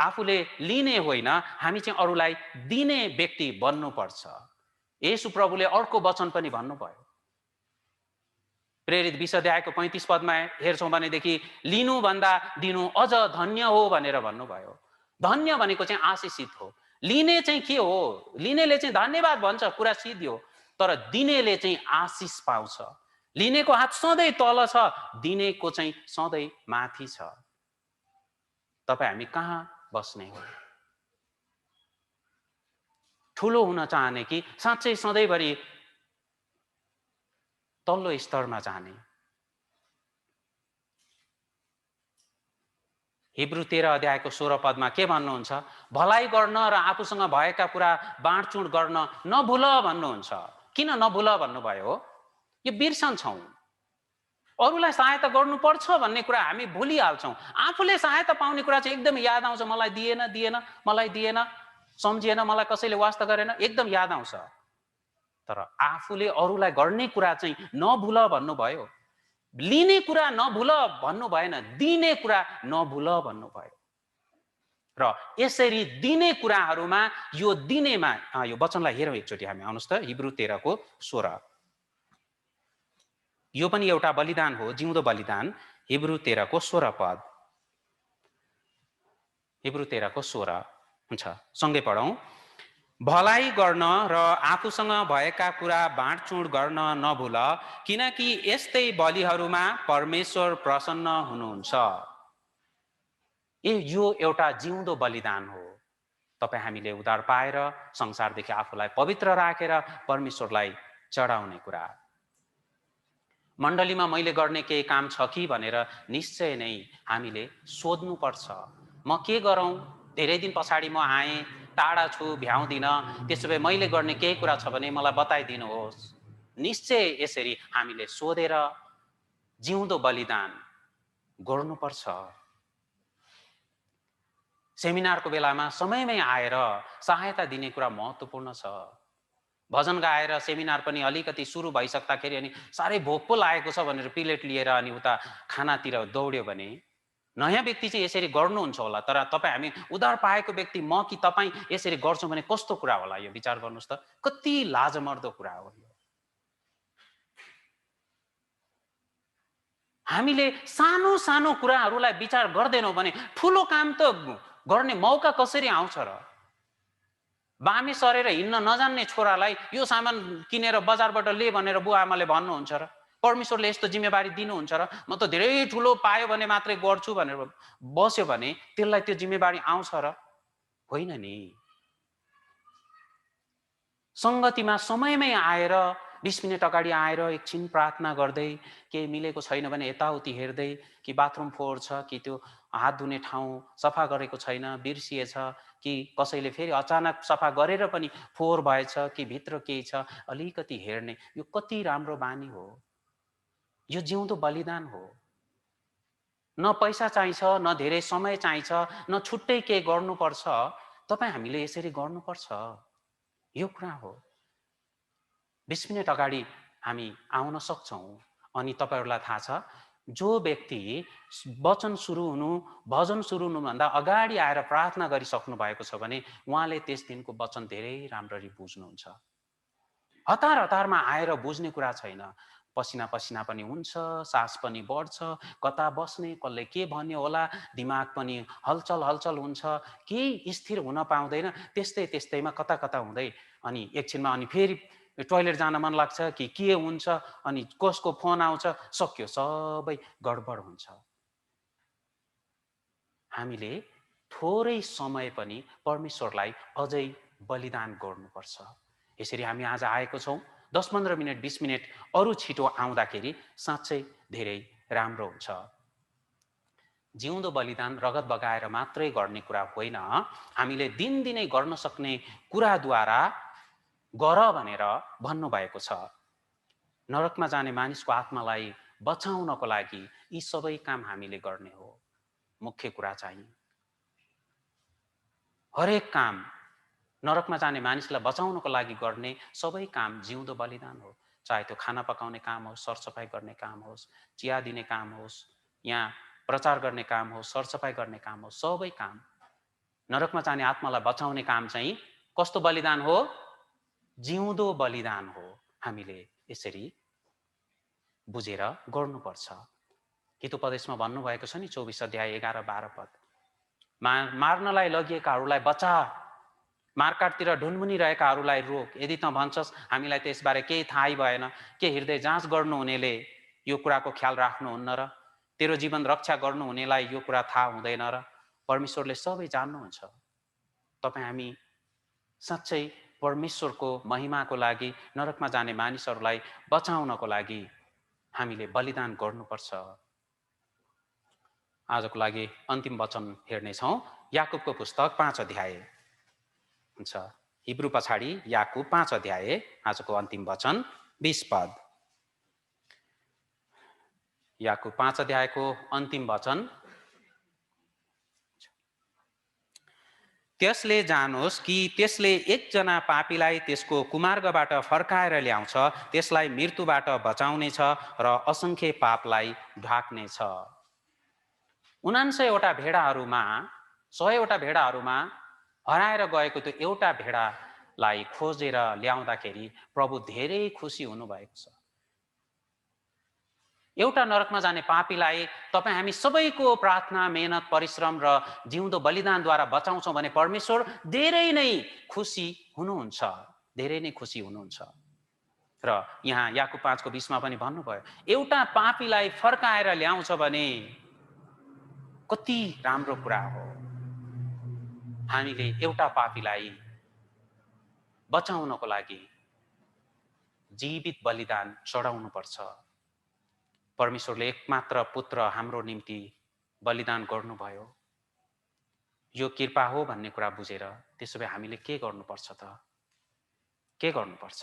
आफूले लिने होइन, हामी चाहिँ अरूलाई दिने व्यक्ति बन्नुपर्छ। येशू प्रभुले अर्को वचन पनि भन्नुभयो। प्रेरित 20 अध्यायको 35 पदमा हेर्छौँ भनेदेखि लिनुभन्दा दिनु अझ धन्य हो भनेर भन्नुभयो। धन्य भनेको चाहिँ आशिषित हो। लिने चाहिँ के हो? लिनेले चाहिँ धन्यवाद भन्छ, कुरा सिद्धि हो। तर दिनेले चाहिँ आशिष पाउँछ। लिनेको हात सधैँ तल छ, दिनेको चाहिँ सधैँ माथि छ। तपाईँ हामी कहाँ बस्ने हो? ठुलो हुन चाहने कि साँच्चै सधैँभरि तल्लो स्तरमा जाने? हिब्रू 13 अध्यायको 16 पदमा के भन्नुहुन्छ? भलाइ गर्न र आफूसँग भएका कुरा बाँडचुँड गर्न नभुल भन्नुहुन्छ। किन नभुल भन्नुभयो? यो बिर्सन्छौँ। अरूलाई सहायता गर्नुपर्छ भन्ने कुरा हामी भुलिहाल्छौँ। आफूले सहायता पाउने कुरा चाहिँ एकदम याद आउँछ। मलाई दिएन, मलाई दिएन, सम्झिएन, मलाई कसैले वास्ता गरेन, एकदम याद आउँछ। तर आफूले अरूलाई गर्ने कुरा चाहिँ नभुल भन्नुभयो। लिने कुरा नभुल भन्नु भएन, दिने कुरा नभुल भन्नुभयो। र यसरी दिने कुराहरूमा यो दिनेमा यो वचनलाई हेरौँ एकचोटि हामी। आउनुहोस् त हिब्रू 13 को 16। यो पनि एउटा बलिदान हो, जिउँदो बलिदान। हिब्रू 13 को 16 पद। हिब्रू 13 को 16 हुन्छ, सँगै पढौँ। भलाइ गर्न र आफूसँग भएका कुरा बाँडचुँड गर्न नभुल, किनकि यस्तै बलिहरूमा परमेश्वर प्रसन्न हुनुहुन्छ। यो एउटा जिउँदो बलिदान हो। तपाईँ हामीले उद्धार पाएर संसारदेखि आफूलाई पवित्र राखेर परमेश्वरलाई चढाउने कुरा। मण्डलीमा मैले गर्ने केही काम छ कि भनेर निश्चय नै हामीले सोध्नुपर्छ। म के गरौँ? धेरै दिन पछाडि म आएँ, टाढा छु, भ्याउँदिन, त्यसो भए मैले गर्ने केही कुरा छ भने मलाई बताइदिनुहोस्। निश्चय यसरी हामीले सोधेर जिउँदो बलिदान गर्नुपर्छ। सेमिनारको बेलामा समयमै आएर सहायता दिने कुरा महत्त्वपूर्ण छ। भजन गाएर सेमिनार पनि अलिकति सुरु भइसक्दाखेरि अनि साह्रै भोक पो लागेको छ भनेर प्लेट लिएर अनि उता खानातिर दौड्यो भने नयाँ व्यक्ति चाहिँ यसरी गर्नुहुन्छ होला। तर तपाईँ हामी उद्धार पाएको व्यक्ति म कि तपाईँ यसरी गर्छौँ भने कस्तो कुरा होला? यो विचार गर्नुहोस् त, कति लाजमर्दो कुरा हो यो। हामीले सानो सानो कुराहरूलाई विचार गर्दैनौँ भने ठुलो काम त गर्ने मौका कसरी आउँछ र? बामे सरेर हिँड्न नजान्ने छोरालाई यो सामान किनेर बजारबाट ले भनेर बुवा आमाले भन्नुहुन्छ र? परमेश्वरले यस्तो जिम्मेवारी दिनुहुन्छ र? म त धेरै ठुलो पायो भने मात्रै गर्छु भनेर बस्यो भने त्यसलाई त्यो जिम्मेवारी आउँछ र? होइन नि। सङ्गतिमा समयमै आएर 20 मिनट अगाडि आएर एकछिन प्रार्थना गर्दै, केही मिलेको छैन भने यताउति हेर्दै, कि बाथरुम फोहोर छ, कि त्यो हात धुने ठाउँ सफा गरेको छैन, बिर्सिएछ, कि कसैले फेरि अचानक सफा गरेर पनि फोहोर भएछ, कि भित्र केही छ, अलिकति हेर्ने, यो कति राम्रो बानी हो। यो जिउँदो बलिदान हो। न पैसा चाहिन्छ, न धेरै समय चाहिन्छ, न छुट्टै केही गर्नुपर्छ। तपाईँ हामीले यसरी गर्नुपर्छ। यो कुरा हो। 20 मिनट अगाडि हामी आउन सक्छौँ। अनि तपाईँहरूलाई थाहा छ, जो व्यक्ति वचन सुरु हुनु, भजन सुरु हुनुभन्दा अगाडि आएर प्रार्थना गरिसक्नु भएको छ भने उहाँले त्यस दिनको वचन धेरै राम्ररी बुझ्नुहुन्छ। हतार हतारमा आएर बुझ्ने कुरा छैन। पसिना पसिना पनि हुन्छ, सास पनि बढ्छ, कता बस्ने, कसले के भन्यो होला, दिमाग पनि हलचल हलचल हुन्छ, केही स्थिर हुन पाउँदैन। त्यस्तै त्यस्तैमा कता कता हुँदै अनि एकछिनमा अनि फेरि टोइलेट जान मन लाग्छ कि के हुन्छ, अनि कसको फोन आउँछ, सक्यो, सबै गडबड हुन्छ। हामीले थोरै समय पनि परमेश्वरलाई अझै बलिदान गर्नुपर्छ। यसरी हामी आज आएको छौँ। 10-15 मिनट 20 मिनट अरू छिटो आउँदाखेरि साँच्चै धेरै राम्रो हुन्छ। जिउँदो बलिदान रगत बगाएर मात्रै गर्ने कुरा होइन, हामीले दिनदिनै गर्न सक्ने कुराद्वारा गर भनेर भन्नुभएको छ। नरकमा जाने मानिसको आत्मालाई बचाउनको लागि यी सबै काम हामीले गर्ने हो। मुख्य कुरा चाहिँ हरेक काम नरकमा जाने मानिसलाई बचाउनको लागि गर्ने सबै काम जिउँदो बलिदान हो। चाहे त्यो खाना पकाउने काम होस्, सरसफाइ गर्ने काम होस्, चिया दिने काम होस्, यहाँ प्रचार गर्ने काम होस्, सरसफाइ गर्ने काम होस्, सबै काम नरकमा जाने आत्मालाई बचाउने काम चाहिँ कस्तो बलिदान हो? जिउँदो बलिदान हो। हामीले यसरी बुझेर गर्नुपर्छ। हितोपदेशमा भन्नुभएको छ नि 24 अध्याय 11-12 पद, मार्नलाई लगिएकाहरूलाई बचा, मारकाटतिर ढुनमुनिरहेकाहरूलाई रोक। यदि त भन्छस् हामीलाई त यसबारे केही थाहै भएन, के हृदय जाँच गर्नुहुनेले यो कुराको ख्याल राख्नुहुन्न र? तेरो जीवन रक्षा गर्नुहुनेलाई यो कुरा थाहा हुँदैन र? परमेश्वरले सबै जान्नुहुन्छ। तपाईँ हामी साँच्चै परमेश्वरको महिमाको लागि, नरकमा जाने मानिसहरूलाई बचाउनको लागि हामीले बलिदान गर्नुपर्छ। आजको लागि अन्तिम वचन हेर्नेछौँ। याकुबको पुस्तक 5 अध्याय हुन्छ। हिब्रू पछाडि याकुब 5 अध्याय, आजको अन्तिम वचन 20 पद। याकुब 5 अध्यायको अन्तिम वचन, त्यसले जानोस् कि त्यसले एकजना पापीलाई त्यसको कुमार्गबाट फर्काएर ल्याउँछ, त्यसलाई मृत्युबाट बचाउनेछ र असङ्ख्य पापलाई ढाक्नेछ। 79वटा भेडाहरूमा 100वटा भेडाहरूमा हराएर गएको त्यो एउटा भेडालाई खोजेर ल्याउँदाखेरि प्रभु धेरै खुसी हुनुभएको छ। एउटा नरकमा जाने पापीलाई तपाईँ हामी सबैको प्रार्थना, मेहनत, परिश्रम र जिउँदो बलिदानद्वारा बचाउँछौँ भने परमेश्वर धेरै नै खुसी हुनुहुन्छ, धेरै नै खुसी हुनुहुन्छ। र यहाँ याकुब 5 को 20 मा पनि भन्नुभयो, एउटा पापीलाई फर्काएर ल्याउँछ भने कति राम्रो कुरा हो। हामीले एउटा पापीलाई बचाउनको लागि जीवित बलिदान चढाउनुपर्छ। परमेश्वरले एकमात्र पुत्र हाम्रो निम्ति बलिदान गर्नुभयो। यो कृपा हो भन्ने कुरा बुझेर त्यसो भए हामीले के गर्नुपर्छ त? के गर्नुपर्छ?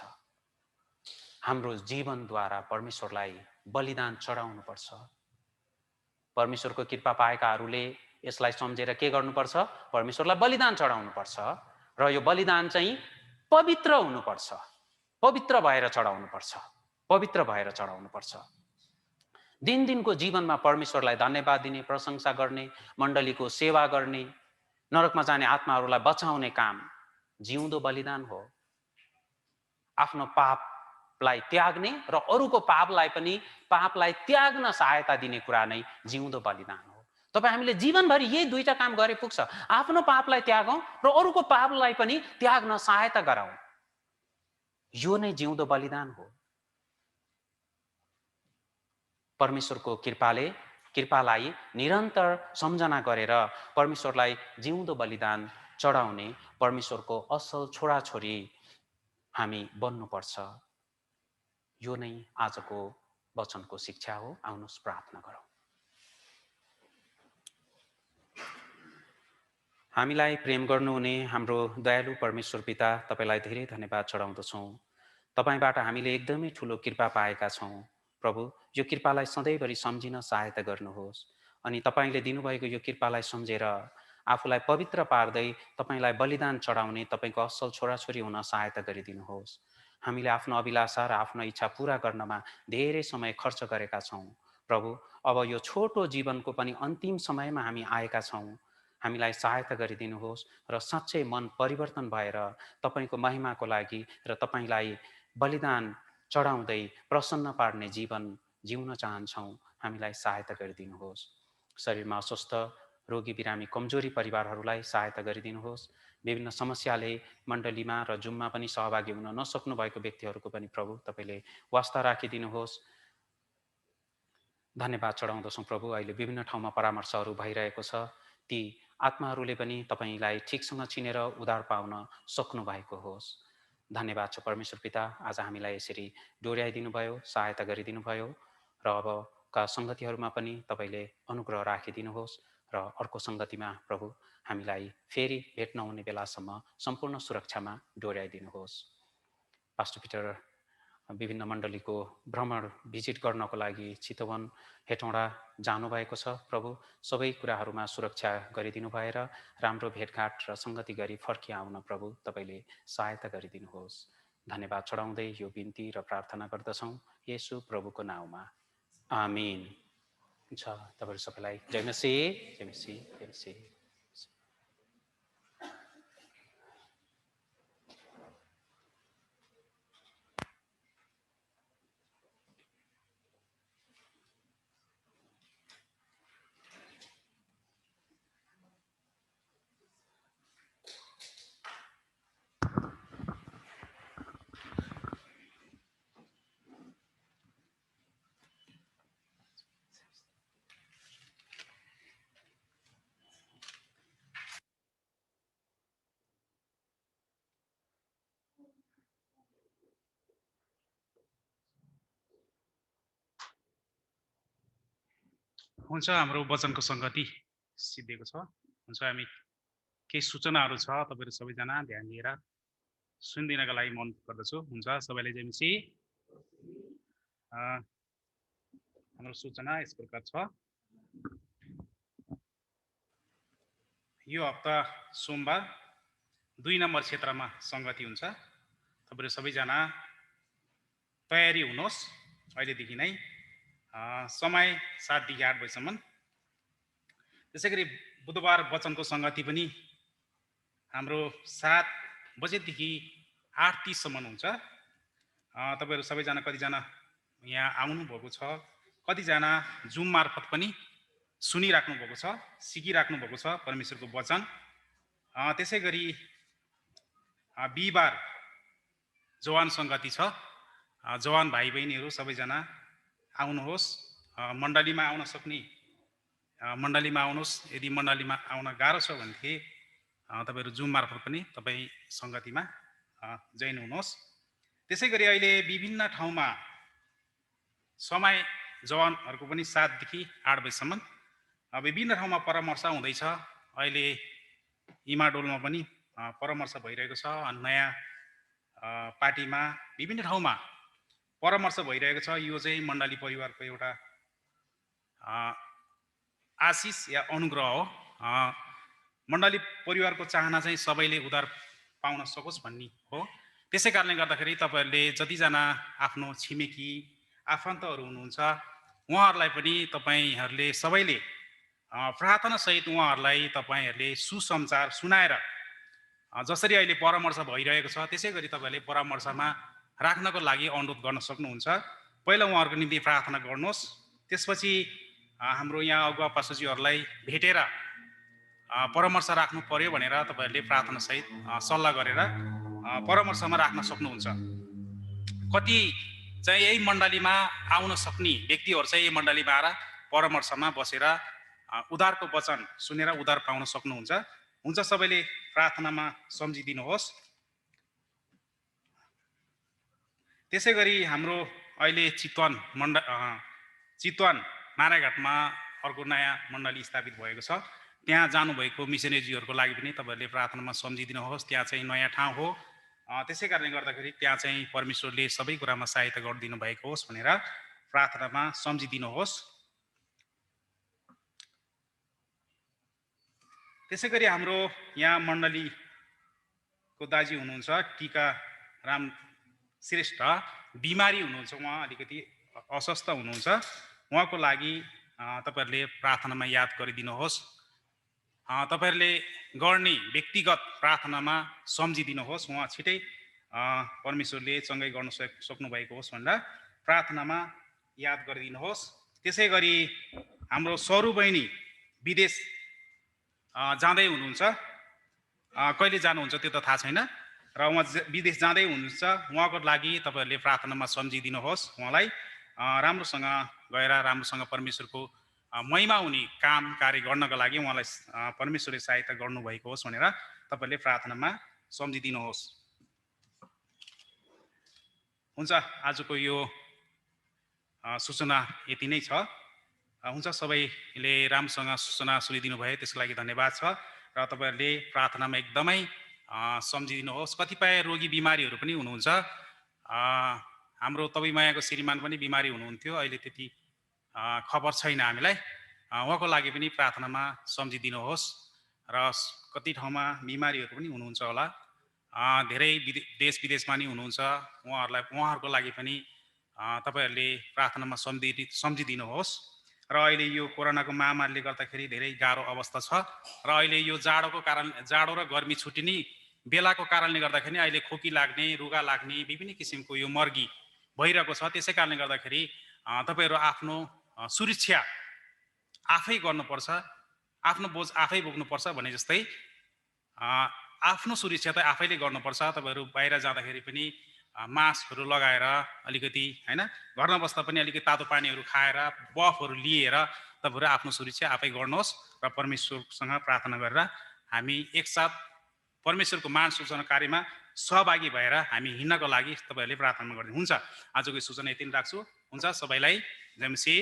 हाम्रो जीवनद्वारा परमेश्वरलाई बलिदान चढाउनुपर्छ। परमेश्वरको कृपा पाएकाहरूले यसलाई सम्झेर के गर्नुपर्छ? परमेश्वरलाई बलिदान चढाउनुपर्छ। र यो बलिदान चाहिँ पवित्र हुनुपर्छ, पवित्र भएर चढाउनुपर्छ, पवित्र भएर चढाउनुपर्छ। दिनको जीवनमा परमेश्वरलाई धन्यवाद दिने, प्रशंसा गर्ने, मण्डलीको सेवा गर्ने, नरकमा जाने आत्माहरूलाई बचाउने काम जिउँदो बलिदान हो। आफ्नो पापलाई त्याग्ने र अरूको पापलाई त्याग्न सहायता दिने कुरा नै जिउँदो बलिदान हो। तपाईँ हामीले जीवनभरि यही दुईटा काम गरे पुग्छ। आफ्नो पापलाई त्यागौँ र अरूको पापलाई पनि त्याग्न सहायता गराउँ। यो नै जिउँदो बलिदान हो। परमेश्वरको कृपालाई निरन्तर सम्झना गरेर परमेश्वरलाई जिउँदो बलिदान चढाउने परमेश्वरको असल छोराछोरी हामी बन्नुपर्छ। यो नै आजको वचनको शिक्षा हो। आउनुहोस् प्रार्थना गरौँ। हामीलाई प्रेम गर्नुहुने हाम्रो दयालु परमेश्वर पिता, तपाईलाई धेरै धन्यवाद चढाउँदछौँ। तपाईबाट हामीले एकदमै ठुलो कृपा पाएका छौँ। प्रभु, यो कृपालाई सधैँभरि सम्झिन सहायता गर्नुहोस् अनि तपाईँले दिनुभएको यो कृपालाई सम्झेर आफूलाई पवित्र पार्दै तपाईँलाई बलिदान चढाउने तपाईँको असल छोराछोरी हुन सहायता गरिदिनुहोस्। हामीले आफ्नो अभिलाषा र आफ्नो इच्छा पूरा गर्नमा धेरै समय खर्च गरेका छौँ। प्रभु, अब यो छोटो जीवनको पनि अन्तिम समयमा हामी आएका छौँ। हामीलाई सहायता गरिदिनुहोस् र साँच्चै मन परिवर्तन भएर तपाईँको महिमाको लागि र तपाईँलाई बलिदान चढाउँदै प्रसन्न पार्ने जीवन जिउन चाहन्छौँ। हामीलाई सहायता गरिदिनुहोस्। शरीरमा अस्वस्थ, रोगी, बिरामी, कमजोरी परिवारहरूलाई सहायता गरिदिनुहोस्। विभिन्न समस्याले मण्डलीमा र जुममा पनि सहभागी हुन नसक्नु भएको व्यक्तिहरूको पनि प्रभु तपाईँले वास्ता राखिदिनुहोस्। धन्यवाद चढाउँदछौँ प्रभु। अहिले विभिन्न ठाउँमा परामर्शहरू भइरहेको छ। ती आत्माहरूले पनि तपाईँलाई ठिकसँग चिनेर उद्धार पाउन सक्नु भएको होस्। धन्यवाद छ परमेश्वर पिता, आज हामीलाई यसरी डोर्याइदिनु भयो, सहायता गरिदिनु भयो र अबका सङ्गतिहरूमा पनि तपाईँले अनुग्रह राखिदिनुहोस् र अर्को सङ्गतिमा प्रभु हामीलाई फेरि भेट नहुने बेलासम्म सम्पूर्ण सुरक्षामा डोर्याइदिनुहोस्। पास्टर पिटर विभिन्न मण्डलीको भ्रमण भिजिट गर्नको लागि चितवन, हेटौँडा जानुभएको छ। प्रभु, सबै कुराहरूमा सुरक्षा गरिदिनु भएर राम्रो भेटघाट र सङ्गति गरी फर्किआउन प्रभु तपाईँले सहायता गरिदिनुहोस्। धन्यवाद चढाउँदै यो बिन्ती र प्रार्थना गर्दछौँ येशू प्रभुको नाउँमा, आमिन। हुन्छ, तपाईँहरू सबैलाई जय मसीह, जय मसीह, जय मसीह। हुन्छ, हाम्रो वचनको संगति सिद्धिएको छ। हुन्छ, हामी केही सूचनाहरू छ, तपाईँहरू सबैजना ध्यान दिएर सुनिदिनका लागि मन गर्दछु। हुन्छ, सबैले जेमसी हाम्रो सूचना यस प्रकार छ। यो हप्ता सोमबार 2 नम्बर क्षेत्रमा संगति हुन्छ। तपाईँहरू सबैजना तयारी हुनुहोस् अहिलेदेखि नै। समय 7 देखि 8 बजीसम्म। त्यसै गरी बुधबार वचनको संगति पनि हाम्रो 7 बजेदेखि 8:30सम्म हुन्छ। तपाईँहरू सबैजना कतिजना यहाँ आउनुभएको छ, कतिजना जुम मार्फत पनि सुनिराख्नु भएको छ, सिकिराख्नु भएको छ परमेश्वरको वचन। त्यसै गरी बिहिबार जवान संगति छ। जवान भाइ बहिनीहरू सबैजना आउनुहोस्। मण्डलीमा आउन सक्ने मण्डलीमा आउनुहोस्। यदि मण्डलीमा आउन गाह्रो छ भनेदेखि तपाईँहरू जुम मार्फत पनि तपाईँ संगतिमा जोइन हुनुहोस्। त्यसै गरी अहिले विभिन्न ठाउँमा समय जवानहरूको पनि 7 देखि 8 बजीसम्म विभिन्न ठाउँमा परामर्श हुँदैछ। अहिले इमाडोलमा पनि परामर्श भइरहेको छ। नयाँ पार्टीमा विभिन्न ठाउँमा परामर्श भइरहेको छ। यो चाहिँ मण्डली परिवारको एउटा आशिष या अनुग्रह हो। मण्डली परिवारको चाहना चाहिँ सबैले उद्धार पाउन सकोस् भन्ने हो। त्यसै कारणले गर्दाखेरि तपाईँहरूले जतिजना आफ्नो छिमेकी आफन्तहरू हुनुहुन्छ उहाँहरूलाई पनि तपाईँहरूले सबैले प्रार्थनासहित उहाँहरूलाई तपाईँहरूले सुसमाचार सुनाएर जसरी अहिले परामर्श भइरहेको छ त्यसै गरी तपाईँहरूले परामर्शमा राख्नको लागि अनुरोध गर्न सक्नुहुन्छ। पहिला उहाँहरूको निम्ति प्रार्थना गर्नुहोस्। त्यसपछि हाम्रो यहाँ अगुवा पास्टरजीहरूलाई भेटेर परामर्श राख्नु पर्यो भनेर तपाईँहरूले प्रार्थनासहित सल्लाह गरेर परामर्शमा राख्न सक्नुहुन्छ। कति चाहिँ यही मण्डलीमा आउन सक्ने व्यक्तिहरू चाहिँ यही मण्डलीमा आएर परामर्शमा बसेर उद्धारको वचन सुनेर उद्धार पाउन सक्नुहुन्छ। हुन्छ, सबैले प्रार्थनामा सम्झिदिनुहोस्। त्यसै गरी हाम्रो अहिले चितवन नारायणघाटमा अर्को नयाँ मण्डली स्थापित भएको छ। त्यहाँ जानुभएको मिसनरीजीहरूको लागि पनि तपाईँहरूले प्रार्थनामा सम्झिदिनुहोस्। त्यहाँ चाहिँ नयाँ ठाउँ हो। त्यसै कारणले गर्दाखेरि त्यहाँ चाहिँ परमेश्वरले सबै कुरामा सहायता गरिदिनु भएको होस् भनेर प्रार्थनामा सम्झिदिनुहोस्। त्यसै गरी हाम्रो यहाँ मण्डलीको दाजु हुनुहुन्छ टीकाराम श्रेष्ठ, बिमारी हुनुहुन्छ। उहाँ अलिकति अस्वस्थ हुनुहुन्छ। उहाँको लागि तपाईँहरूले प्रार्थनामा याद गरिदिनुहोस्। तपाईँहरूले गर्ने व्यक्तिगत प्रार्थनामा सम्झिदिनुहोस्। उहाँ छिटै परमेश्वरले चङ्गाइ गर्न सक्नुभएको होस् भनेर प्रार्थनामा याद गरिदिनुहोस्। त्यसै गरी हाम्रो सरू बहिनी विदेश जाँदै हुनुहुन्छ। कहिले जानुहुन्छ त्यो त थाहा छैन र उहाँ विदेश जाँदै हुनुहुन्छ। उहाँको लागि तपाईँहरूले प्रार्थनामा सम्झिदिनुहोस्। उहाँलाई राम्रोसँग गएर राम्रोसँग परमेश्वरको महिमा हुने काम कार्य गर्नको लागि उहाँलाई परमेश्वरले सहायता गर्नुभएको होस् भनेर तपाईँहरूले प्रार्थनामा सम्झिदिनुहोस्। हुन्छ, आजको यो सूचना यति नै छ। हुन्छ, सबैले राम्रोसँग सूचना सुनिदिनु भयो त्यसको लागि धन्यवाद छ र तपाईँहरूले प्रार्थनामा एकदमै सम्झिदिनुहोस्। कतिपय रोगी बिमारीहरू पनि हुनुहुन्छ। हाम्रो तबिमायाको श्रीमान पनि बिमारी हुनुहुन्थ्यो। अहिले त्यति खबर छैन हामीलाई। उहाँको लागि पनि प्रार्थनामा सम्झिदिनुहोस्। र कति ठाउँमा बिमारीहरू पनि हुनुहुन्छ होला। धेरै देश विदेशमा नि हुनुहुन्छ। उहाँहरूको लागि पनि तपाईँहरूले प्रार्थनामा सम्झिदिनुहोस्। र अहिले यो कोरोनाको महामारीले गर्दाखेरि धेरै गाह्रो अवस्था छ र अहिले यो जाडो र गर्मी छुट्टिने बेलाको कारणले गर्दाखेरि अहिले खोकी लाग्ने, रुगा लाग्ने विभिन्न किसिमको यो मर्गी भइरहेको छ। त्यसै कारणले गर्दाखेरि तपाईँहरू आफ्नो सुरक्षा आफै गर्नुपर्छ। आफ्नो बोझ आफै बोक्नुपर्छ भने जस्तै आफ्नो सुरक्षा त आफैले गर्नुपर्छ। तपाईँहरू बाहिर जाँदाखेरि पनि मास्कहरू लगाएर अलिकति हैन, घरमा बस्दा पनि अलिकति तातो पानीहरू खाएर बफहरू लिएर तपाईँहरू आफ्नो सुरक्षा आफै गर्नुहोस् र परमेश्वरसँग प्रार्थना गरेर हामी एकसाथ परमेश्वरको मान सूचना कार्यमा सहभागी भएर हामी हिँड्नको लागि तपाईँहरूले प्रार्थना गर्दै हुन्छ। आजको सूचना यति नै राख्छु। हुन्छ, सबैलाई जय मसीह।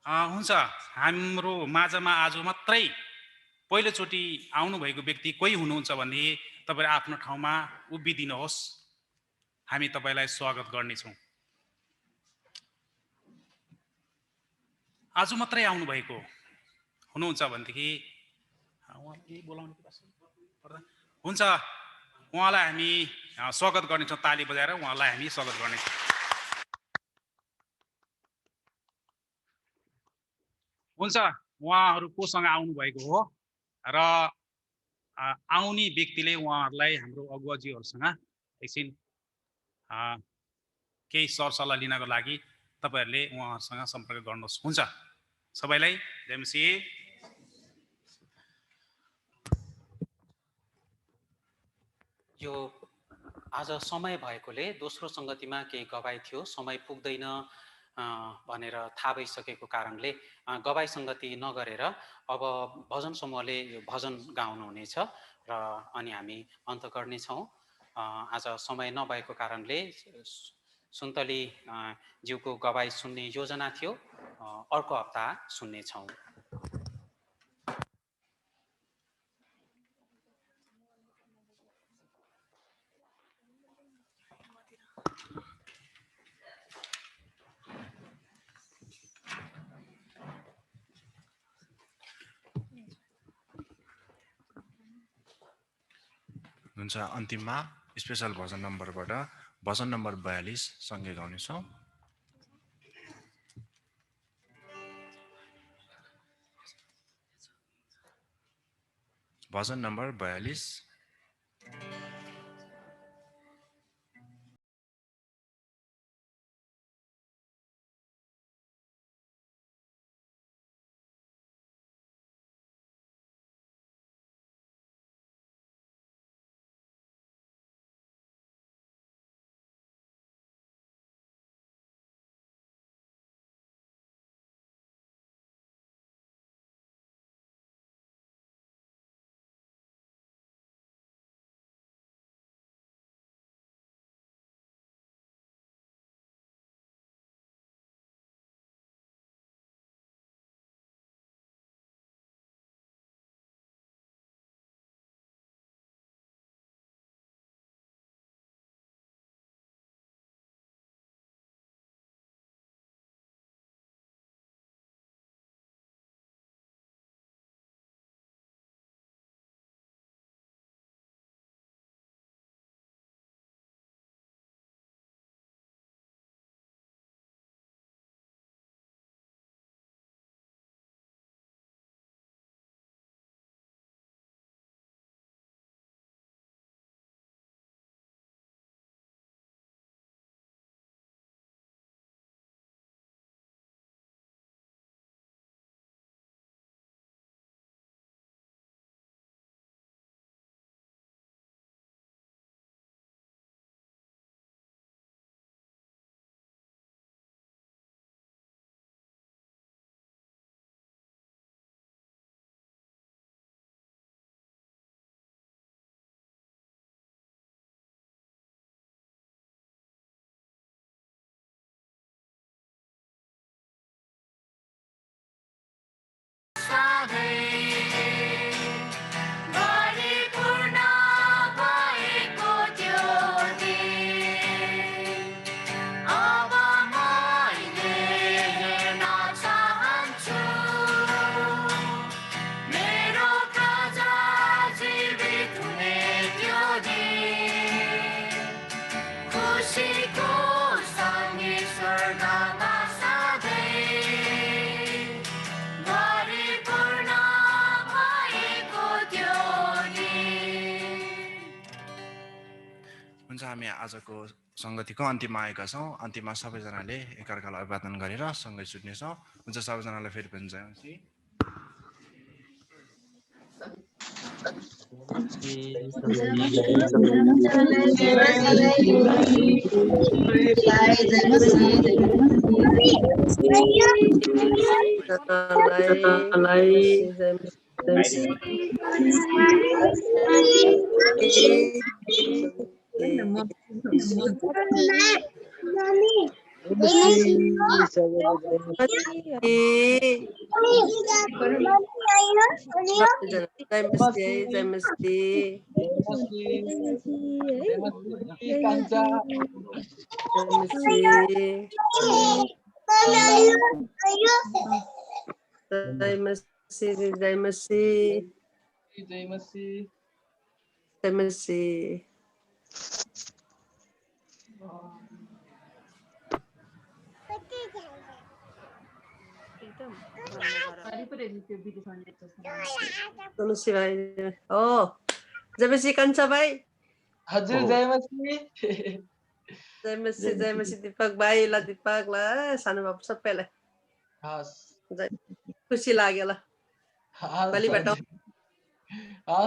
हुन्छ, हाम्रो माझमा आज मात्रै पहिलोचोटि आउनुभएको व्यक्ति कोही हुनुहुन्छ भने तपाईँ आफ्नो ठाउँमा उभिदिनुहोस्, हामी तपाईँलाई स्वागत गर्नेछौँ। आज मात्रै आउनुभएको हुनुहुन्छ भनेदेखि हुन्छ, उहाँलाई हामी स्वागत गर्नेछौँ। ताली बजाएर उहाँलाई हामी स्वागत गर्नेछौँ। हुन्छ, उहाँहरू कोसँग आउनुभएको हो र आउने व्यक्तिले उहाँहरूलाई हाम्रो अगुवाजीहरूसँग एकछिन केही सरसल्लाह लिनको लागि तपाईहरूले उहाँहरूसँग सम्पर्क गर्नुहोस्। हुन्छ, सबैलाई जय मसीह। यो आज समय भएकोले दोस्रो सङ्गतिमा केही गवाई थियो, समय पुग्दैन भनेर थाहा भइसकेको कारणले गवाई सङ्गति नगरेर अब भजन समूहले भजन गाउनुहुनेछ र अनि हामी अन्त गर्नेछौँ। आज समय नभएको कारणले सुन्तली ज्यूको गवाई सुन्ने योजना थियो, अर्को हप्ता सुन्नेछौँ। हुन्छ, अन्तिममा स्पेशल भजन नम्बरबाट भजन नम्बर 42 सँगै गाउनेछौँ। भजन नम्बर 42। हामी आजको सङ्गतिको अन्तिममा आएका छौँ। अन्तिममा सबैजनाले एकअर्कालाई अभिवादन गरेर सँगै सुत्नेछौँ। हुन्छ, सबैजनालाई फेरि पनि जय मसीह। धनुषी भाइ हो जयमसी कान्छा भाइ हजुर जयमसी जयमसी दिपक भाइ ल दिपक ल सानो बाबु सबैलाई हस् खुसी लाग्यो ल हस् भोलि भेटौँ हस्